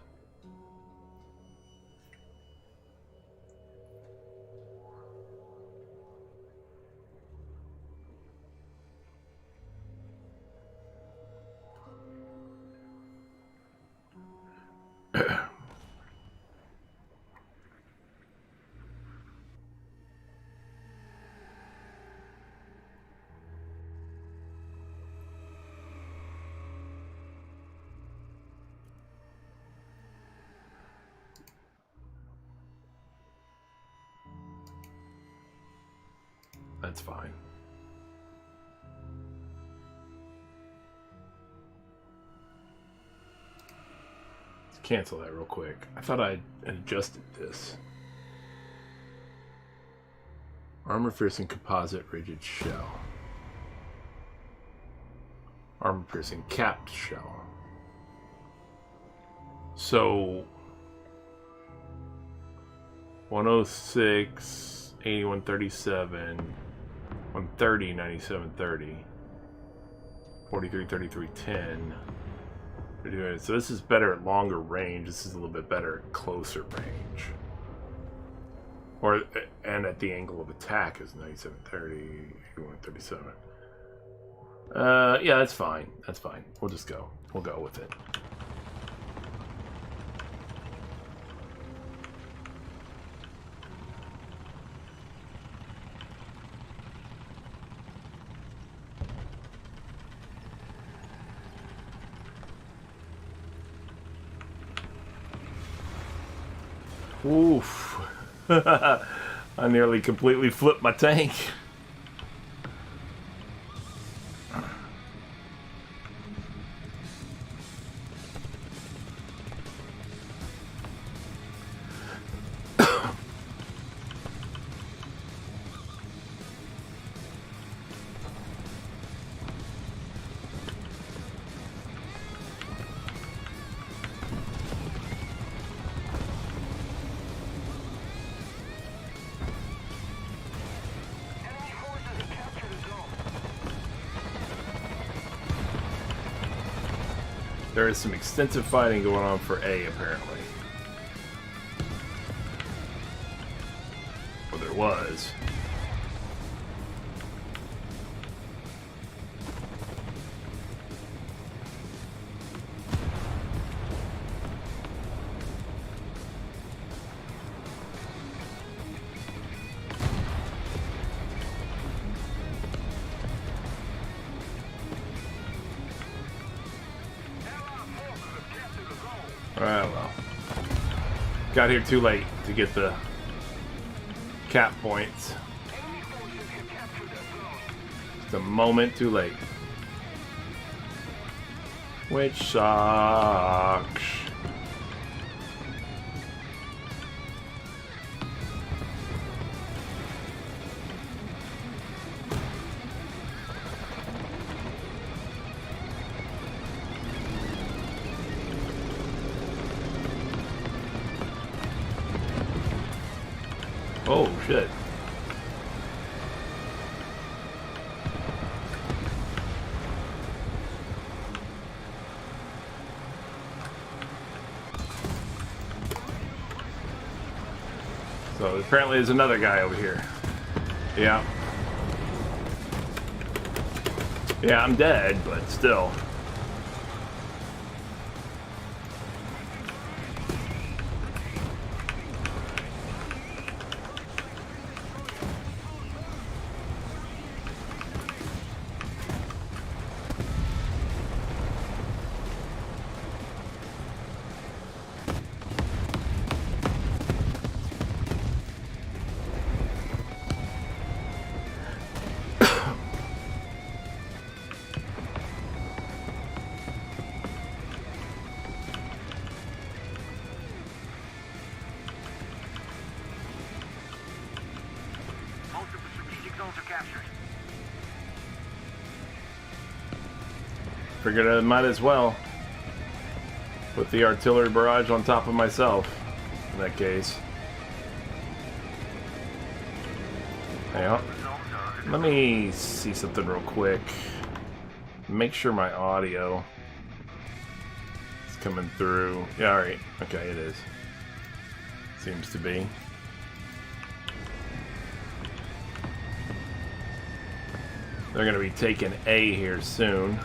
That's fine. Let's cancel that real quick. I thought I had adjusted this. Armor piercing composite rigid shell. Armor piercing capped shell. So 106, 8137, 130, 9730, 43, 33, 10. So this is better at longer range. This is a little bit better at closer range. Or, and at the angle of attack is 9730, 137. Yeah, that's fine. That's fine. We'll just go. We'll go with it. Oof. I nearly completely flipped my tank. There is some extensive fighting going on for A, apparently. Or there was. Alright, well. Got here too late to get the cap points. Just a moment too late. Which sucks. Oh, shit. So apparently there's another guy over here. Yeah. Yeah, I'm dead, but still. Figured I might as well put the artillery barrage on top of myself in that case. Hang on. Let me see something real quick. Make sure my audio is coming through. Yeah, alright. Okay, it is. Seems to be. They're going to be taking A here soon.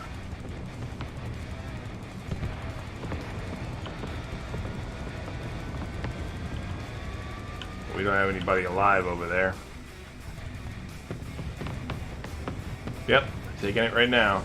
We don't have anybody alive over there. Yep, taking it right now.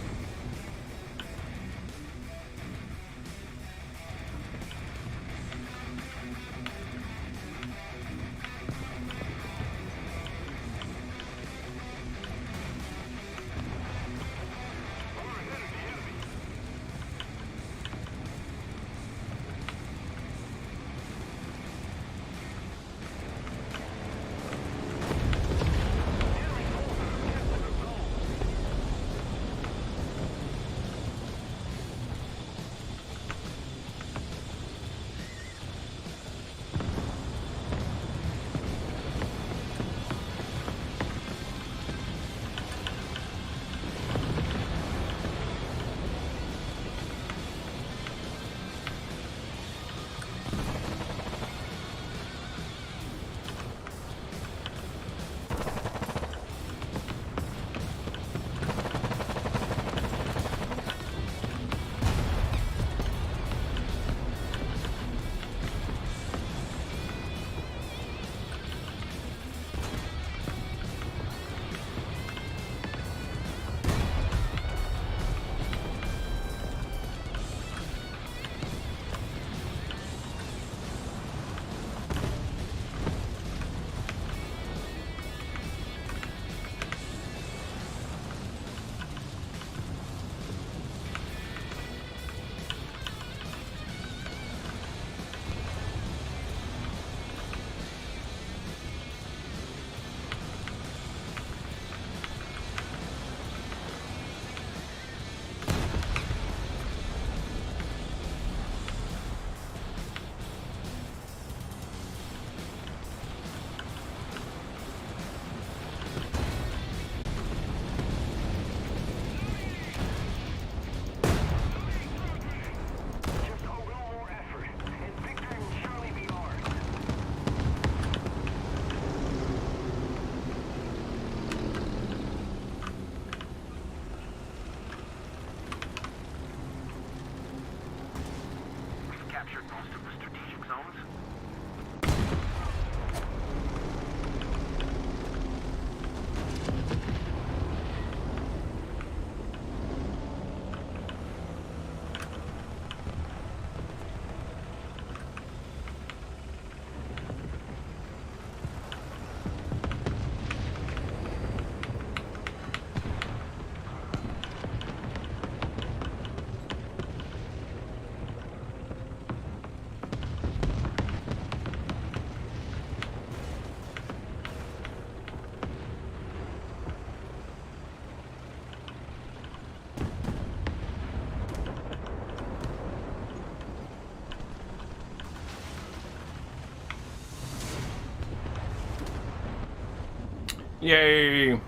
Yay!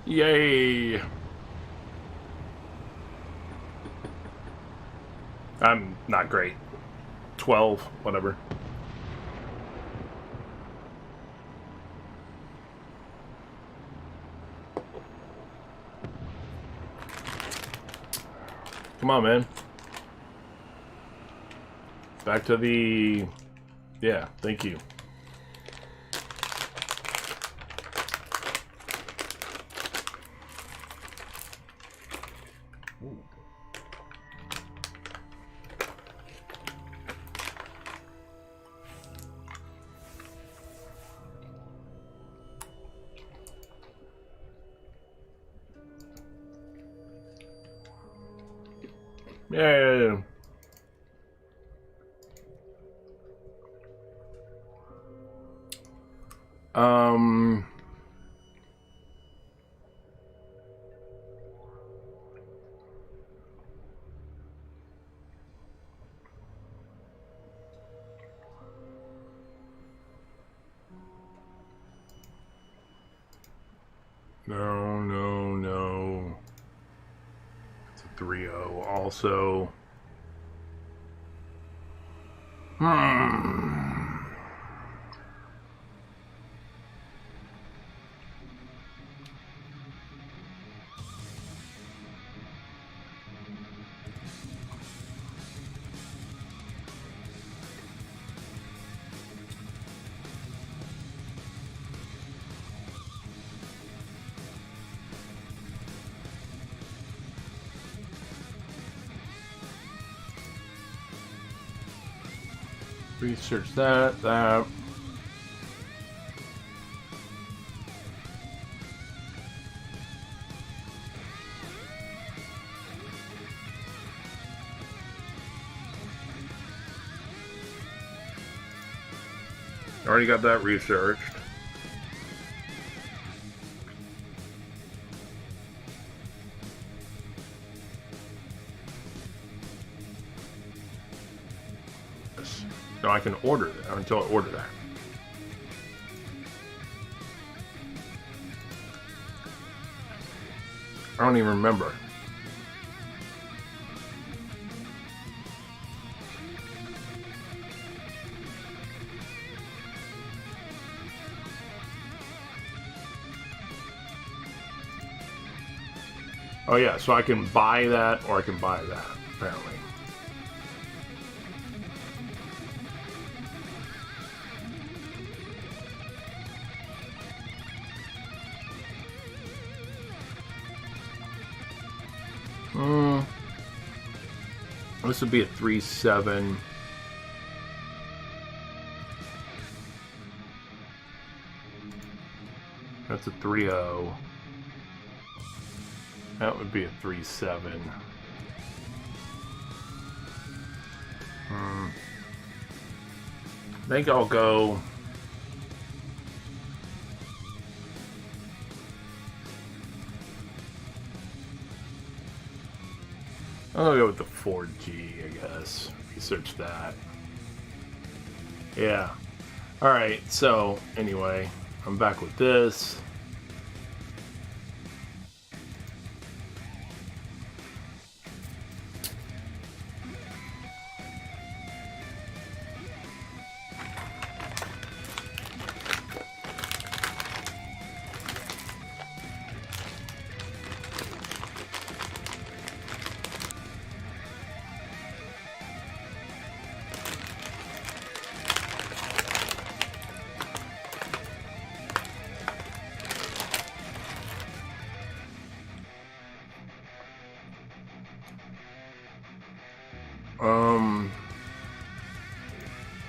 Yay! I'm not great. 12, whatever. Come on, man. Back to the... Yeah, thank you. Yeah. No. It's a 3-0 also. Research that. Already got that researched. No, I can order it until I order that. I don't even remember. Oh yeah, so I can buy that or I can buy that, apparently. This would be a 3-7. That's a 3-0. That would be a 3-7. I think I'll go... I'll go with the 4G, I guess. Research that. Yeah. Alright, so, anyway, I'm back with this.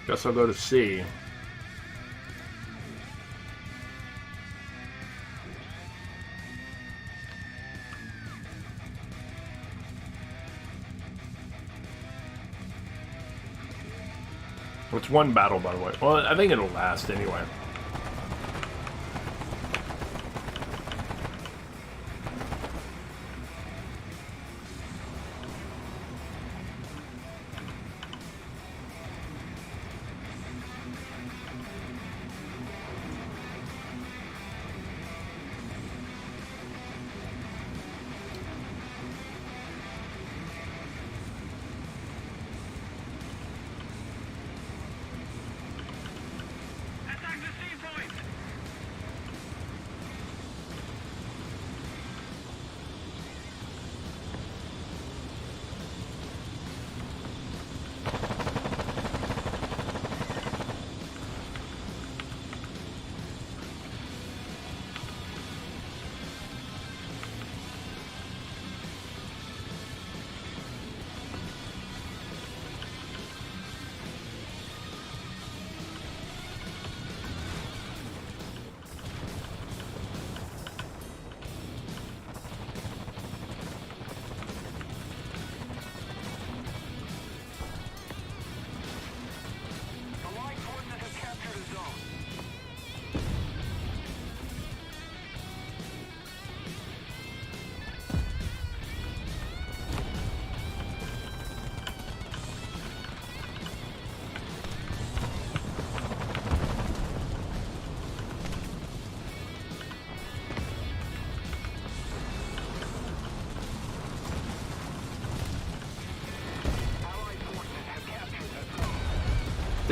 Guess I'll go to C. It's one battle, by the way. Well, I think it'll last anyway.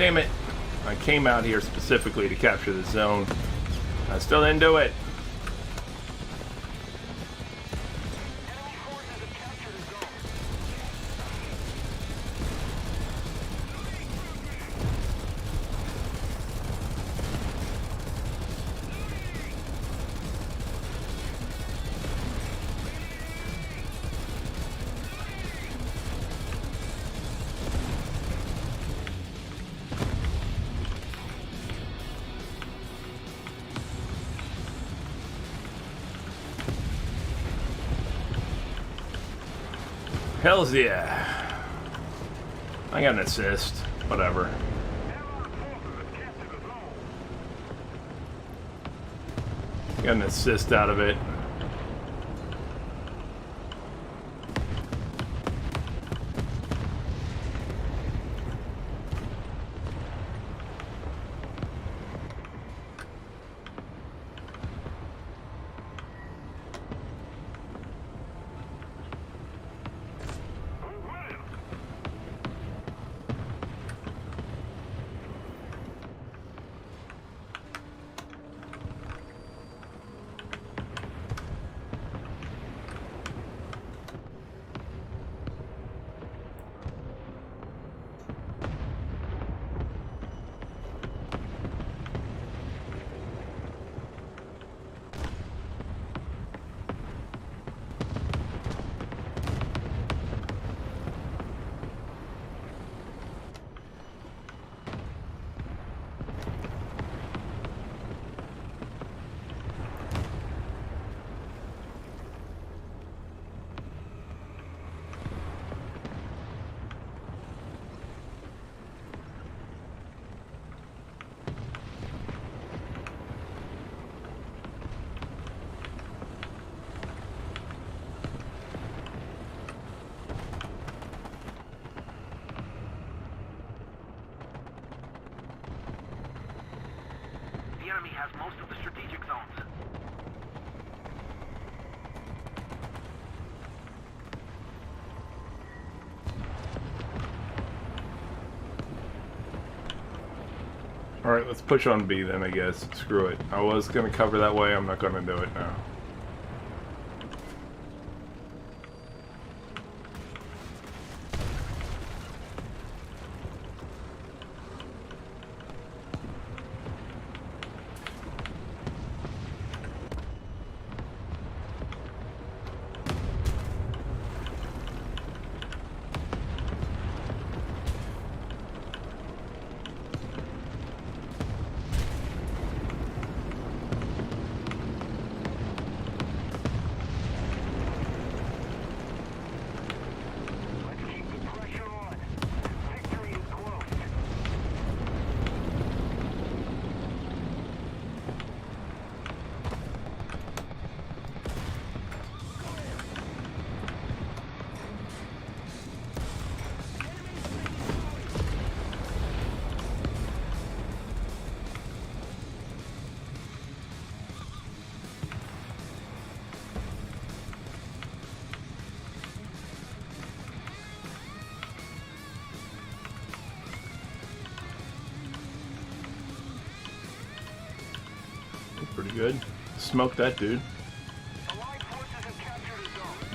Damn it. I came out here specifically to capture the zone. I still didn't do it. Hells yeah. I got an assist. Whatever. Got an assist out of it. Has most of the strategic zones. Alright, let's push on B then, I guess. Screw it. I was going to cover that way. I'm not going to do it now. Pretty good. Smoke that dude. Allied forces have captured a zone.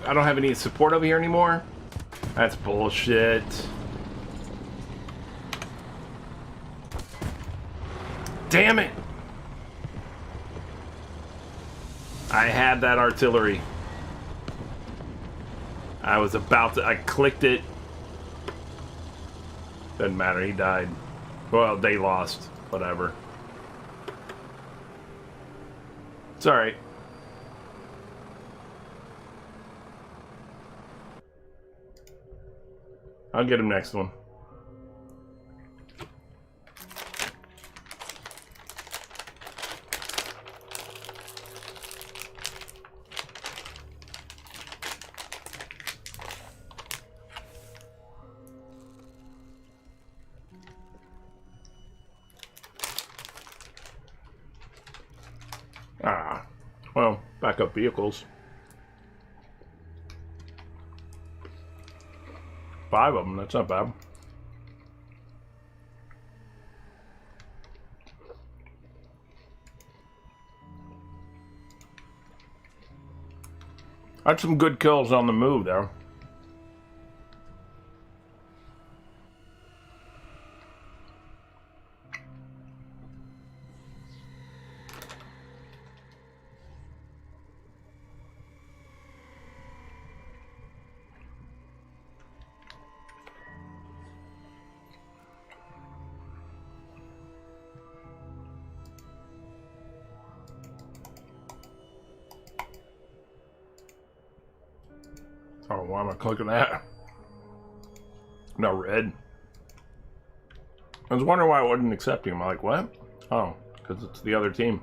I don't have any support over here anymore? That's bullshit. Damn it! I had that artillery. I was about to... I clicked it. Doesn't matter, he died. Well, they lost. Whatever. It's alright. I'll get him next one. Ah, well, backup vehicles. 5 of them, that's not bad. That's some good kills on the move there. Oh, why am I clicking that? No, red. I was wondering why I wasn't accepting him. I'm like, what? Oh, because it's the other team.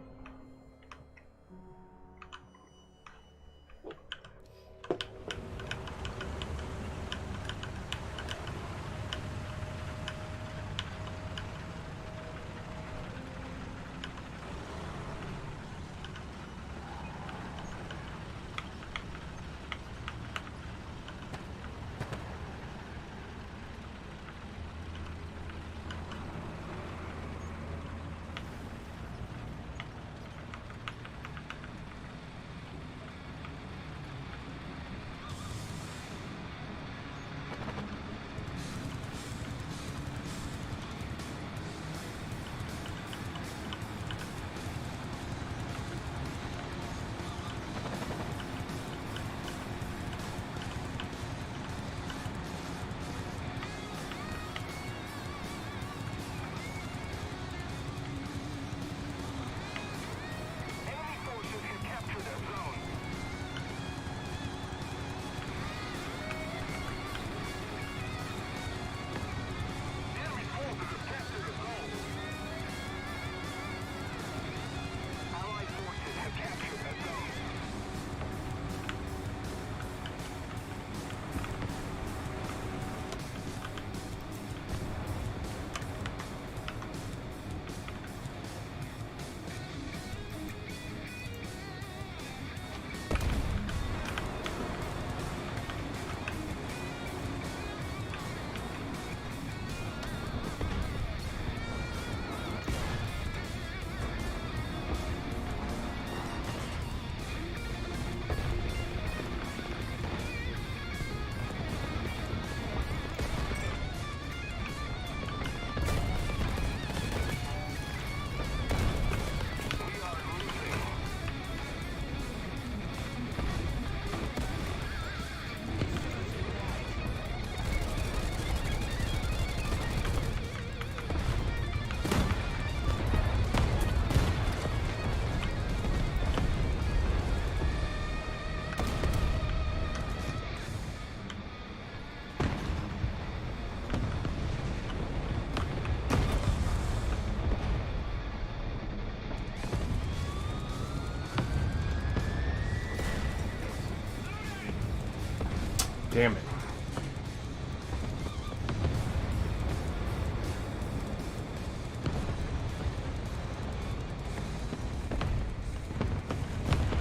Damn it.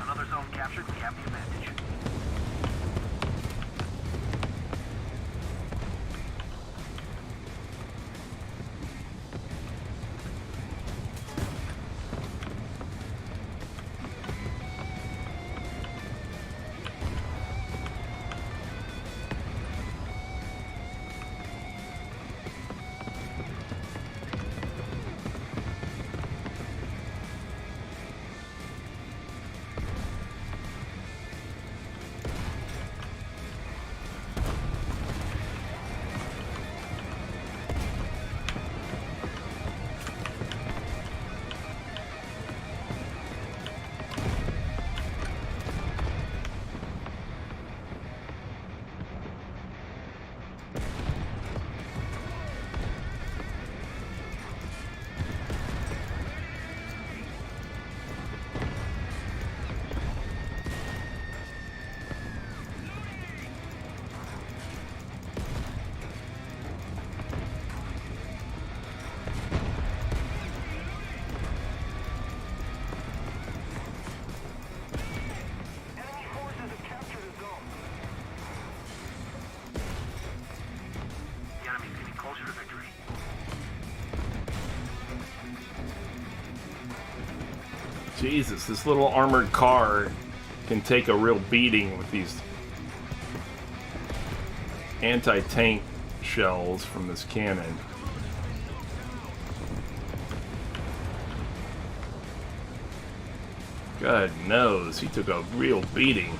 Another zone captured. We have the advantage. Jesus, this little armored car can take a real beating with these anti-tank shells from this cannon. God knows, he took a real beating.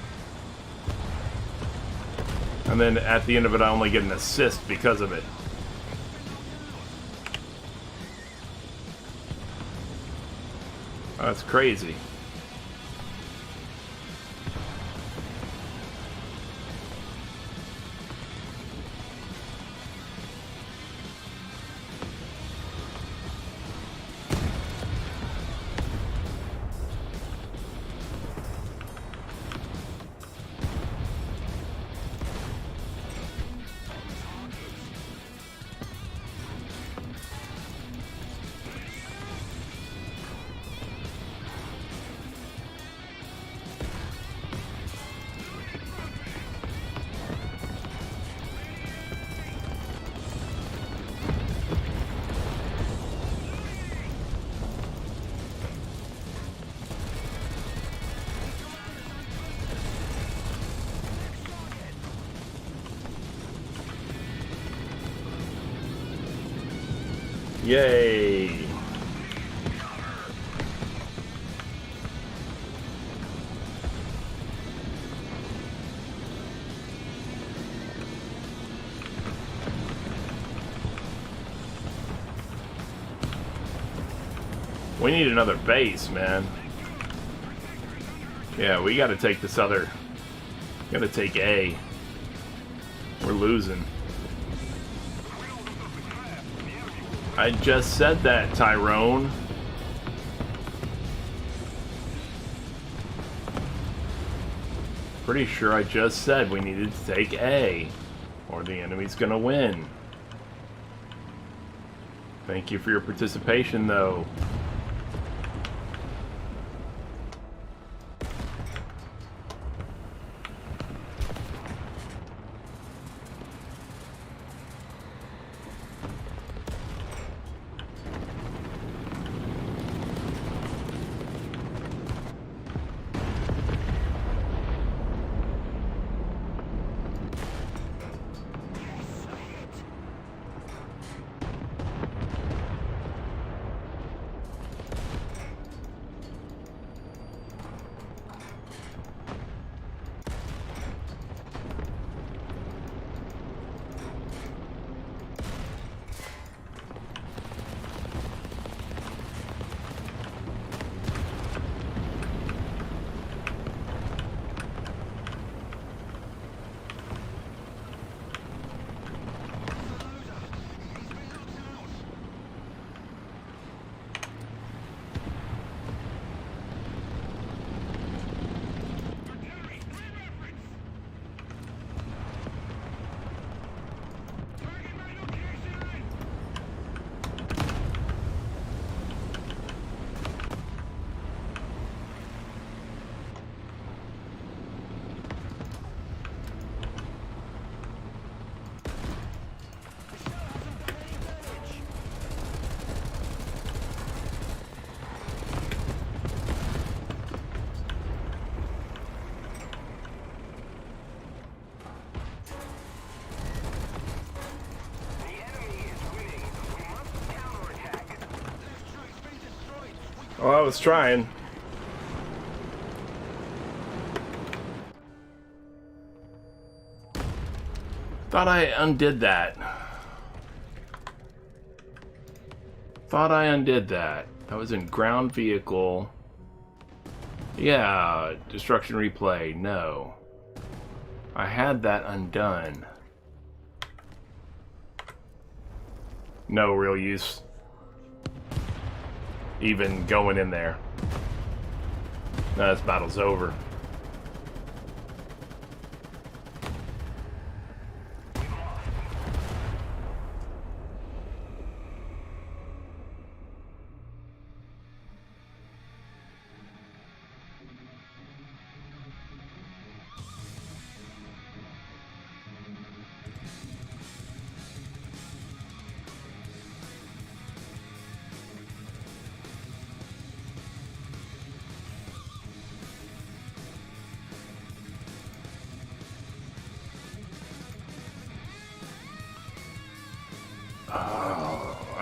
And then at the end of it, I only get an assist because of it. That's crazy. Yay! We need another base, man. Yeah, we gotta take this other... Gotta take A. We're losing. I just said that, Tyrone. Pretty sure I just said we needed to take A, or the enemy's gonna win. Thank you for your participation, though. Well, I was trying. Thought I undid that. Thought I undid that. That was in ground vehicle. Yeah, destruction replay. No. I had that undone. No real use even going in there. No, this battle's over.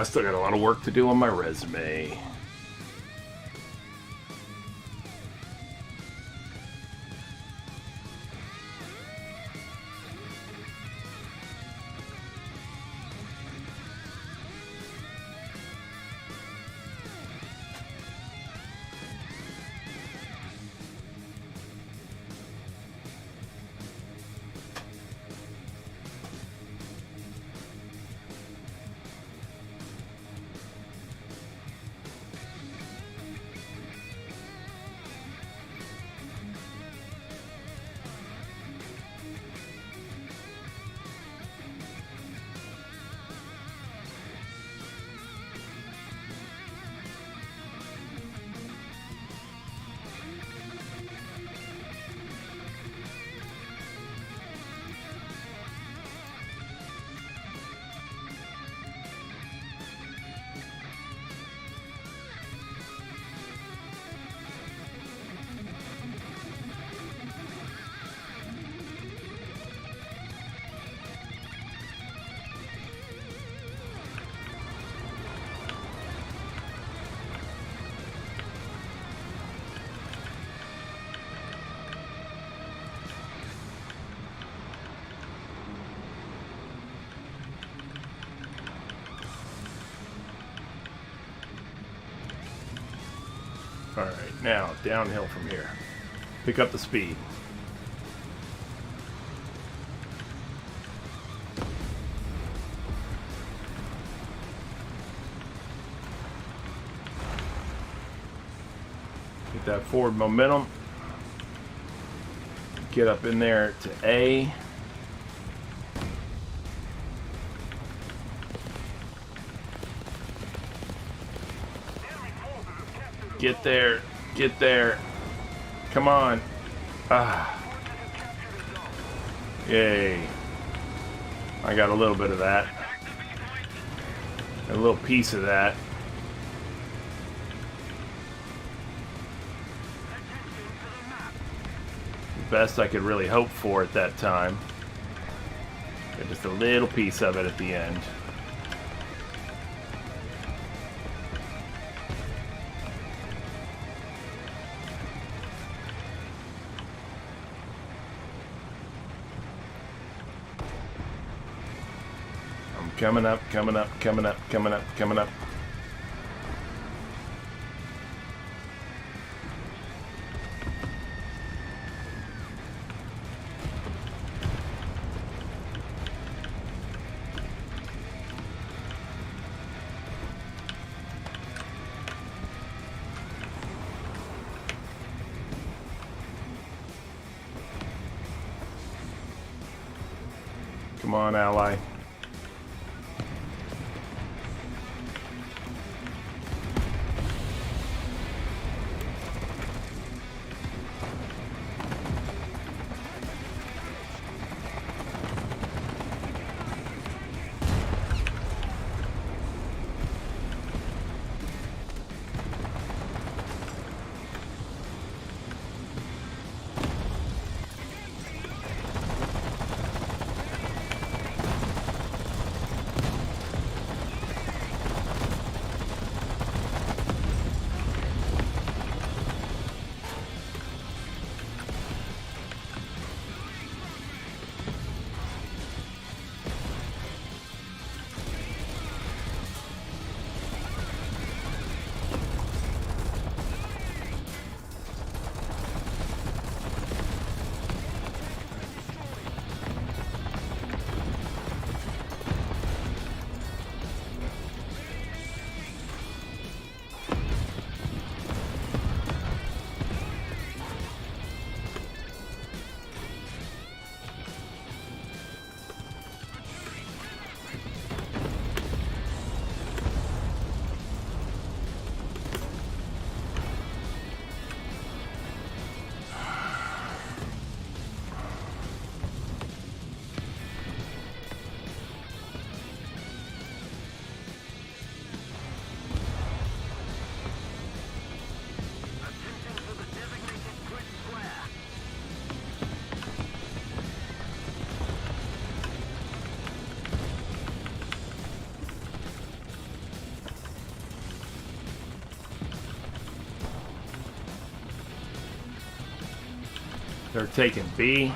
I still got a lot of work to do on my resume. Alright, now downhill from here. Pick up the speed. Get that forward momentum. Get up in there to A. Get there. Get there. Come on. Ah. Yay. I got a little bit of that. A little piece of that. The best I could really hope for at that time. Got just a little piece of it at the end. Coming up, coming up, coming up, coming up, coming up. Come on, ally. They're taking B.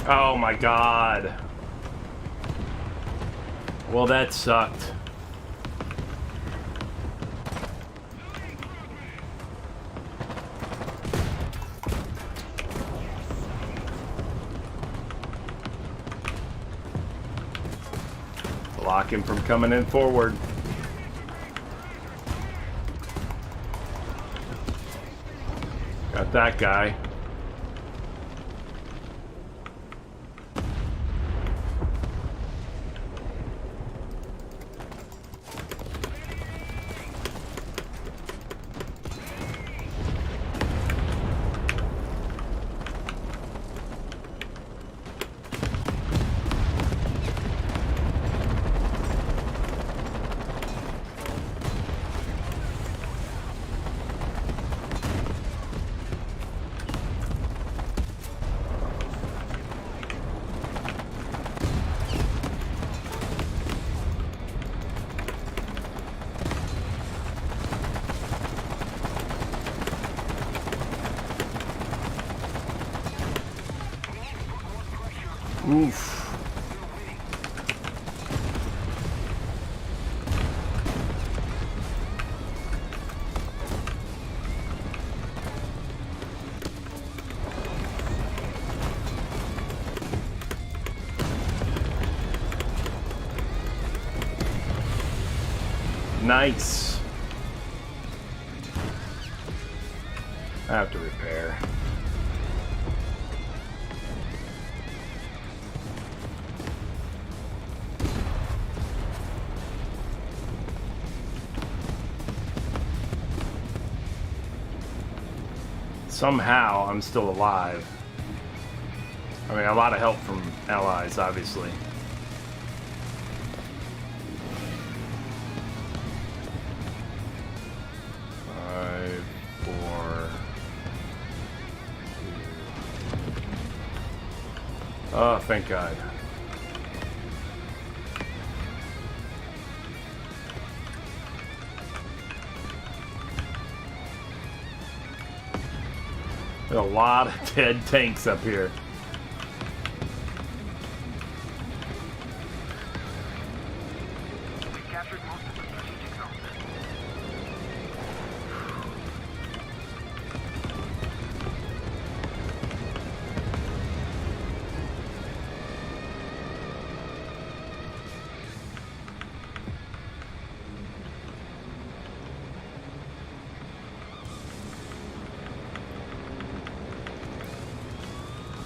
Oh my god. Well, that sucked. Block him from coming in forward. Got that guy. Oof. Nice. I have to repair. Somehow, I'm still alive. I mean, a lot of help from allies, obviously. Five, four, two. Oh, thank God. There's a lot of dead tanks up here. We captured most of the strategic zones.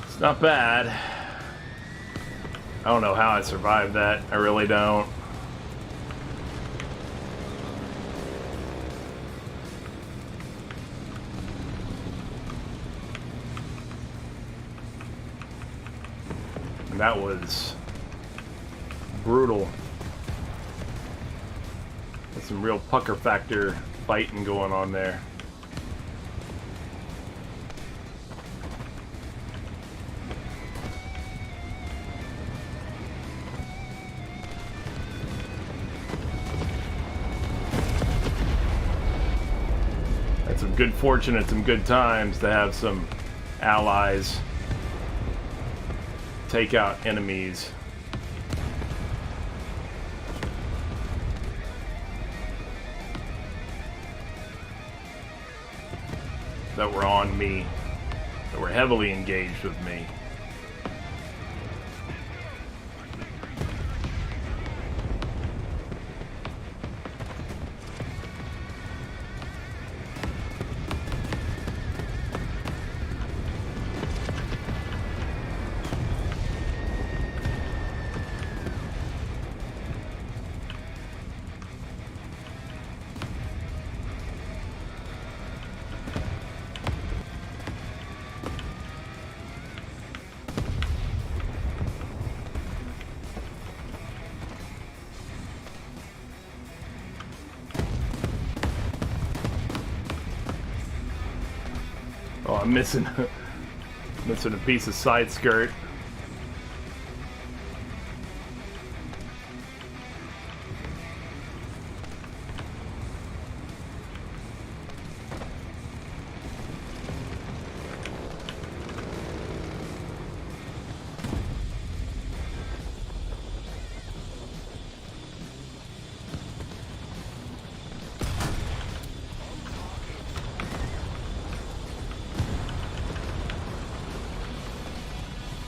It's not bad. I don't know how I survived that. I really don't. And that was brutal. There's some real pucker factor fighting going on there. Had some good fortune and some good times to have some allies take out enemies. That were on me, that were heavily engaged with me. Oh, I'm missing missing a piece of side skirt.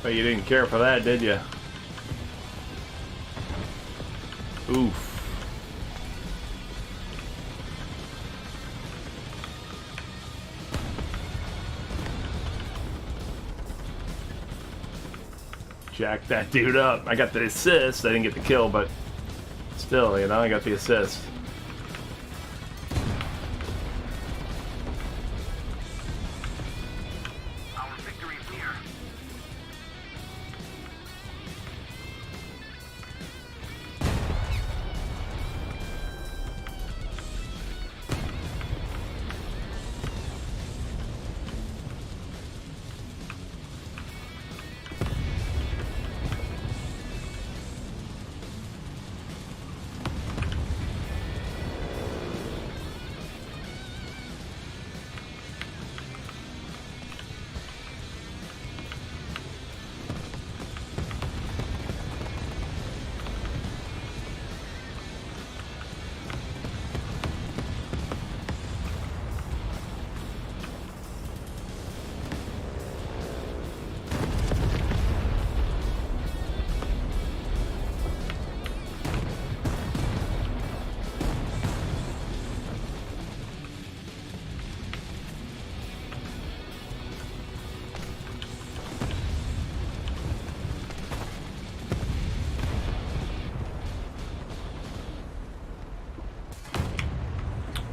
But you didn't care for that, did you? Oof. Jack that dude up. I got the assist. I didn't get the kill, but still, you know, I got the assist.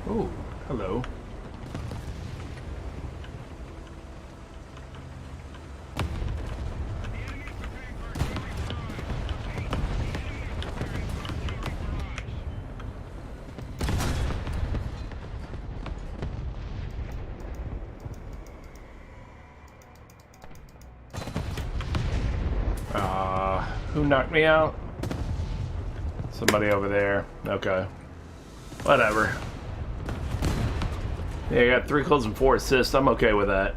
Oh, hello. Who knocked me out? Somebody over there. Okay. Whatever. Yeah, I got 3 kills and 4 assists. I'm okay with that.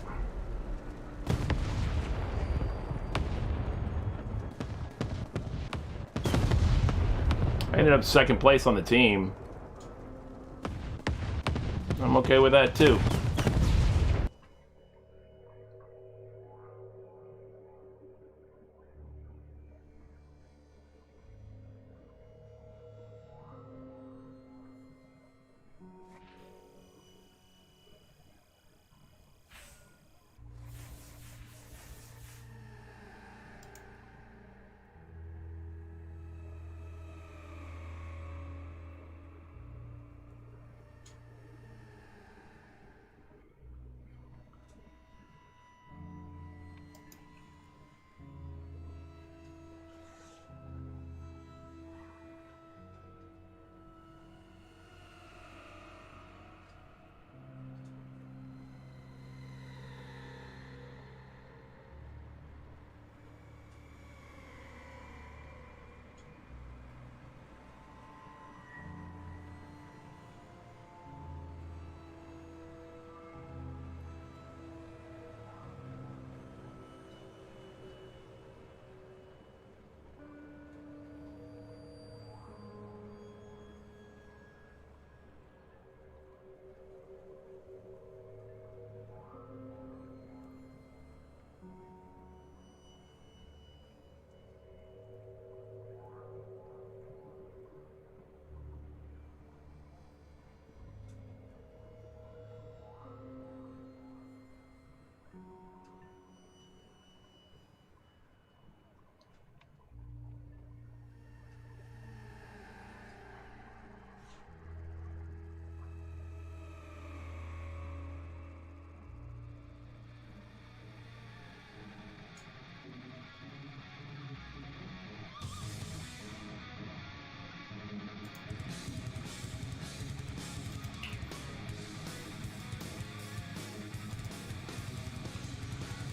I ended up 2nd place on the team. I'm okay with that too.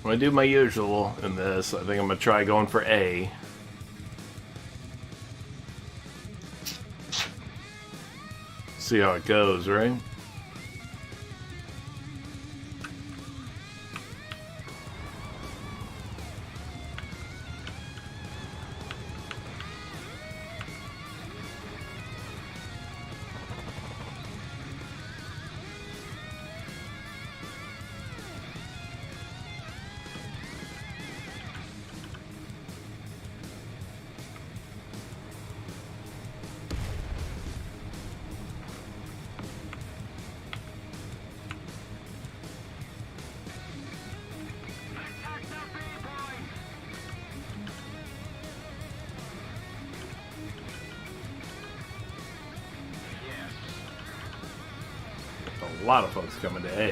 I'm gonna do my usual in this. I think I'm gonna try going for A. See how it goes, right? A lot of folks coming to A.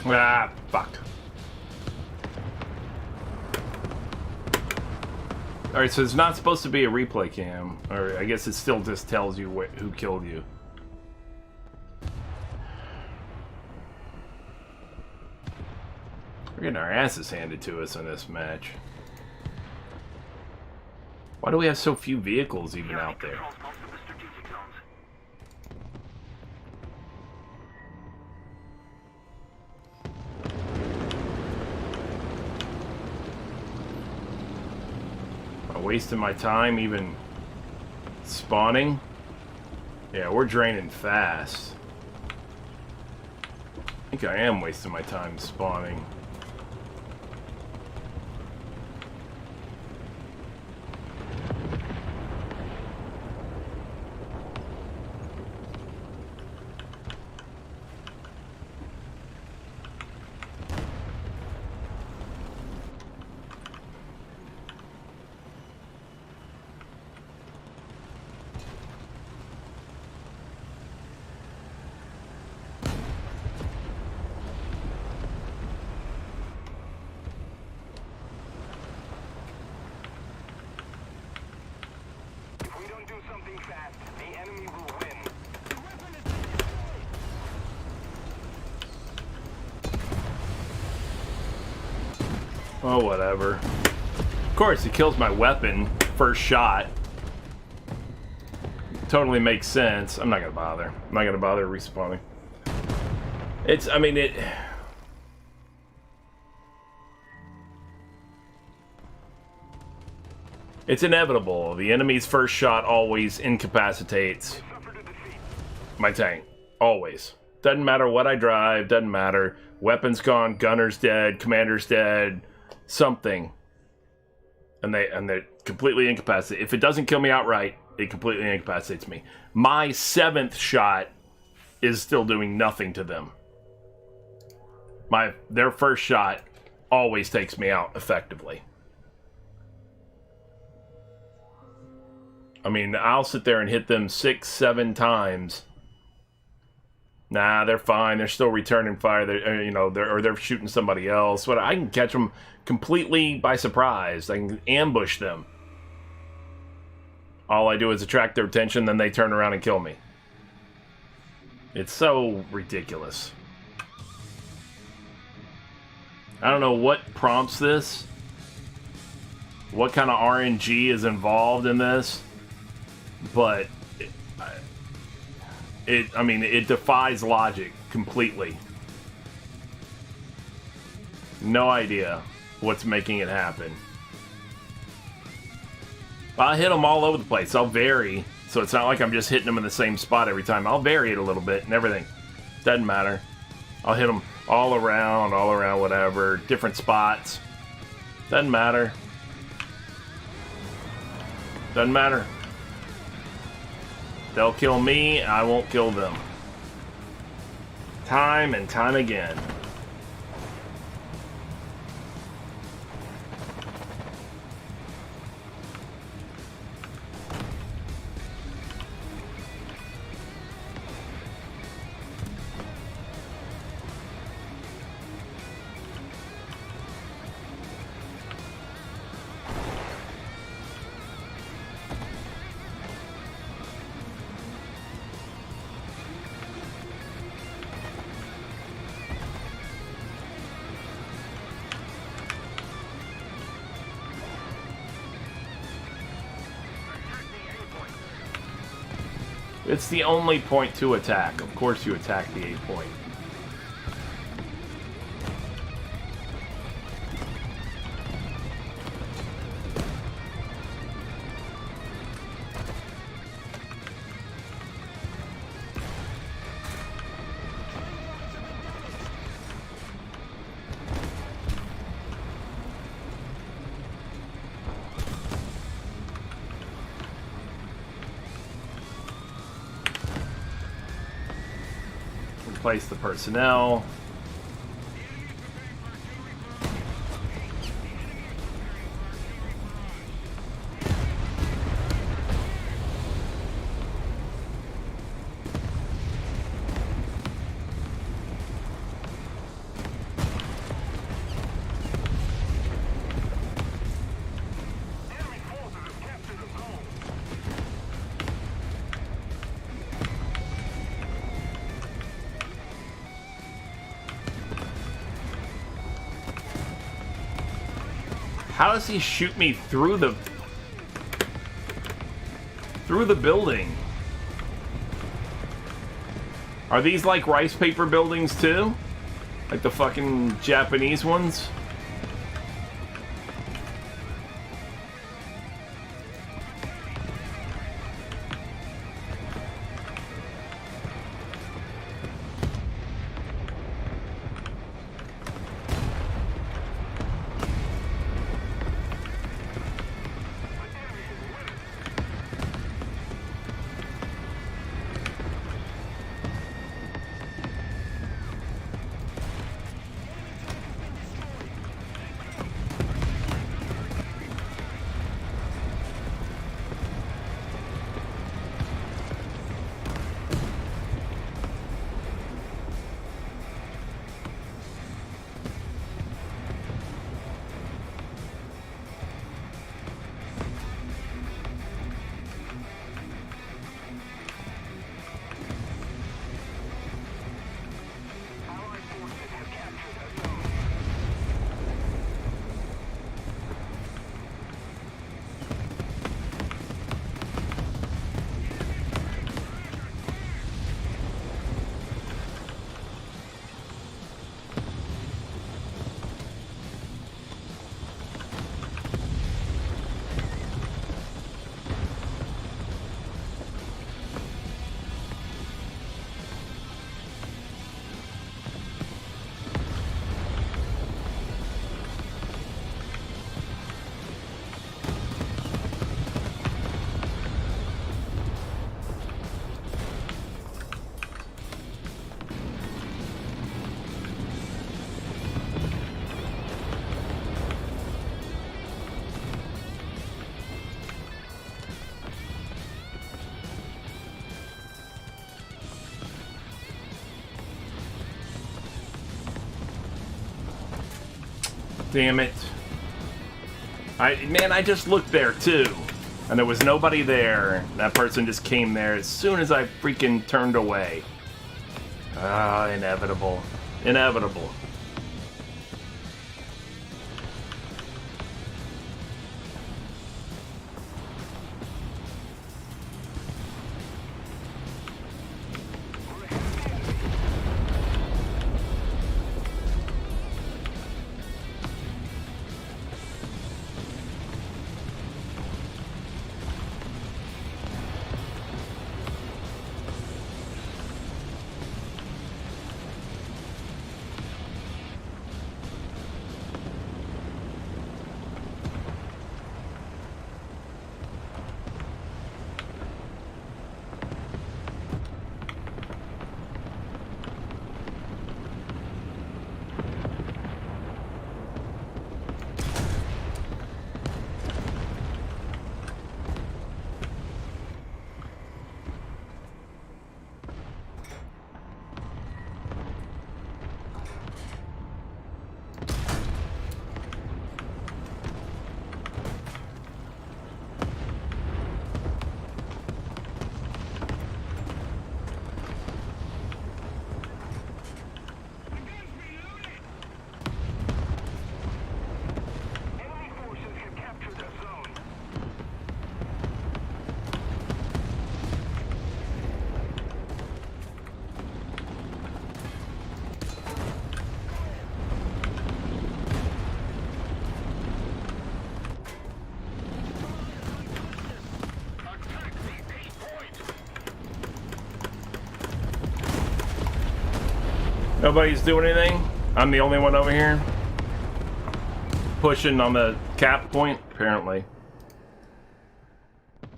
Ah, fuck. Alright, so it's not supposed to be a replay cam. Or I guess it still just tells you who killed you. We're getting our asses handed to us in this match. Why do we have so few vehicles even out there? Am I wasting my time even spawning? Yeah, we're draining fast. I think I am wasting my time spawning. Oh, whatever. Of course, he kills my weapon first shot. Totally makes sense. I'm not gonna bother. I'm not gonna bother respawning. It's, I mean, it's inevitable. The enemy's first shot always incapacitates my tank. Always. Doesn't matter what I drive, doesn't matter. Weapon's gone, gunner's dead, commander's dead, something. And they're completely incapacitated. If it doesn't kill me outright, it completely incapacitates me. My 7th shot is still doing nothing to them. Their first shot always takes me out effectively. I mean, I'll sit there and hit them 6, 7 times. Nah, they're fine. They're still returning fire. They're shooting somebody else. But I can catch them completely by surprise. I can ambush them. All I do is attract their attention, then they turn around and kill me. It's so ridiculous. I don't know what prompts this. What kind of RNG is involved in this. But it defies logic completely. No idea what's making it happen. I hit them all over the place. I'll vary, so it's not like I'm just hitting them in the same spot every time. I'll vary it a little bit and everything. Doesn't matter. I'll hit them all around, whatever. Different spots. Doesn't matter. Doesn't matter. They'll kill me, I won't kill them. Time and time again. It's the only point to attack. Of course you attack the A point. Replace the personnel. How does he shoot me through the building? Are these like rice paper buildings too? Like the fucking Japanese ones? Damn it. Man, I just looked there too. And there was nobody there. That person just came there as soon as I freaking turned away. Ah, inevitable. Inevitable. Nobody's doing anything? I'm the only one over here? Pushing on the cap point? Apparently.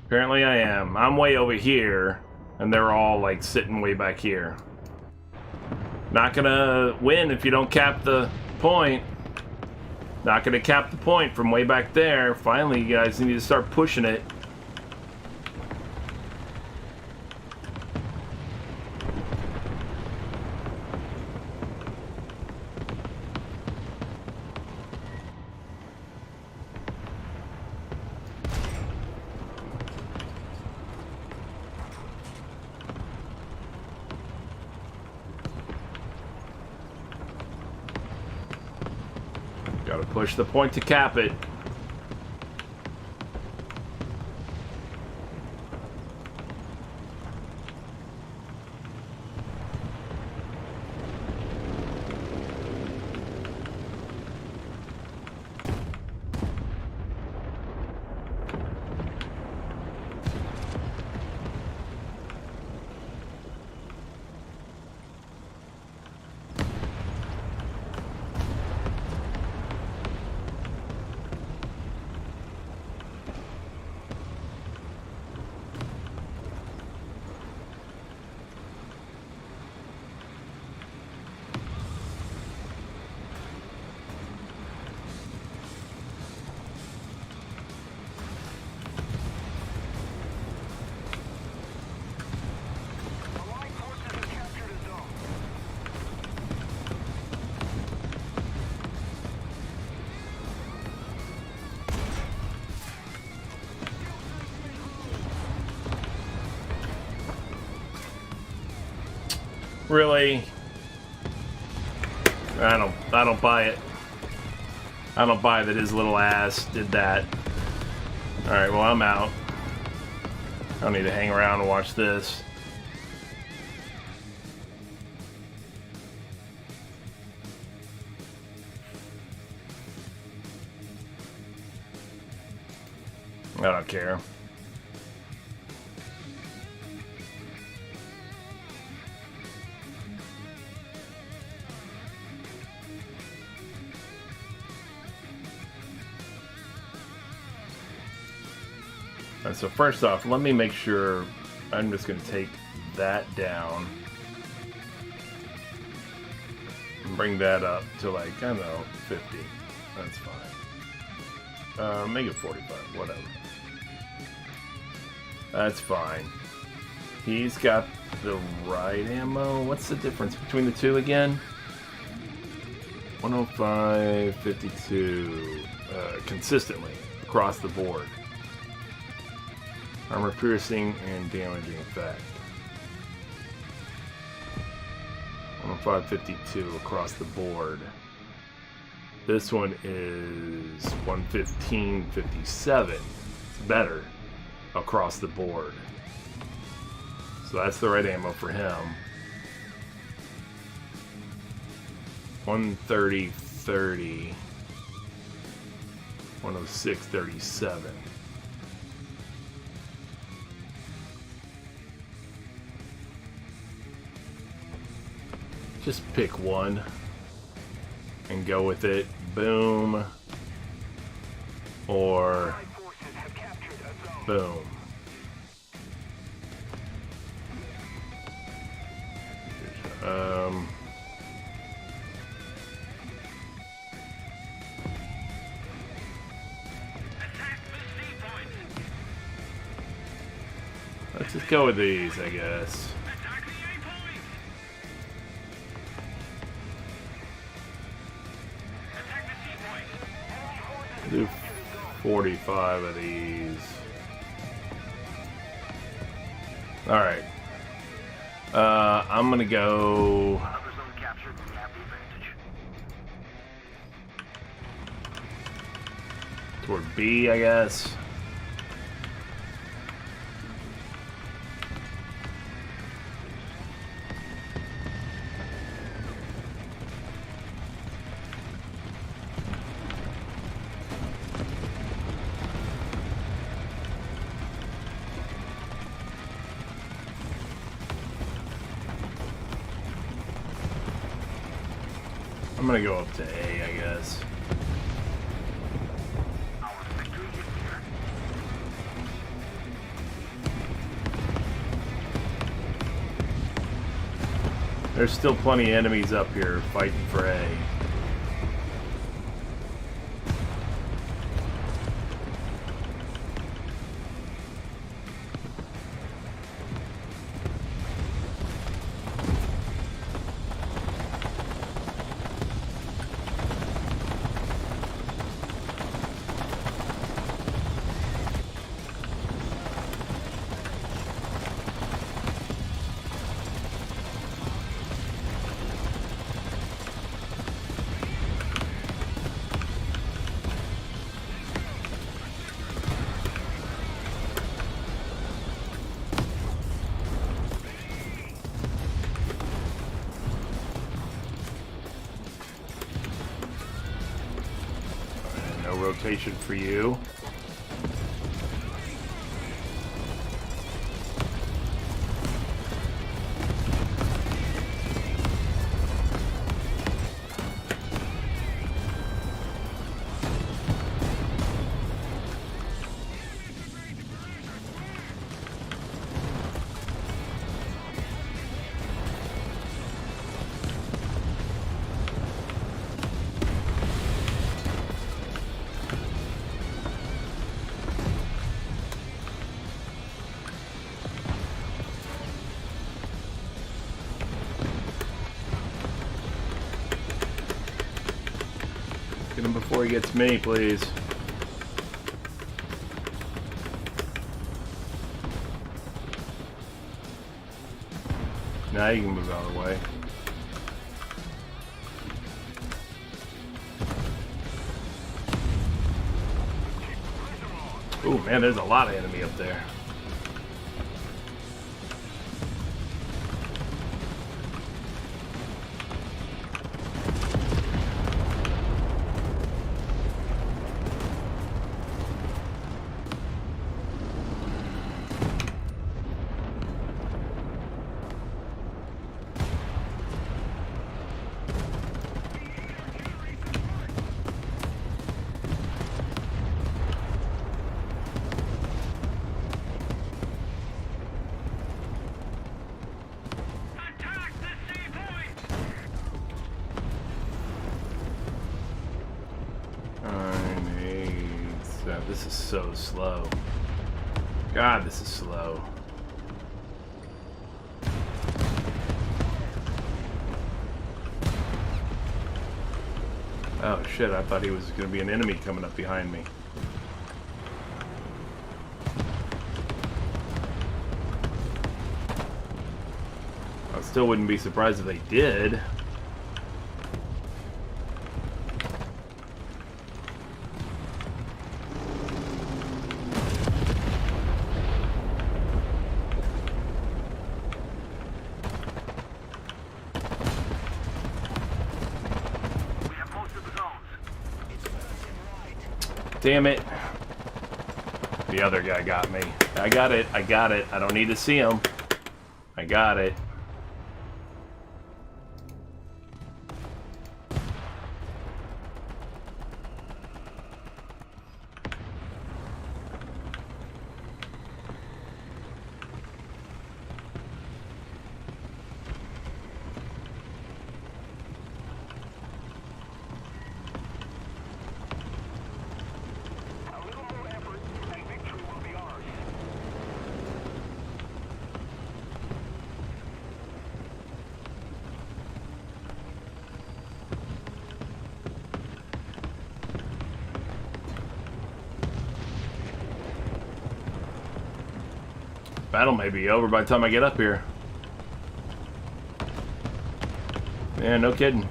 Apparently I am. I'm way over here, and they're all, like, sitting way back here. Not gonna win if you don't cap the point. Not gonna cap the point from way back there. Finally, you guys need to start pushing it. Gotta push the point to cap it. Really? I don't buy it. I don't buy that his little ass did that. Alright, well, I'm out. I don't need to hang around and watch this. I don't care. Alright, so first off, let me make sure I'm just going to take that down and bring that up to like, I don't know, 50. That's fine. Make it 45, whatever. That's fine. He's got the right ammo. What's the difference between the two again? 105, 52, consistently across the board. Armor piercing and damaging effect. 105, 52 across the board. This one is 115, 57. It's better across the board. So that's the right ammo for him. 130, 30. 106, 37. Just pick one and go with it. Boom. Or boom. Let's just go with these, I guess. Do 45 of these. Alright. I'm gonna go. Toward B, I guess. I'm gonna go up to A, I guess. There's still plenty of enemies up here fighting for A. Rotation for you. Get him before he gets me, please. Now you can move out of the way. Ooh, man, there's a lot of enemy up there. This is so slow. God, this is slow. Oh shit, I thought he was going to be an enemy coming up behind me. I still wouldn't be surprised if they did. Damn it. The other guy got me. I got it. I got it. I don't need to see him. I got it. Battle may be over by the time I get up here. Yeah, no kidding.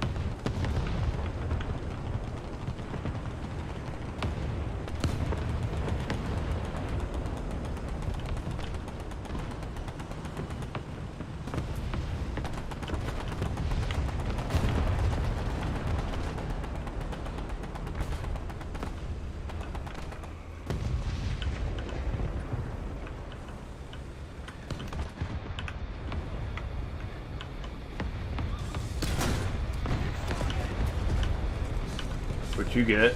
What you get?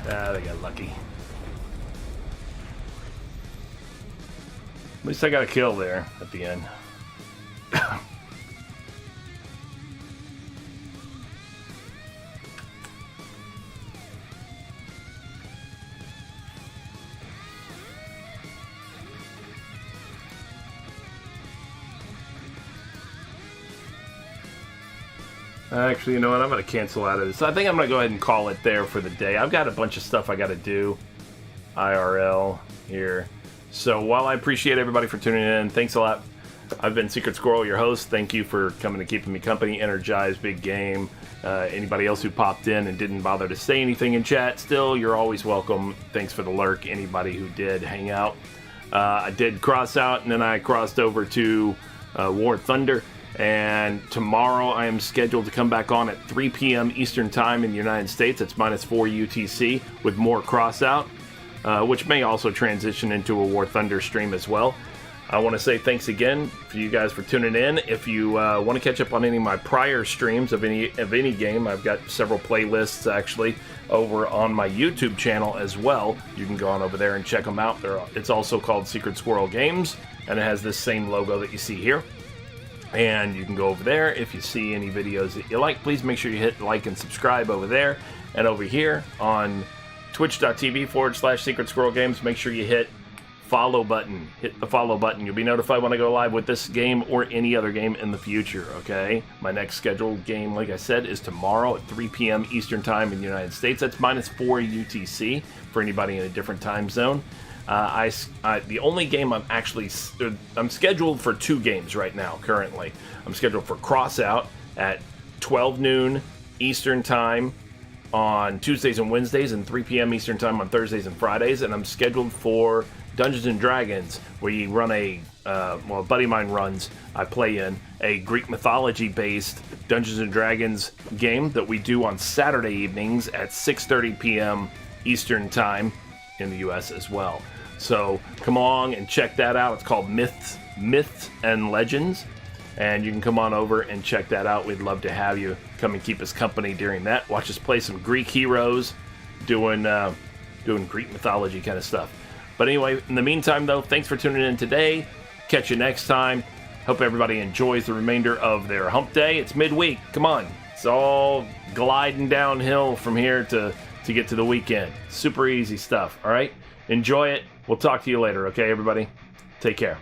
Ah, they got lucky. At least I got a kill there at the end. Actually, you know what? I'm going to cancel out of this. I think I'm going to go ahead and call it there for the day. I've got a bunch of stuff I got to do IRL here. So while I appreciate everybody for tuning in, thanks a lot. I've been Secret Squirrel, your host. Thank you for coming and keeping me company. Energized, big game. Anybody else who popped in and didn't bother to say anything in chat, still, you're always welcome. Thanks for the lurk. Anybody who did hang out. I did Crossout, and then I crossed over to War Thunder. And tomorrow I am scheduled to come back on at 3 p.m. Eastern Time in the United States. It's -4 UTC with more Crossout, which may also transition into a War Thunder stream as well. I want to say thanks again for you guys for tuning in. If you want to catch up on any of my prior streams of any game, I've got several playlists actually over on my YouTube channel as well. You can go on over there and check them out. It's also called Secret Squirrel Games, and it has this same logo that you see here. And you can go over there. If you see any videos that you like, please make sure you hit like and subscribe over there. And over here on twitch.tv/Secret Squirrel Games, make sure you hit follow button. Hit the follow button. You'll be notified when I go live with this game or any other game in the future, okay? My next scheduled game, like I said, is tomorrow at 3 p.m. Eastern Time in the United States. That's -4 UTC for anybody in a different time zone. The only game I'm scheduled for 2 games right now, currently. I'm scheduled for Crossout at 12 noon Eastern Time on Tuesdays and Wednesdays and 3 p.m. Eastern Time on Thursdays and Fridays, and I'm scheduled for Dungeons & Dragons, where you run a buddy of mine runs, I play in, a Greek mythology-based Dungeons & Dragons game that we do on Saturday evenings at 6:30 p.m. Eastern Time in the U.S. as well. So come along and check that out. It's called Myths and Legends, and you can come on over and check that out. We'd love to have you come and keep us company during that. Watch us play some Greek heroes, doing Greek mythology kind of stuff. But anyway, in the meantime, though, thanks for tuning in today. Catch you next time. Hope everybody enjoys the remainder of their hump day. It's midweek. Come on. It's all gliding downhill from here to get to the weekend. Super easy stuff, all right? Enjoy it. We'll talk to you later, okay, everybody? Take care.